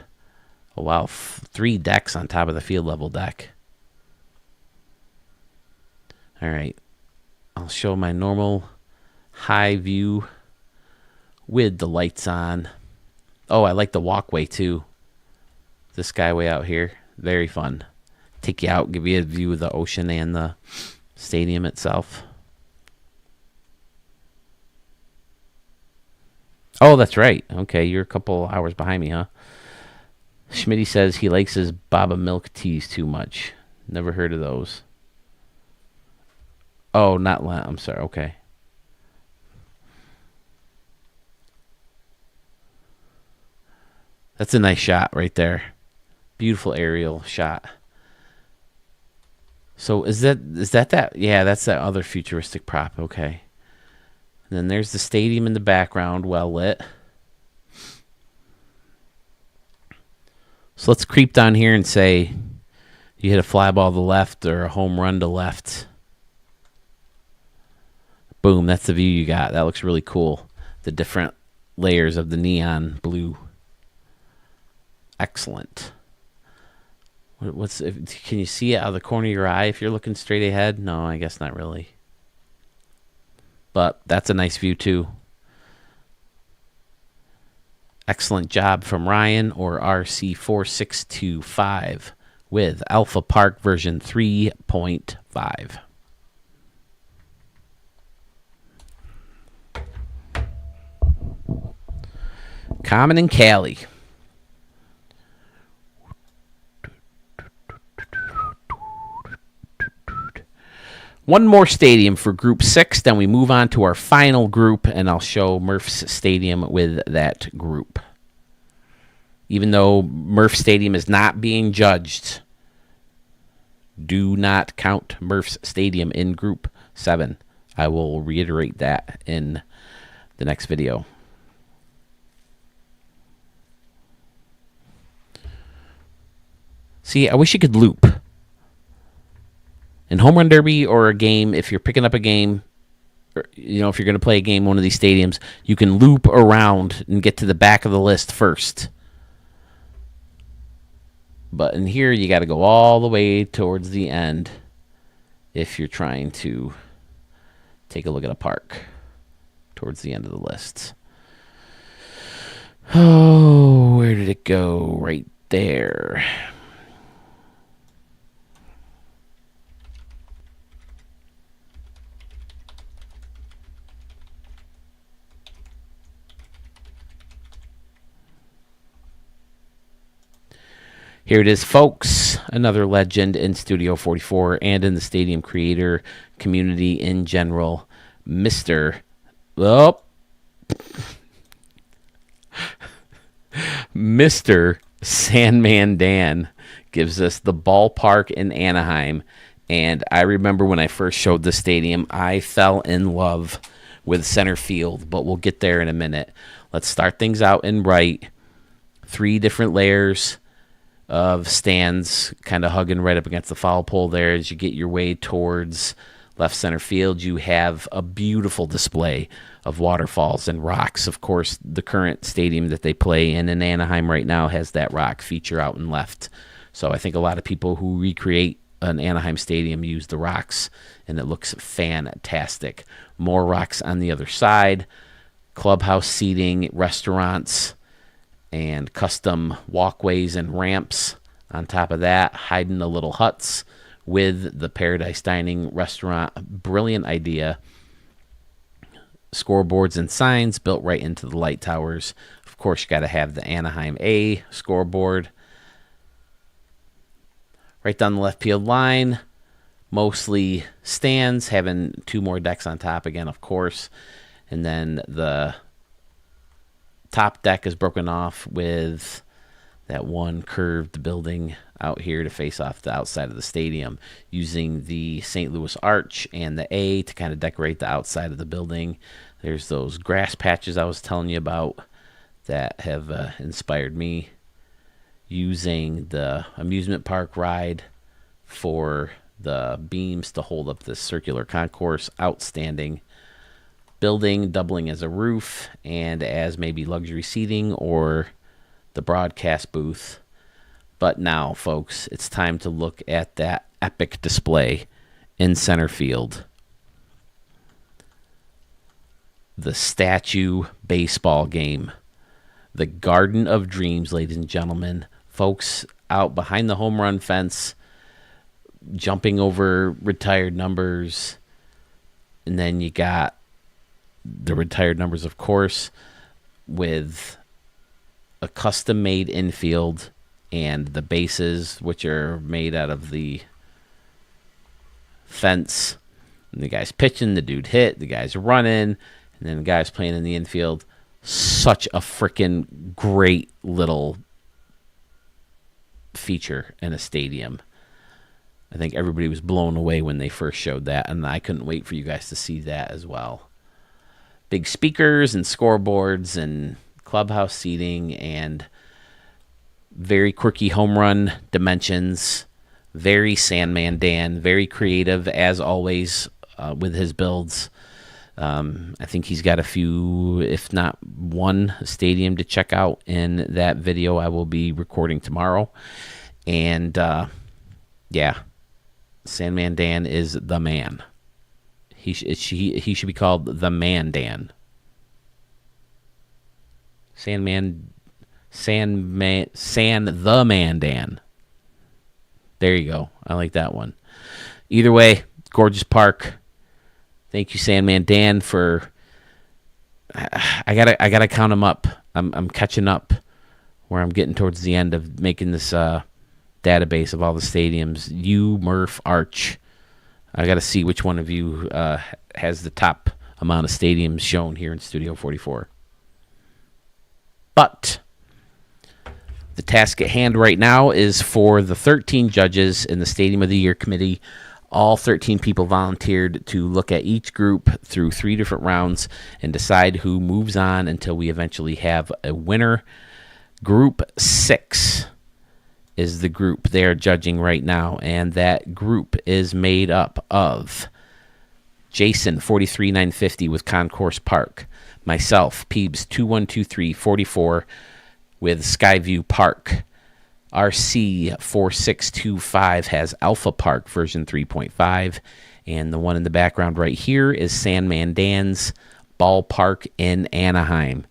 Oh, wow. 3 decks on top of the field level deck. All right. I'll show my normal high view with the lights on. Oh, I like the walkway too. This skyway out here. Very fun. Take you out, give you a view of the ocean and the stadium itself. Oh, that's right. Okay, you're a couple hours behind me, huh? Schmitty says he likes his Baba milk teas too much. Never heard of those. Oh, not Lent. I'm sorry. Okay. That's a nice shot right there. Beautiful aerial shot. So is that? Yeah, that's that other futuristic prop. Okay. And then there's the stadium in the background, well lit. So let's creep down here and say you hit a fly ball to left or a home run to left. Boom, that's the view you got. That looks really cool. The different layers of the neon blue. Excellent. Can you see it out of the corner of your eye if you're looking straight ahead? No, I guess not really. But that's a nice view too. Excellent job from Ryan or RC4625 with Alpha Park version 3.5. Common and Cali. One more stadium for Group 6, then we move on to our final group, and I'll show Murph's Stadium with that group. Even though Murph Stadium is not being judged, do not count Murph's Stadium in Group 7. I will reiterate that in the next video. See, I wish you could loop. In Home Run Derby or a game, if you're picking up a game, or, you know, if you're going to play a game in one of these stadiums, you can loop around and get to the back of the list first. But in here, you got to go all the way towards the end if you're trying to take a look at a park towards the end of the list. Oh, where did it go? Right there. Here it is, folks. Another legend in Studio 44 and in the stadium creator community in general, Mr. Mr. Sandman Dan gives us the ballpark in Anaheim. And I remember when I first showed the stadium, I fell in love with center field, but we'll get there in a minute. Let's start things out in right. 3 different layers of stands kind of hugging right up against the foul pole there. As you get your way towards left center field, you have a beautiful display of waterfalls and rocks. Of course, the current stadium that they play in Anaheim right now has that rock feature out in left. So I think a lot of people who recreate an Anaheim stadium use the rocks, and it looks fantastic. More rocks on the other side, clubhouse seating, restaurants, and custom walkways and ramps on top of that, hiding the little huts with the Paradise Dining restaurant. Brilliant idea. Scoreboards and signs built right into the light towers. Of course, you got to have the Anaheim A scoreboard. Right down the left field line, mostly stands, having 2 more decks on top again, of course. And then the top deck is broken off with that one curved building out here to face off the outside of the stadium, using the St. Louis Arch and the A to kind of decorate the outside of the building. There's those grass patches I was telling you about that have inspired me. Using the amusement park ride for the beams to hold up this circular concourse. Outstanding. Building doubling as a roof and as maybe luxury seating or the broadcast booth. But now, folks, it's time to look at that epic display in center field. The statue baseball game. The Garden of Dreams, ladies and gentlemen. Folks out behind the home run fence, jumping over retired numbers. And then you got the retired numbers, of course, with a custom-made infield and the bases, which are made out of the fence. And the guy's pitching, the dude hit, the guy's running, and then the guy's playing in the infield. Such a freaking great little feature in a stadium. I think everybody was blown away when they first showed that, and I couldn't wait for you guys to see that as well. Big speakers and scoreboards and clubhouse seating and very quirky home run dimensions. Very Sandman Dan, very creative as always with his builds. I think he's got a few, if not one, stadium to check out in that video I will be recording tomorrow. And yeah, Sandman Dan is the man. He should be called the Man Dan. San the Man Dan. There you go. I like that one. Either way, gorgeous park. Thank you, Sandman Dan, for. I gotta count them up. I'm catching up, where I'm getting towards the end of making this database of all the stadiums. Murph, Arch. I got to see which one of you has the top amount of stadiums shown here in Studio 44. But the task at hand right now is for the 13 judges in the Stadium of the Year committee. All 13 people volunteered to look at each group through 3 different rounds and decide who moves on until we eventually have a winner. Group 6 is the group they are judging right now, and that group is made up of Jason 43950 with Concourse Park, myself Peebs 212344 with Skyview Park, RC 4625 has Alpha Park version 3.5, and the one in the background right here is Sandman Dan's Ballpark in Anaheim.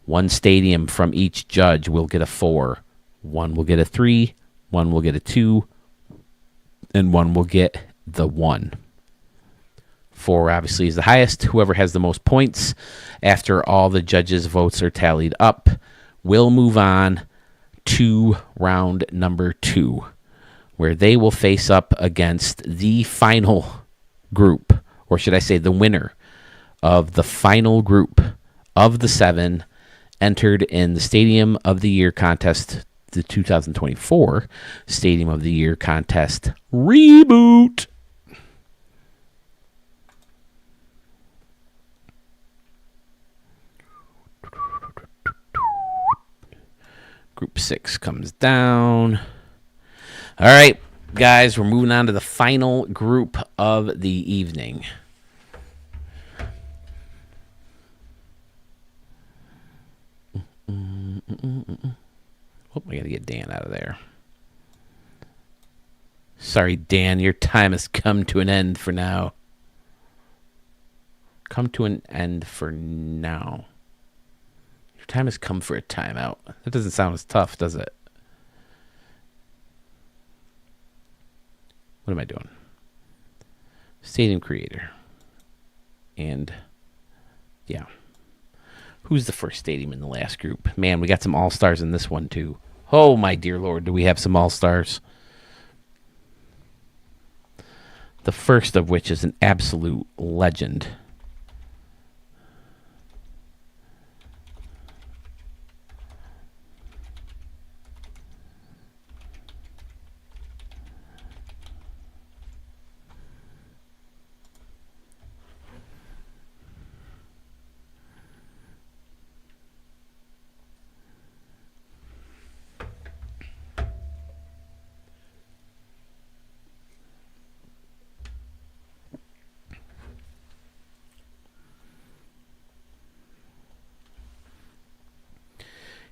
One stadium from each judge will get a 4. One will get a 3, one will get a 2, and one will get the 1. 4 obviously is the highest. Whoever has the most points after all the judges' votes are tallied up will move on to round number 2, where they will face up against the final group, or should I say the winner of the final group of the 7 entered in the Stadium of the Year contest, the 2024 Stadium of the Year contest reboot. Group 6 comes down. All right, guys, we're moving on to the final group of the evening. Oh, I got to get Dan out of there. Sorry, Dan, your time has come to an end for now. Come to an end for now. Your time has come for a timeout. That doesn't sound as tough, does it? What am I doing? Stadium creator. And, yeah. Who's the first stadium in the last group? Man, we got some all-stars in this one, too. Oh, my dear Lord, do we have some all-stars. The first of which is an absolute legend.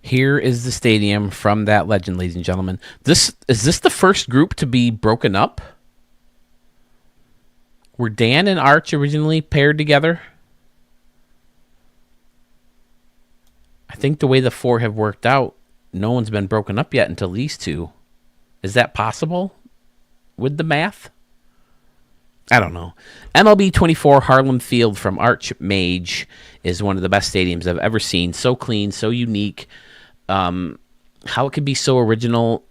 Here is the stadium from that legend, ladies and gentlemen. Is this the first group to be broken up? Were Dan and Arch originally paired together? I think the way the 4 have worked out, no one's been broken up yet until these 2. Is that possible with the math? I don't know. MLB 24 Harlem Field from Arch Mage is one of the best stadiums I've ever seen. So clean, so unique. How it could be so original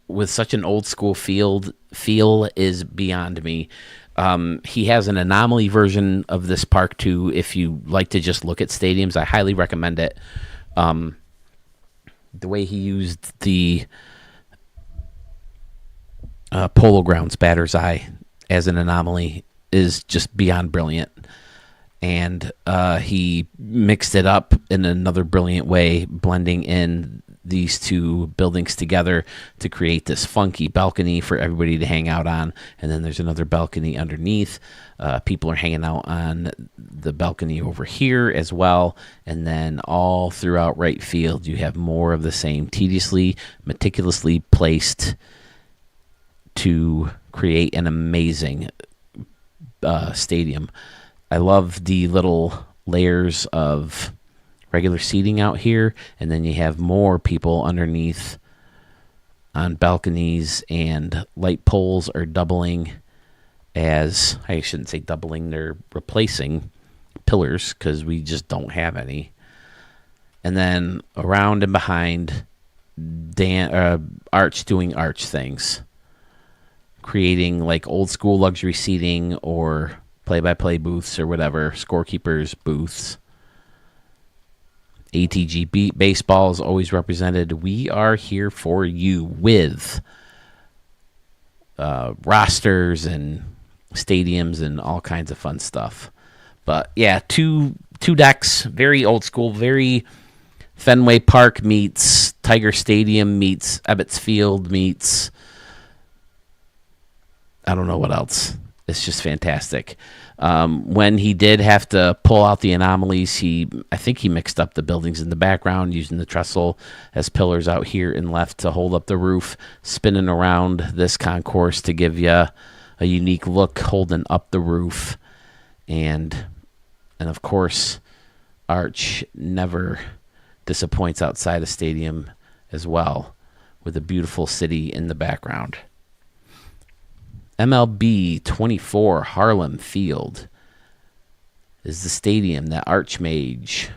with such an old school feel is beyond me. He has an anomaly version of this park too. If you like to just look at stadiums, I highly recommend it. The way he used the Polo Grounds batter's eye as an anomaly is just beyond brilliant. And he mixed it up in another brilliant way, blending in these 2 buildings together to create this funky balcony for everybody to hang out on. And then there's another balcony underneath. People are hanging out on the balcony over here as well. And then all throughout right field, you have more of the same, tediously, meticulously placed to create an amazing stadium. I love the little layers of regular seating out here, and then you have more people underneath on balconies, and light poles are doubling as, I shouldn't say doubling, they're replacing pillars because we just don't have any. And then around and behind, Arch doing Arch things. creating like old school luxury seating or play-by-play booths or whatever, scorekeepers booths. ATG baseball is always represented. We are here for you with rosters and stadiums and all kinds of fun stuff. But yeah, two decks, very old school, very Fenway Park meets Tiger Stadium meets Ebbets Field meets I don't know what else. It's just fantastic. When he did have to pull out the anomalies, I think he mixed up the buildings in the background, using the trestle as pillars out here and left to hold up the roof, spinning around this concourse to give you a unique look, holding up the roof. And of course, Arch never disappoints outside a stadium as well, with a beautiful city in the background. MLB 24 Harlem Field is the stadium that Archmage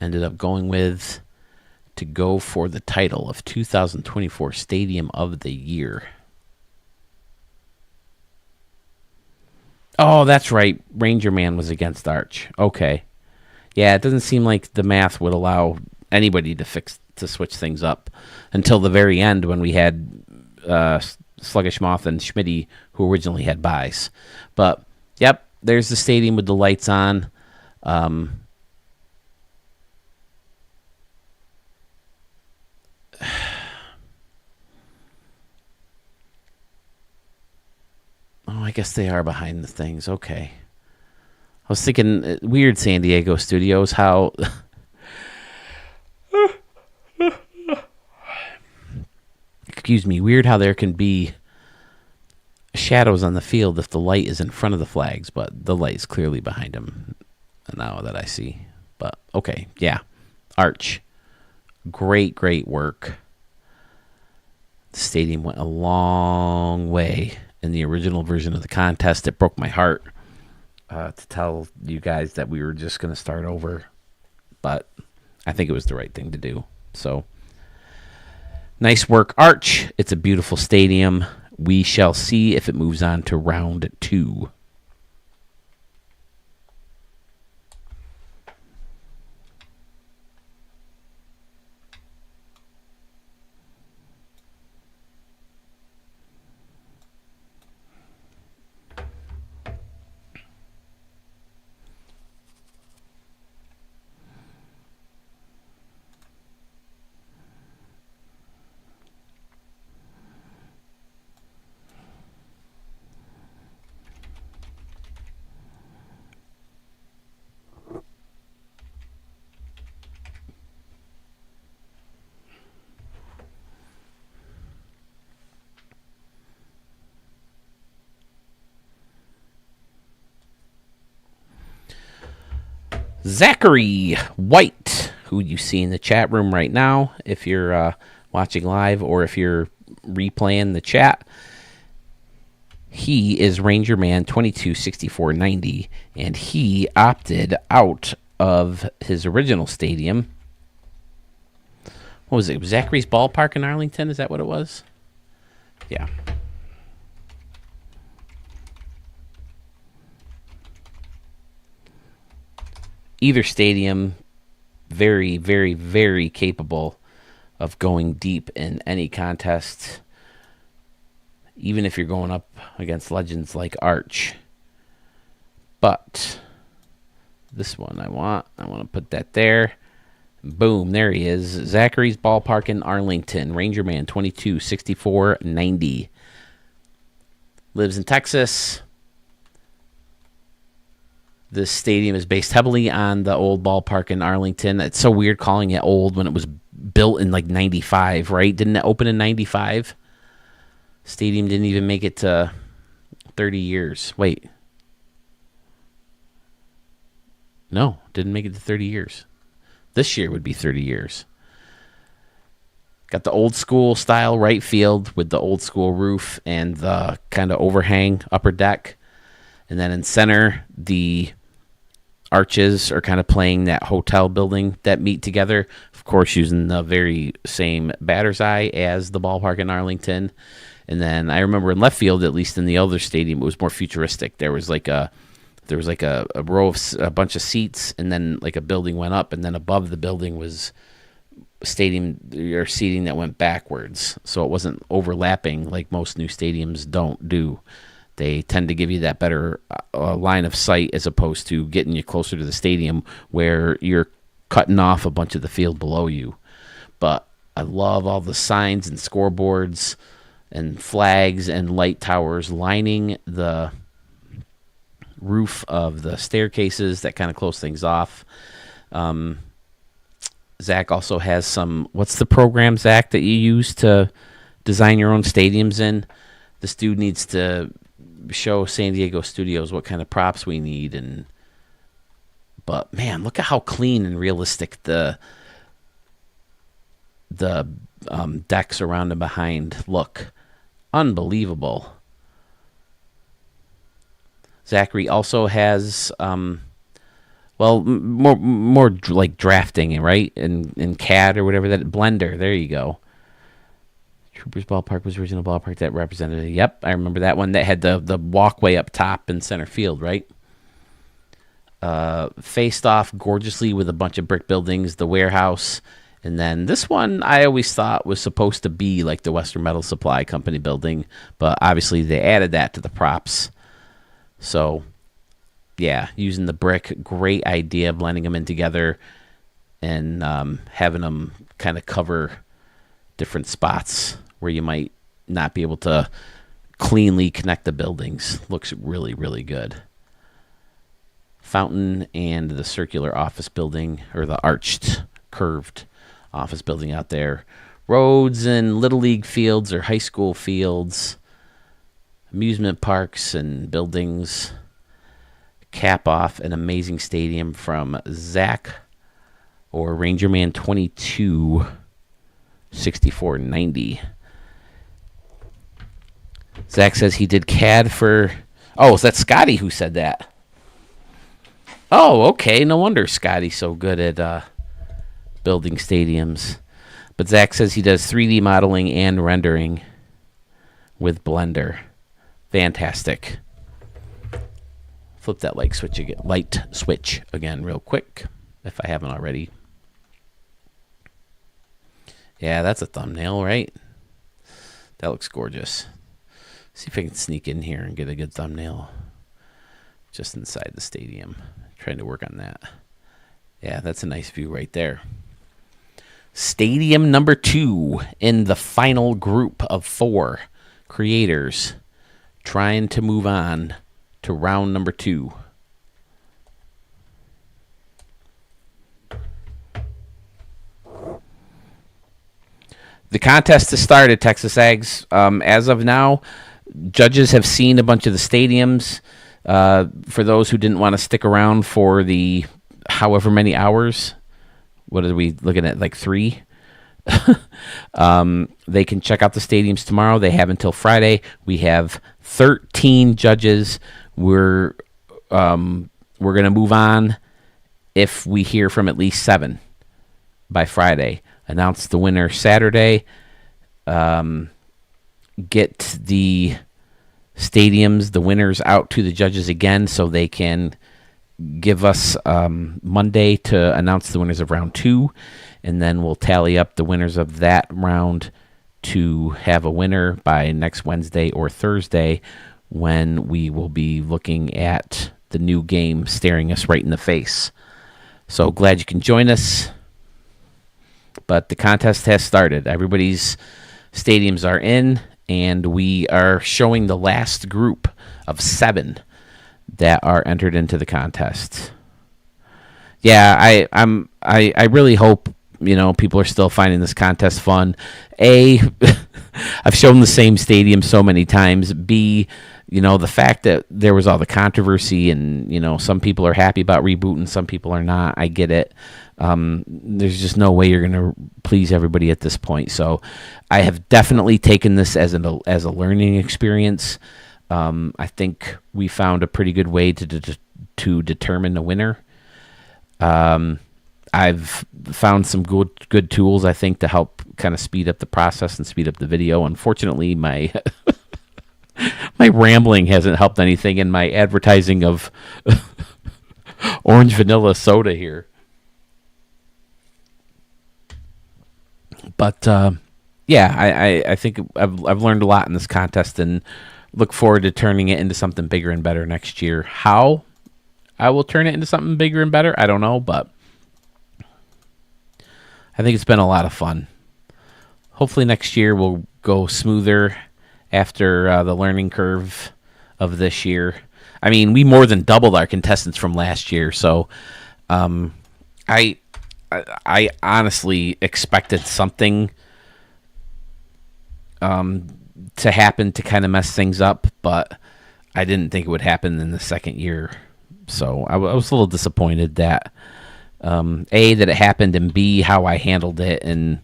ended up going with to go for the title of 2024 Stadium of the Year. Oh, that's right. Ranger Man was against Arch. Okay. Yeah, it doesn't seem like the math would allow anybody to switch things up until the very end when we had Sluggish Moth and Schmitty, who originally had buys. But yep, there's the stadium with the lights on. Oh, I guess they are behind the things. Okay. I was thinking, weird San Diego studios, how excuse me, weird how there can be shadows on the field if the light is in front of the flags, but the light is clearly behind them now that I see. But okay, yeah. Arch. Great work. The stadium went a long way in the original version of the contest. It broke my heart to tell you guys that we were just going to start over, but I think it was the right thing to do. So nice work, Arch. It's a beautiful stadium. We shall see if it moves on to round 2. Zachary White, who you see in the chat room right now, if you're watching live or if you're replaying the chat. He is Ranger Man 226490, and he opted out of his original stadium. What was it? Zachary's Ballpark in Arlington? Is that what it was? Yeah. Either stadium, very, very, very capable of going deep in any contest, even if you're going up against legends like Arch. But this one I want to put that there. Boom, there he is. Zachary's Ballpark in Arlington. Ranger Man 226490. Lives in Texas. This stadium is based heavily on the old ballpark in Arlington. It's so weird calling it old when it was built in like 95, right? Didn't it open in 95? Stadium didn't even make it to 30 years. Wait. No, didn't make it to 30 years. This year would be 30 years. Got the old school style right field with the old school roof and the kind of overhang upper deck. And then in center, the arches are kind of playing that hotel building that meet together. Of course, using the very same batter's eye as the ballpark in Arlington. And then I remember in left field, at least in the other stadium, it was more futuristic. There was like a row of a bunch of seats, and then like a building went up, and then above the building was stadium or seating that went backwards, so it wasn't overlapping like most new stadiums don't do. They tend to give you that better line of sight as opposed to getting you closer to the stadium where you're cutting off a bunch of the field below you. But I love all the signs and scoreboards and flags and light towers lining the roof of the staircases that kind of close things off. Zach also has some, what's the program, Zach, that you use to design your own stadiums in? This dude needs to show San Diego Studios what kind of props we need. But man, look at how clean and realistic the decks around and behind look. Unbelievable. Zachary also has more like drafting, right? In CAD or whatever, that Blender. There you go. Troopers Ballpark was the original ballpark that represented it. Yep, I remember that one that had the walkway up top in center field, right? Faced off gorgeously with a bunch of brick buildings, the warehouse. And then this one I always thought was supposed to be like the Western Metal Supply Company building, but obviously they added that to the props. So, yeah, using the brick, great idea, blending them in together and having them kind of cover different spots where you might not be able to cleanly connect the buildings. Looks really, really good. Fountain and the circular office building, or the arched, curved office building out there. Roads and Little League fields or high school fields. Amusement parks and buildings. Cap off an amazing stadium from Zach, or Ranger Man 22 6490. Zach says he did CAD for... Oh, is that Scotty who said that? Oh, okay. No wonder Scotty's so good at building stadiums. But Zach says he does 3D modeling and rendering with Blender. Fantastic. Flip that light switch again real quick, if I haven't already. Yeah, that's a thumbnail, right? That looks gorgeous. See if I can sneak in here and get a good thumbnail just inside the stadium. Trying to work on that. Yeah, that's a nice view right there. Stadium number 2 in the final group of 4 creators trying to move on to round number 2. The contest has started, Texas Ags. As of now, judges have seen a bunch of the stadiums. For those who didn't want to stick around for the however many hours, what are we looking at, like 3? They can check out the stadiums tomorrow. They have until Friday. We have 13 judges. We're going to move on if we hear from at least 7 by Friday. Announce the winner Saturday. Get the stadiums, the winners, out to the judges again so they can give us Monday to announce the winners of round 2, and then we'll tally up the winners of that round to have a winner by next Wednesday or Thursday, when we will be looking at the new game staring us right in the face. So glad you can join us. But the contest has started. Everybody's stadiums are in, and we are showing the last group of 7 that are entered into the contest. Yeah, I really hope, people are still finding this contest fun. A, I've shown the same stadium so many times. B, the fact that there was all the controversy and, some people are happy about Reboot and some people are not. I get it. There's just no way you're going to please everybody at this point. So I have definitely taken this as a learning experience. I think we found a pretty good way to determine the winner. I've found some good tools, I think, to help kind of speed up the process and speed up the video. Unfortunately, my my rambling hasn't helped anything in my advertising of orange vanilla soda here. But yeah, I think I've learned a lot in this contest and look forward to turning it into something bigger and better next year. How I will turn it into something bigger and better, I don't know, but I think it's been a lot of fun. Hopefully next year will go smoother after the learning curve of this year. I mean, we more than doubled our contestants from last year, so I honestly expected something to happen to kind of mess things up, but I didn't think it would happen in the second year. So I was a little disappointed that A, that it happened, and B, how I handled it. And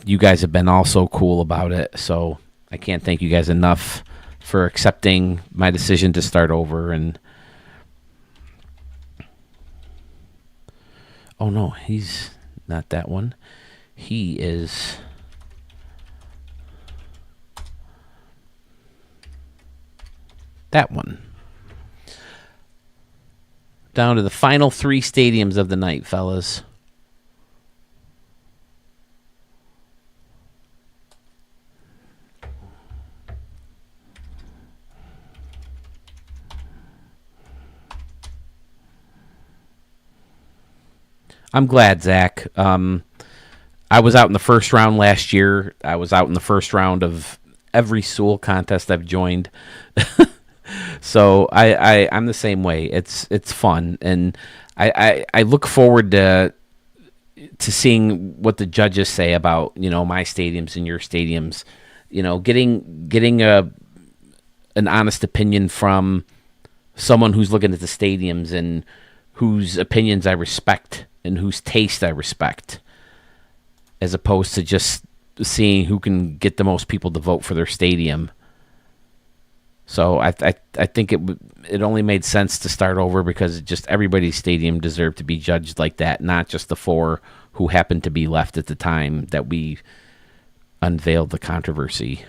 you guys have been all so cool about it. So I can't thank you guys enough for accepting my decision to start over. And oh no, he's not that one. He is that one. Down to the final three stadiums of the night, fellas. I'm glad, Zach. I was out in the first round last year. I was out in the first round of every Sewell contest I've joined. So I'm the same way. It's fun, and I look forward to seeing what the judges say about my stadiums and your stadiums. Getting an honest opinion from someone who's looking at the stadiums and whose opinions I respect and whose taste I respect, as opposed to just seeing who can get the most people to vote for their stadium. So I think it only made sense to start over because just everybody's stadium deserved to be judged like that, not just the four who happened to be left at the time that we unveiled the controversy.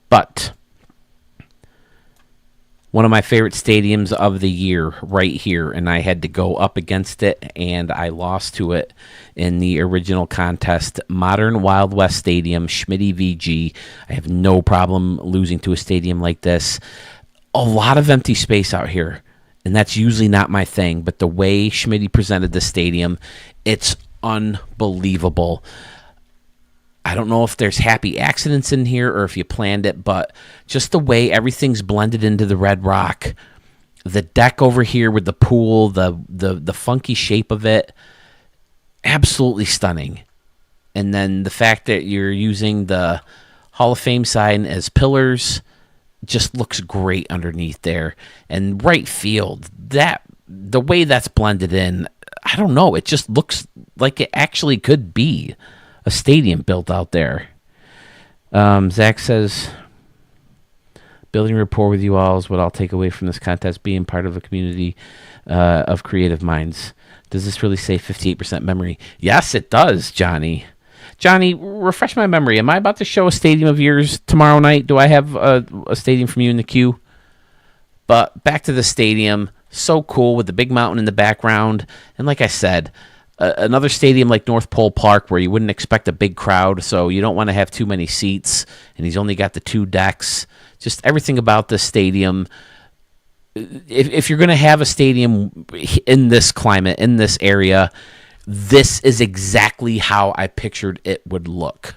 But one of my favorite stadiums of the year right here, and I had to go up against it, and I lost to it in the original contest. Modern Wild West Stadium, Schmitty VG. I have no problem losing to a stadium like this. A lot of empty space out here, and that's usually not my thing, but the way Schmitty presented the stadium, it's unbelievable. I don't know if there's happy accidents in here or if you planned it, but just the way everything's blended into the red rock, the deck over here with the pool, the funky shape of it, absolutely stunning. And then the fact that you're using the Hall of Fame sign as pillars just looks great underneath there. And right field, the way that's blended in, I don't know, it just looks like it actually could be a stadium built out there. Zach says, building rapport with you all is what I'll take away from this contest, being part of a community of creative minds. Does this really say 58% memory? Yes, it does, Johnny. Johnny, refresh my memory. Am I about to show a stadium of yours tomorrow night? Do I have a stadium from you in the queue? But back to the stadium. So cool with the big mountain in the background. And like I said, another stadium like North Pole Park where you wouldn't expect a big crowd, so you don't want to have too many seats, and he's only got the two decks. Just everything about this stadium. If you're going to have a stadium in this climate, in this area, this is exactly how I pictured it would look.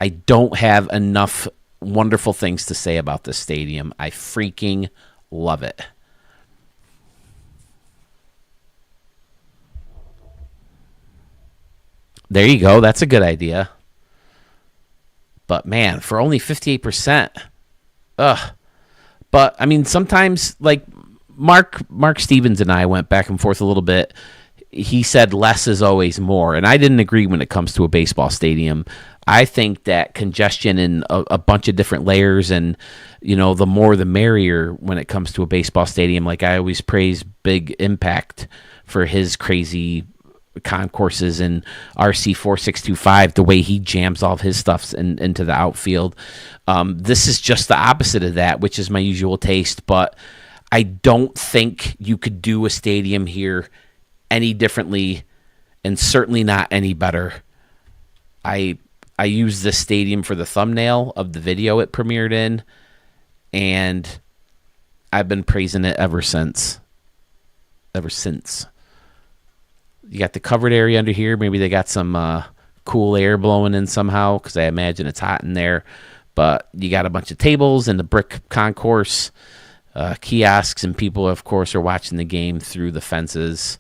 I don't have enough wonderful things to say about this stadium. I freaking love it. There you go. That's a good idea. But man, for only 58%, ugh. But I mean, sometimes like Mark Stevens and I went back and forth a little bit. he said less is always more, and I didn't agree when it comes to a baseball stadium. I think that congestion in a bunch of different layers, and the more the merrier when it comes to a baseball stadium. Like, I always praise Big Impact for his crazy concourses and RC 4625, the way he jams all of his stuff into the outfield. This is just the opposite of that, which is my usual taste, but I don't think you could do a stadium here any differently, and certainly not any better. I used this stadium for the thumbnail of the video it premiered in, and I've been praising it ever since. You got the covered area under here. Maybe they got some cool air blowing in somehow, because I imagine it's hot in there. But you got a bunch of tables and the brick concourse, kiosks, and people, of course, are watching the game through the fences.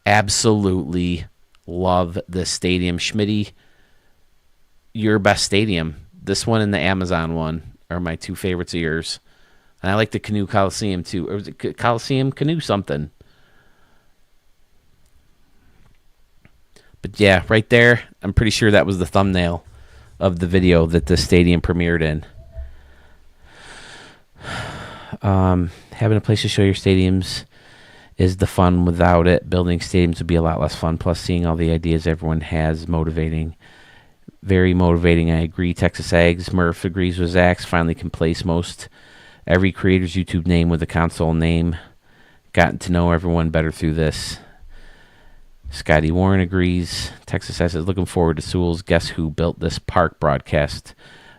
Absolutely love this stadium. Schmitty, your best stadium. This one and the Amazon one are my two favorites of yours. And I like the Canoe Coliseum, too. Or was it Coliseum? Canoe something. But yeah, right there, I'm pretty sure that was the thumbnail of the video that the stadium premiered in. Having a place to show your stadiums is the fun. Without it, building stadiums would be a lot less fun. Plus, seeing all the ideas everyone has, motivating. Very motivating, I agree. Texas Ags, Murph agrees with Zach's. Finally can place most every creator's YouTube name with a console name. Gotten to know everyone better through this. Scotty Warren agrees. Texas says, looking forward to Sewell's Guess Who Built This Park broadcast,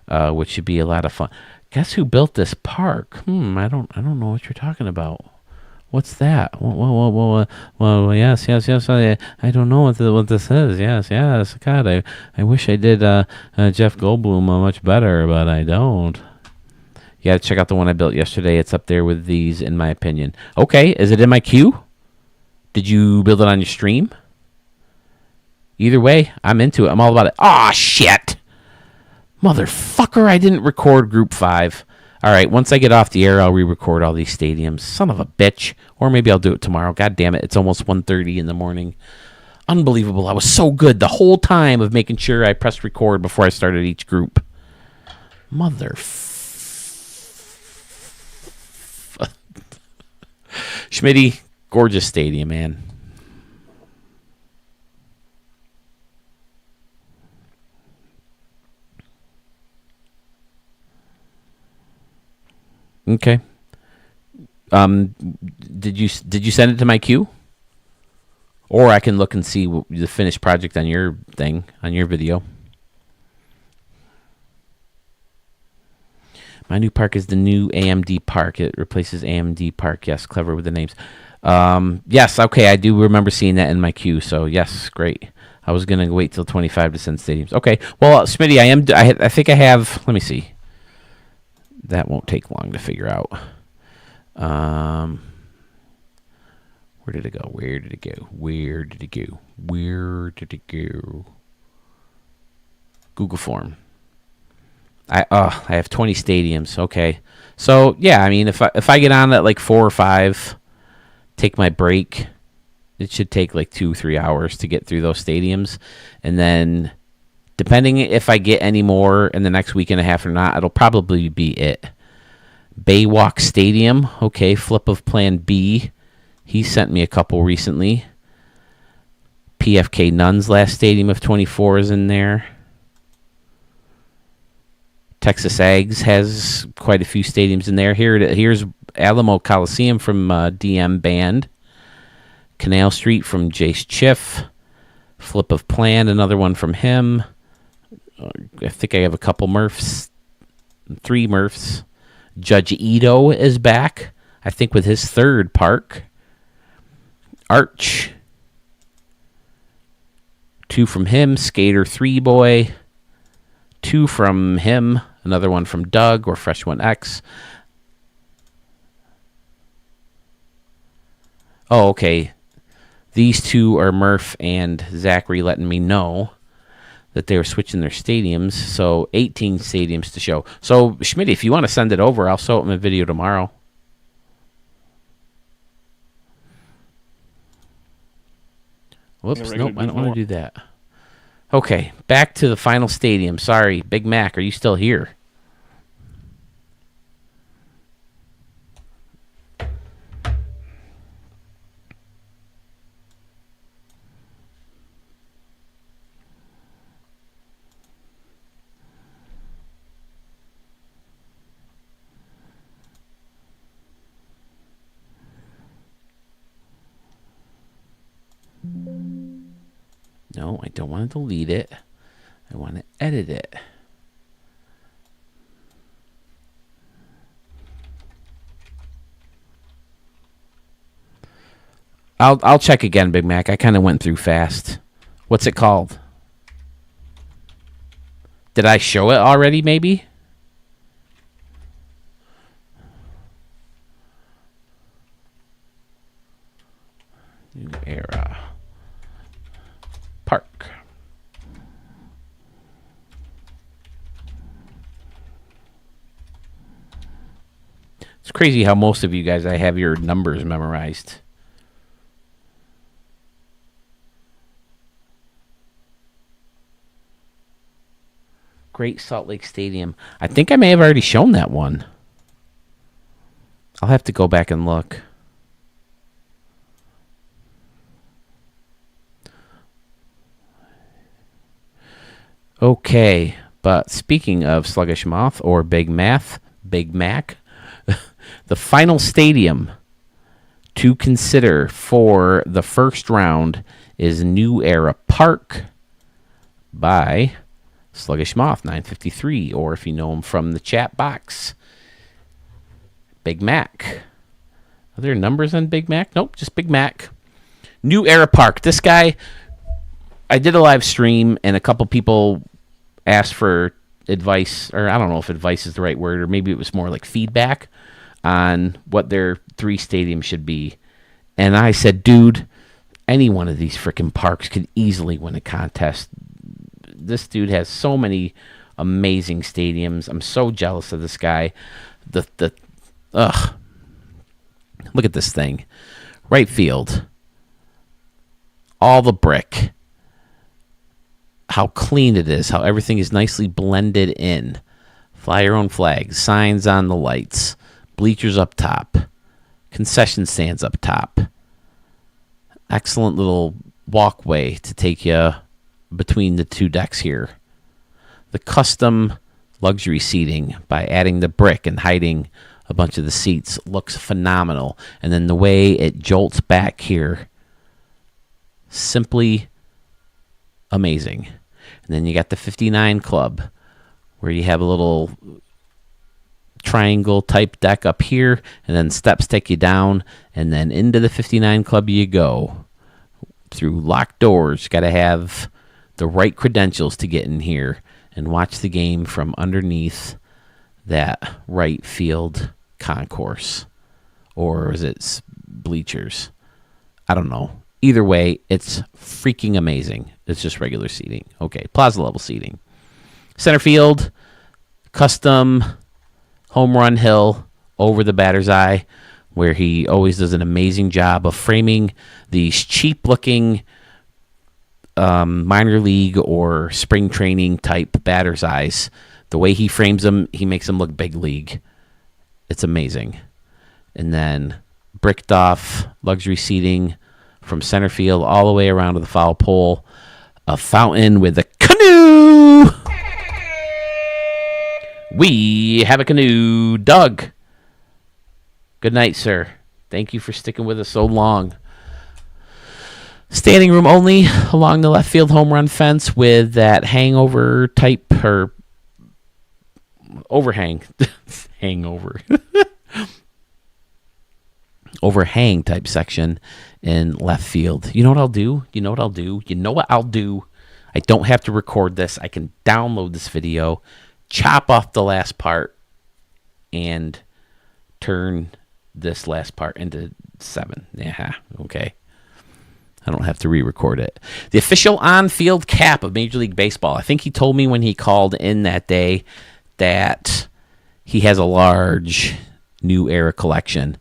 which should be a lot of fun. Guess who built this park? I don't know what you're talking about. What's that? Well, yes. I don't know what this is. Yes. God, I wish I did Jeff Goldblum much better, but I don't. You got to check out the one I built yesterday. It's up there with these, in my opinion. Okay, is it in my queue? Did you build it on your stream? Either way, I'm into it. I'm all about it. Aw, shit. Motherfucker, I didn't record Group 5. All right, once I get off the air, I'll re-record all these stadiums. Son of a bitch. Or maybe I'll do it tomorrow. God damn it, it's almost 1:30 in the morning. Unbelievable. I was so good the whole time of making sure I pressed record before I started each group. Schmitty, gorgeous stadium, man. Okay. Did you send it to my queue? Or I can look and see the finished project on your thing, on your video. My new park is the new AMD Park. It replaces AMD Park. Yes, clever with the names. Yes, okay, I do remember seeing that in my queue. So yes, great. I was gonna wait till 25 to send stadiums. Okay, well, Smitty, I think I have. Let me see. That won't take long to figure out. Where did it go? Where did it go? Google Form. I have 20 stadiums. Okay, so yeah, I mean, if I get on at like 4 or 5, take my break, it should take like 2-3 hours to get through those stadiums, and then depending if I get any more in the next week and a half or not, it'll probably be it. Baywalk Stadium. Okay, flip of Plan B. He sent me a couple recently. PFK Nuns last stadium of 24 is in there. Texas Ags has quite a few stadiums in there. Here's Alamo Coliseum from DM Band. Canal Street from Jace Chiff. Flip of Plan, another one from him. I think I have a couple Murphs. 3 Murphs. Judge Ito is back, I think, with his 3rd park. Arch. 2 from him. Skater 3 Boy. 2 from him. Another one from Doug or Fresh One X. Oh, okay. These 2 are Murph and Zachary letting me know that they were switching their stadiums. So 18 stadiums to show. So Schmidt, if you want to send it over, I'll show it in a video tomorrow. Whoops, nope, I don't want to do that. Okay, back to the final stadium. Sorry, Big Mac, are you still here? No, I don't want to delete it. I want to edit it. I'll check again, Big Mac. I kind of went through fast. What's it called? Did I show it already, maybe? New era. Park. It's crazy how most of you guys, I have your numbers memorized. Great Salt Lake Stadium. I think I may have already shown that one. I'll have to go back and look. Okay, but speaking of Sluggish Moth or Big Mac, the final stadium to consider for the first round is New Era Park by Sluggish Moth 953, or if you know him from the chat box, Big Mac. Are there numbers on Big Mac? Nope, just Big Mac. New Era Park. This guy, I did a live stream and a couple people asked for advice, or I don't know if advice is the right word, or maybe it was more like feedback on what their 3 stadiums should be. And I said, dude, any one of these freaking parks could easily win a contest. This dude has so many amazing stadiums. I'm so jealous of this guy. Look at this thing. Right field. All the brick. How clean it is, how everything is nicely blended in. Fly your own flag, signs on the lights, bleachers up top, concession stands up top. Excellent little walkway to take you between the 2 decks here. The custom luxury seating by adding the brick and hiding a bunch of the seats looks phenomenal. And then the way it jolts back here, simply amazing. And then you got the 59 Club, where you have a little triangle type deck up here, and then steps take you down, and then into the 59 Club you go. Through locked doors, got to have the right credentials to get in here and watch the game from underneath that right field concourse. Or is it bleachers? I don't know. Either way, it's freaking amazing. It's just regular seating. Okay, plaza level seating. Center field, custom home run hill over the batter's eye, where he always does an amazing job of framing these cheap-looking minor league or spring training type batter's eyes. The way he frames them, he makes them look big league. It's amazing. And then bricked off luxury seating from center field all the way around to the foul pole. A fountain with a canoe. We have a canoe. Doug. Good night, sir. Thank you for sticking with us so long. Standing room only along the left field home run fence with that hangover type or overhang. Hangover. Overhang type section in left field. You know what I'll do? You know what I'll do? I don't have to record this. I can download this video, chop off the last part, and turn this last part into 7. Yeah, okay. I don't have to re-record it. The official on-field cap of Major League Baseball. I think he told me when he called in that day that he has a large New Era collection,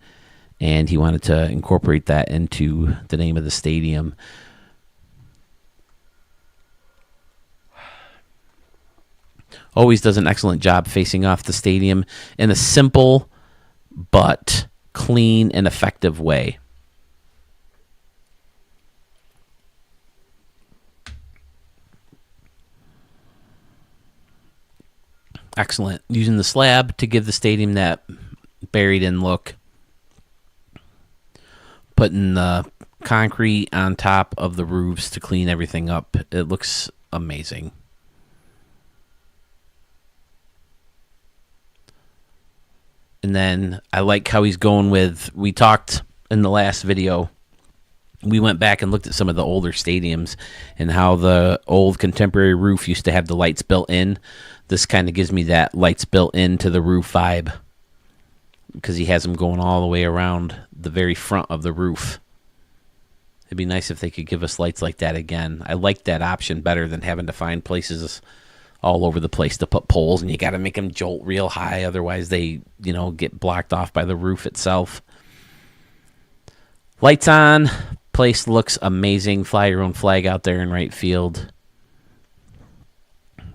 and he wanted to incorporate that into the name of the stadium. Always does an excellent job facing off the stadium in a simple but clean and effective way. Excellent. Using the slab to give the stadium that buried in look. Putting the concrete on top of the roofs to clean everything up. It looks amazing. And then I like how he's going with, we talked in the last video, we went back and looked at some of the older stadiums and how the old contemporary roof used to have the lights built in. This kind of gives me that lights built into the roof vibe because he has them going all the way around the very front of the roof. It'd be nice if they could give us lights like that again. I like that option better than having to find places all over the place to put poles, and you got to make them jolt real high. Otherwise, they, get blocked off by the roof itself. Lights on. Place looks amazing. Fly your own flag out there in right field.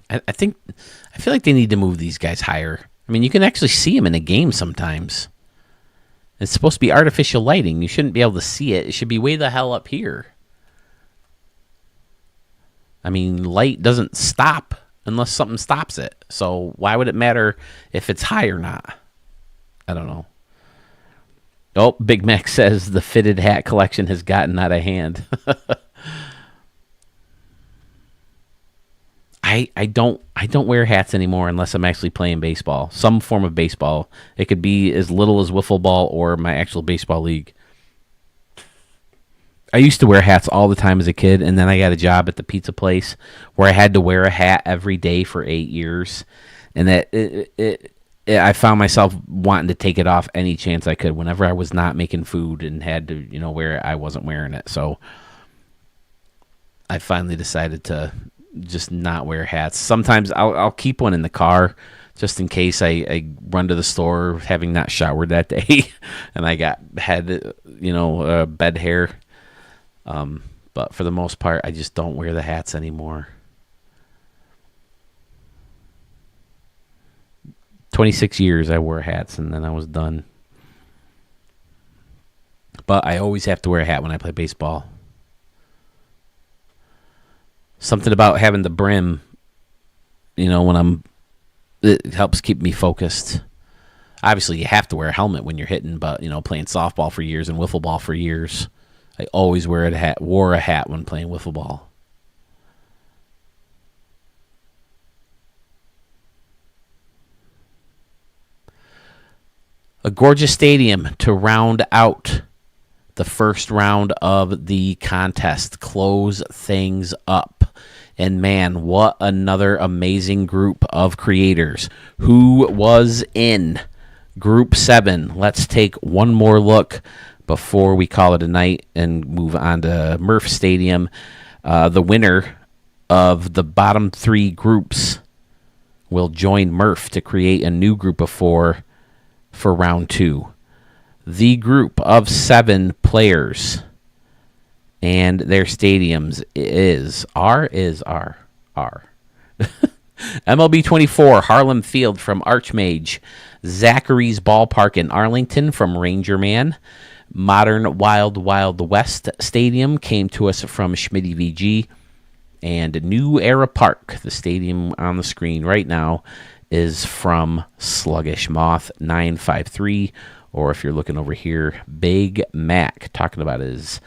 I feel like they need to move these guys higher. I mean, you can actually see them in a game sometimes. It's supposed to be artificial lighting. You shouldn't be able to see it. It should be way the hell up here. I mean, light doesn't stop unless something stops it. So why would it matter if it's high or not? I don't know. Oh, Big Mac says the fitted hat collection has gotten out of hand. I don't wear hats anymore unless I'm actually playing baseball. Some form of baseball. It could be as little as wiffle ball or my actual baseball league. I used to wear hats all the time as a kid, and then I got a job at the pizza place where I had to wear a hat every day for 8 years, and I found myself wanting to take it off any chance I could. Whenever I was not making food and had to, wear it, I wasn't wearing it. So I finally decided to just not wear hats. Sometimes I'll keep one in the car just in case I run to the store having not showered that day and I had bed hair. But for the most part, I just don't wear the hats anymore. 26 years I wore hats, and then I was done. But I always have to wear a hat when I play baseball. Something about having the brim, it helps keep me focused. Obviously, you have to wear a helmet when you're hitting, but, playing softball for years and wiffle ball for years, I always wore a hat when playing wiffle ball. A gorgeous stadium to round out the first round of the contest, close things up. And man, what another amazing group of creators. Who was in Group 7? Let's take one more look before we call it a night and move on to Murph Stadium. The winner of the bottom 3 groups will join Murph to create a new group of 4 for round 2. The group of 7 players and their stadiums is MLB 24 Harlem Field from Archmage, Zachary's Ballpark in Arlington from Ranger Man, Modern Wild Wild West Stadium came to us from Schmitty VG, and New Era Park, the stadium on the screen right now, is from Sluggish Moth 953, or if you're looking over here, Big Mac, talking about his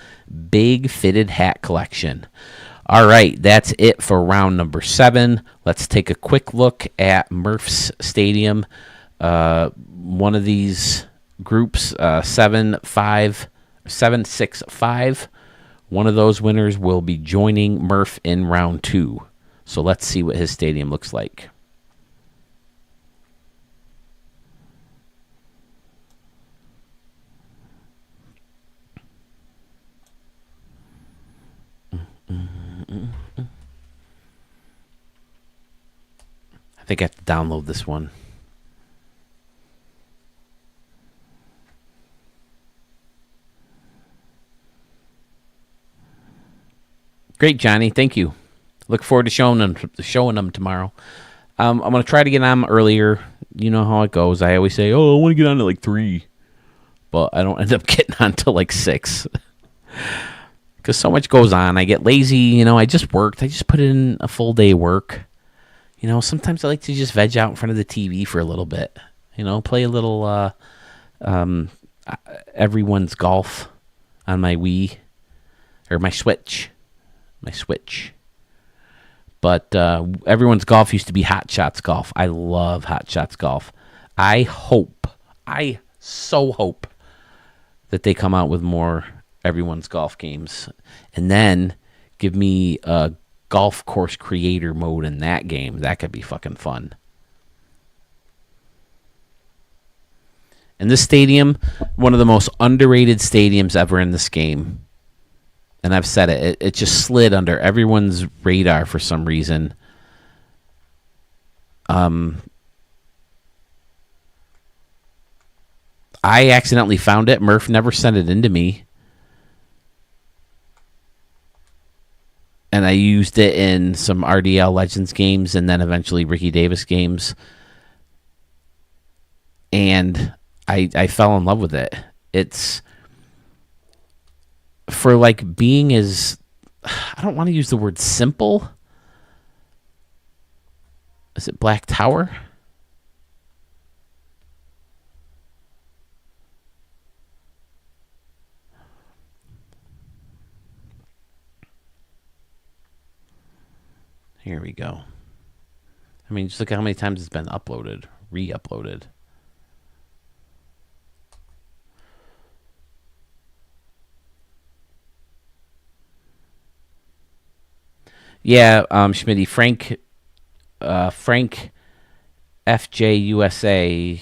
big fitted hat collection. All right, that's it for round number 7. Let's take a quick look at Murph's Stadium. One of these groups, 7-6-5, one of those winners will be joining Murph in round 2. So let's see what his stadium looks like. I think I have to download this one. Great, Johnny. Thank you. Look forward to showing them tomorrow. I'm going to try to get on earlier. You know how it goes. I always say, oh, I want to get on at like 3. But I don't end up getting on till like 6. Because so much goes on. I get lazy. You know, I just worked. I just put in a full day work. You know, sometimes I like to just veg out in front of the TV for a little bit. You know, play a little everyone's golf on my Wii. Or my Switch. But everyone's golf used to be Hot Shots Golf. I love Hot Shots Golf. I so hope that they come out with more everyone's golf games. And then give me a golf course creator mode in that game. That could be fucking fun. And this stadium, one of the most underrated stadiums ever in this game. And I've said it just slid under everyone's radar for some reason. I accidentally found it. Murph never sent it into me. And I used it in some RDL Legends games and then eventually Ricky Davis games. And I fell in love with it. It's for like being as, I don't want to use the word simple. Is it Black Tower? Here we go. I mean, just look at how many times it's been uploaded, re-uploaded. Yeah, Schmitty, Frank FJ USA.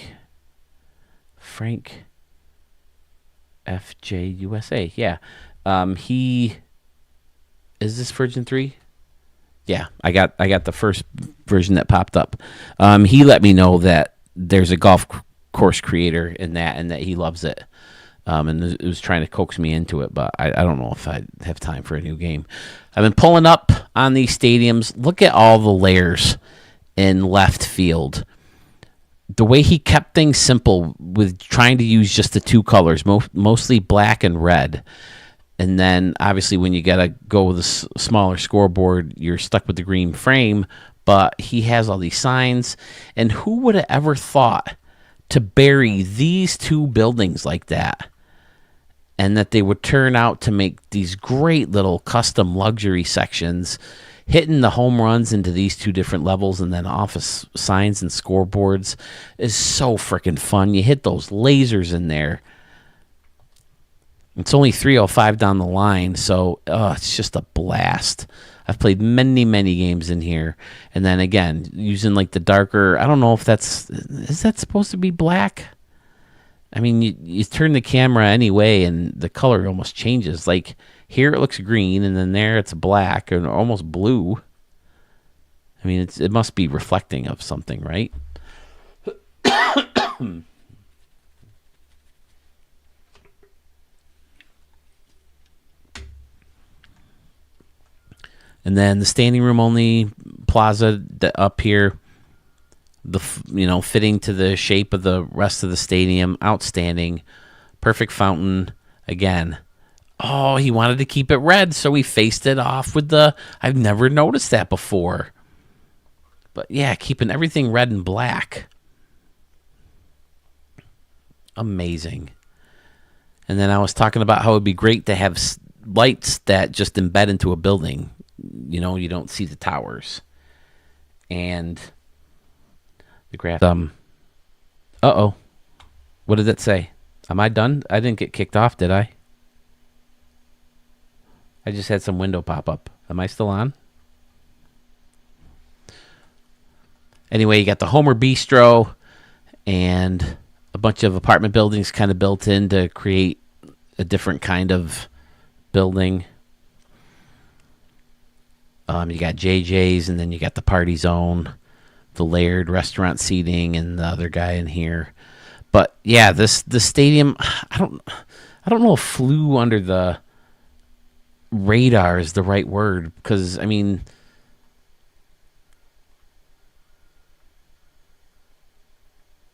Frank FJ USA. Yeah. He is this version 3? Yeah, I got the first version that popped up. He let me know that there's a golf course creator in that and that he loves it. And it was trying to coax me into it, but I don't know if I have time for a new game. I've been pulling up on these stadiums. Look at all the layers in left field. The way he kept things simple with trying to use just the 2 colors, mostly black and red. And then, obviously, when you got to go with a smaller scoreboard, you're stuck with the green frame. But he has all these signs. And who would have ever thought to bury these 2 buildings like that? And that they would turn out to make these great little custom luxury sections, hitting the home runs into these 2 different levels and then office signs and scoreboards is so freaking fun. You hit those lasers in there. It's only 3:05 down the line, so it's just a blast. I've played many, many games in here. And then again, using like the darker, I don't know if is that supposed to be black? I mean, you turn the camera anyway, and the color almost changes. Like here it looks green, and then there it's black and almost blue. I mean, it must be reflecting of something, right? And then the standing room only plaza up here, fitting to the shape of the rest of the stadium, outstanding, perfect fountain. Again, he wanted to keep it red, so he faced it off with I've never noticed that before. But yeah, keeping everything red and black. Amazing. And then I was talking about how it would be great to have lights that just embed into a building. You know, you don't see the towers. And the graph. What did that say? Am I done? I didn't get kicked off, did I? I just had some window pop up. Am I still on? Anyway, you got the Homer Bistro and a bunch of apartment buildings kind of built in to create a different kind of building. You got JJ's, and then you got the party zone, the layered restaurant seating, and the other guy in here. But yeah, the stadium, I don't know if flew under the radar is the right word, because I mean,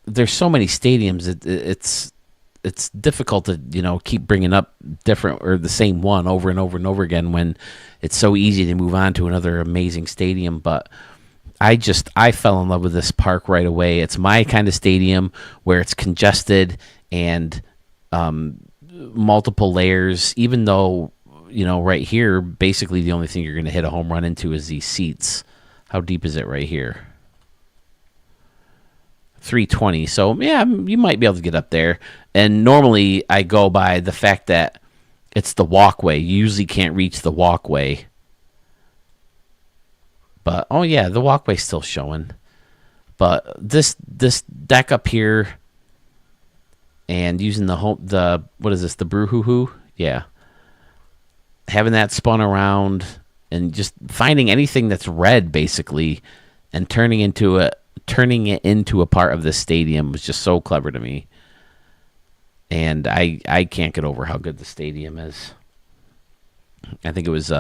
there's so many stadiums. It's difficult to keep bringing up different or the same one over and over and over again when it's so easy to move on to another amazing stadium. But I fell in love with this park right away. It's my kind of stadium where it's congested and multiple layers. Even though right here, basically the only thing you're going to hit a home run into is these seats. How deep is it right here? 320. So yeah, you might be able to get up there. And normally I go by the fact that it's the walkway. You usually can't reach the walkway. But oh yeah, the walkway's still showing. But this deck up here and using the what is this? The Broo-hoo-hoo? Yeah. Having that spun around and just finding anything that's red basically and turning it into a part of this stadium was just so clever to me. And I can't get over how good the stadium is. I think it was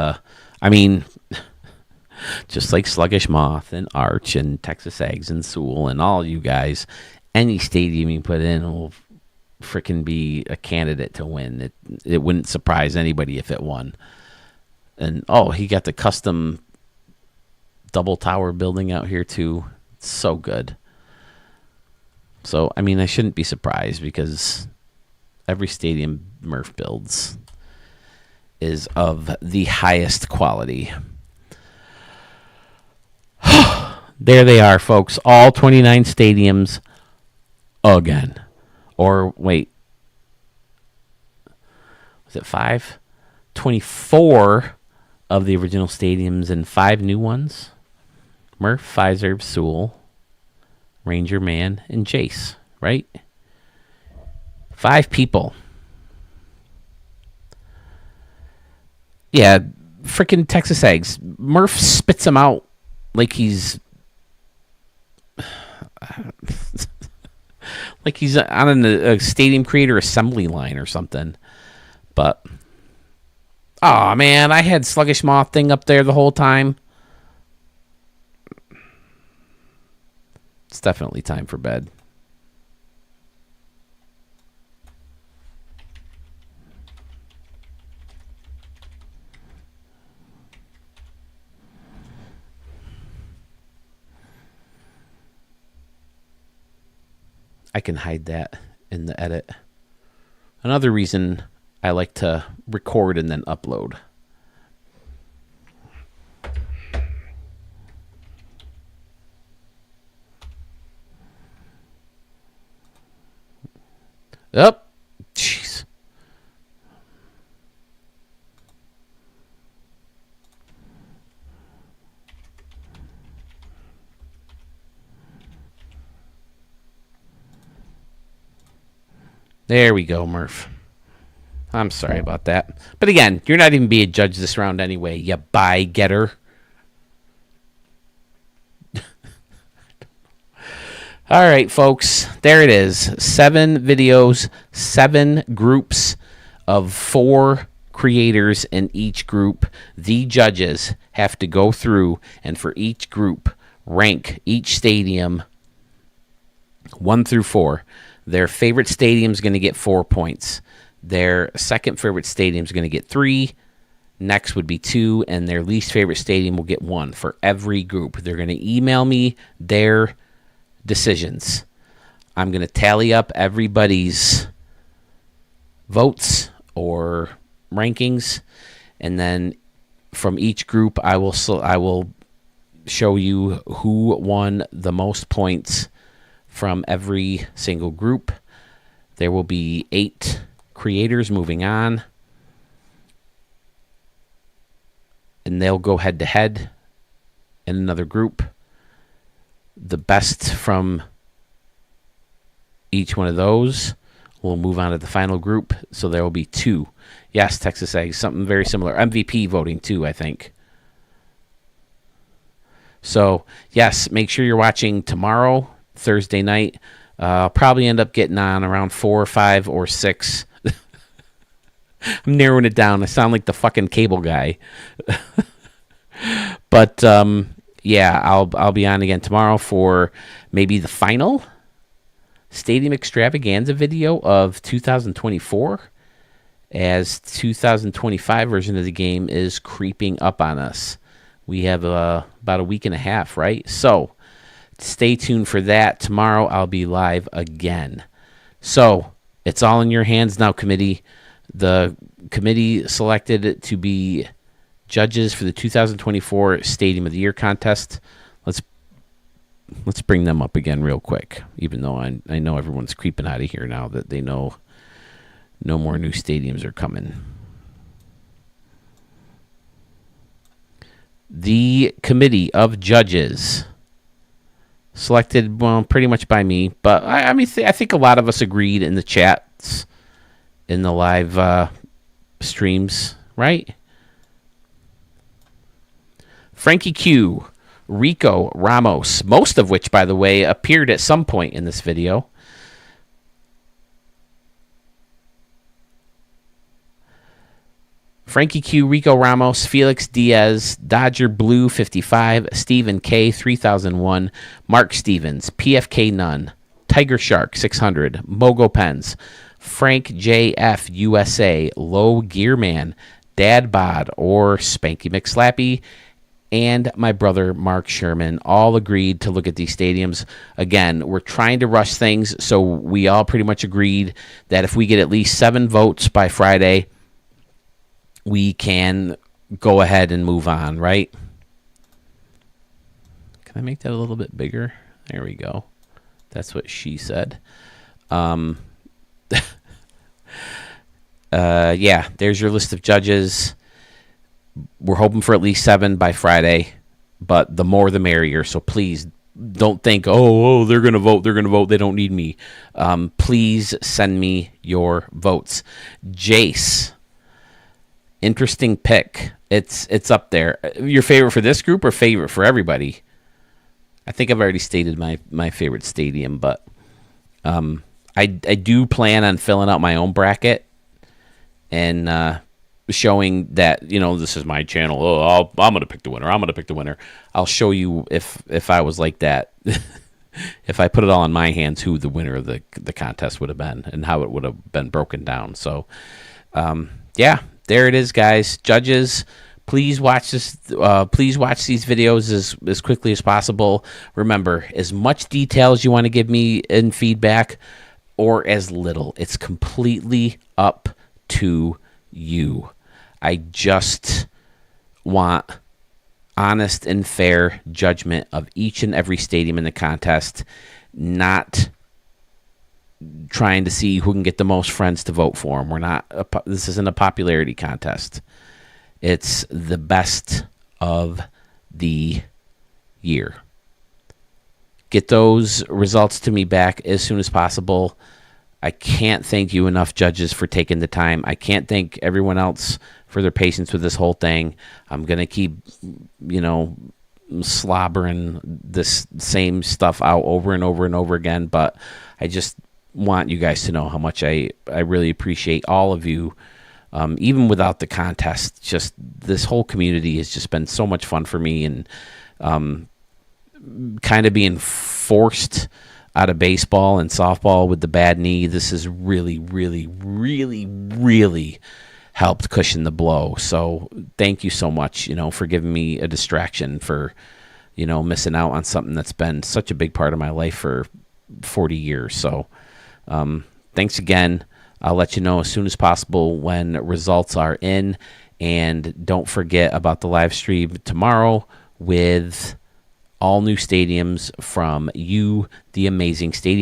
just like Sluggish Moth and Arch and Texas Ags and Sewell and all you guys, any stadium you put in will freaking be a candidate to win. It wouldn't surprise anybody if it won. And he got the custom double tower building out here too. It's so good. So I shouldn't be surprised because every stadium Murph builds is of the highest quality. There they are, folks. All 29 stadiums again. Or wait, was it 5? 24 of the original stadiums and 5 new ones. Murph, Fiserv, Sewell, Ranger Man, and Jace, right? 5 people. Yeah, freaking Texas Eggs. Murph spits them out like he's like he's on a stadium creator assembly line or something. But oh man, I had Sluggish Moth thing up there the whole time. It's definitely time for bed. I can hide that in the edit. Another reason I like to record and then upload. Up. Jeez. There we go, Murph. I'm sorry about that. But again, you're not even being judged this round anyway, you buy-getter. All right, folks. There it is. 7 videos, 7 groups of 4 creators in each group. The judges have to go through and for each group rank each stadium 1 through 4. Their favorite stadium is going to get 4 points. Their second favorite stadium is going to get 3. Next would be 2. And their least favorite stadium will get 1 for every group. They're going to email me their decisions. I'm going to tally up everybody's votes or rankings. And then from each group, I will show you who won the most points from every single group. There will be 8 creators moving on, and they'll go head to head in another group. The best from each one of those will move on to the final group. So there will be 2. Yes, Texas Eggs, something very similar. MVP voting too, I think. So yes, make sure you're watching tomorrow, Thursday night. I'll probably end up getting on around 4 or 5 or 6. I'm narrowing it down. I sound like the fucking cable guy. But yeah, I'll be on again tomorrow for maybe the final. stadium extravaganza video of 2024, as 2025 version of the game is creeping up on us. We have about a week and a half, right? So stay tuned for that. Tomorrow I'll be live again. So it's all in your hands now, committee. The committee selected to be judges for the 2024 Stadium of the Year contest. Let's bring them up again real quick, even though I know everyone's creeping out of here now that they know no more new stadiums are coming. The committee of judges selected, well, pretty much by me, but I think a lot of us agreed in the chats, in the live streams, right? Frankie Q, Rico Ramos, most of which, by the way, appeared at some point in this video. Frankie Q, Rico Ramos, Felix Diaz, Dodger Blue 55, Stephen K 3001, Mark Stevens, PFK Nunn, Tiger Shark 600, Mogo Pens, Frank JF USA, Low Gearman, Dad Bod or Spanky McSlappy, and my brother Mark Sherman all agreed to look at these stadiums. Again, we're trying to rush things, so we all pretty much agreed that if we get at least 7 votes by Friday, we can go ahead and move on, right? Can I make that a little bit bigger? There we go. That's what she said. Yeah, there's your list of judges. We're hoping for at least 7 by Friday, but the more the merrier. So please don't think, oh, they're going to vote. They don't need me. Please send me your votes. Jace, interesting pick. It's up there. Your favorite for this group or favorite for everybody? I think I've already stated my favorite stadium, but I do plan on filling out my own bracket and showing that, this is my channel. Oh, I'm going to pick the winner. I'll show you if I was like that, if I put it all in my hands, who the winner of the contest would have been and how it would have been broken down. So, yeah, there it is, guys. Judges, please watch this. Please watch these videos as quickly as possible. Remember, as much detail as you want to give me in feedback or as little, it's completely up to you. I just want honest and fair judgment of each and every stadium in the contest, not trying to see who can get the most friends to vote for them. This isn't a popularity contest. It's the best of the year. Get those results to me back as soon as possible. I can't thank you enough, judges, for taking the time. I can't thank everyone else for their patience with this whole thing. I'm going to keep, slobbering this same stuff out over and over and over again, but I just want you guys to know how much I really appreciate all of you. Even without the contest, just this whole community has just been so much fun for me, and kind of being forced out of baseball and softball with the bad knee, this has really, really, really, really helped cushion the blow. So thank you so much, for giving me a distraction for, missing out on something that's been such a big part of my life for 40 years. So thanks again. I'll let you know as soon as possible when results are in. And don't forget about the live stream tomorrow with all new stadiums from you, the amazing stadium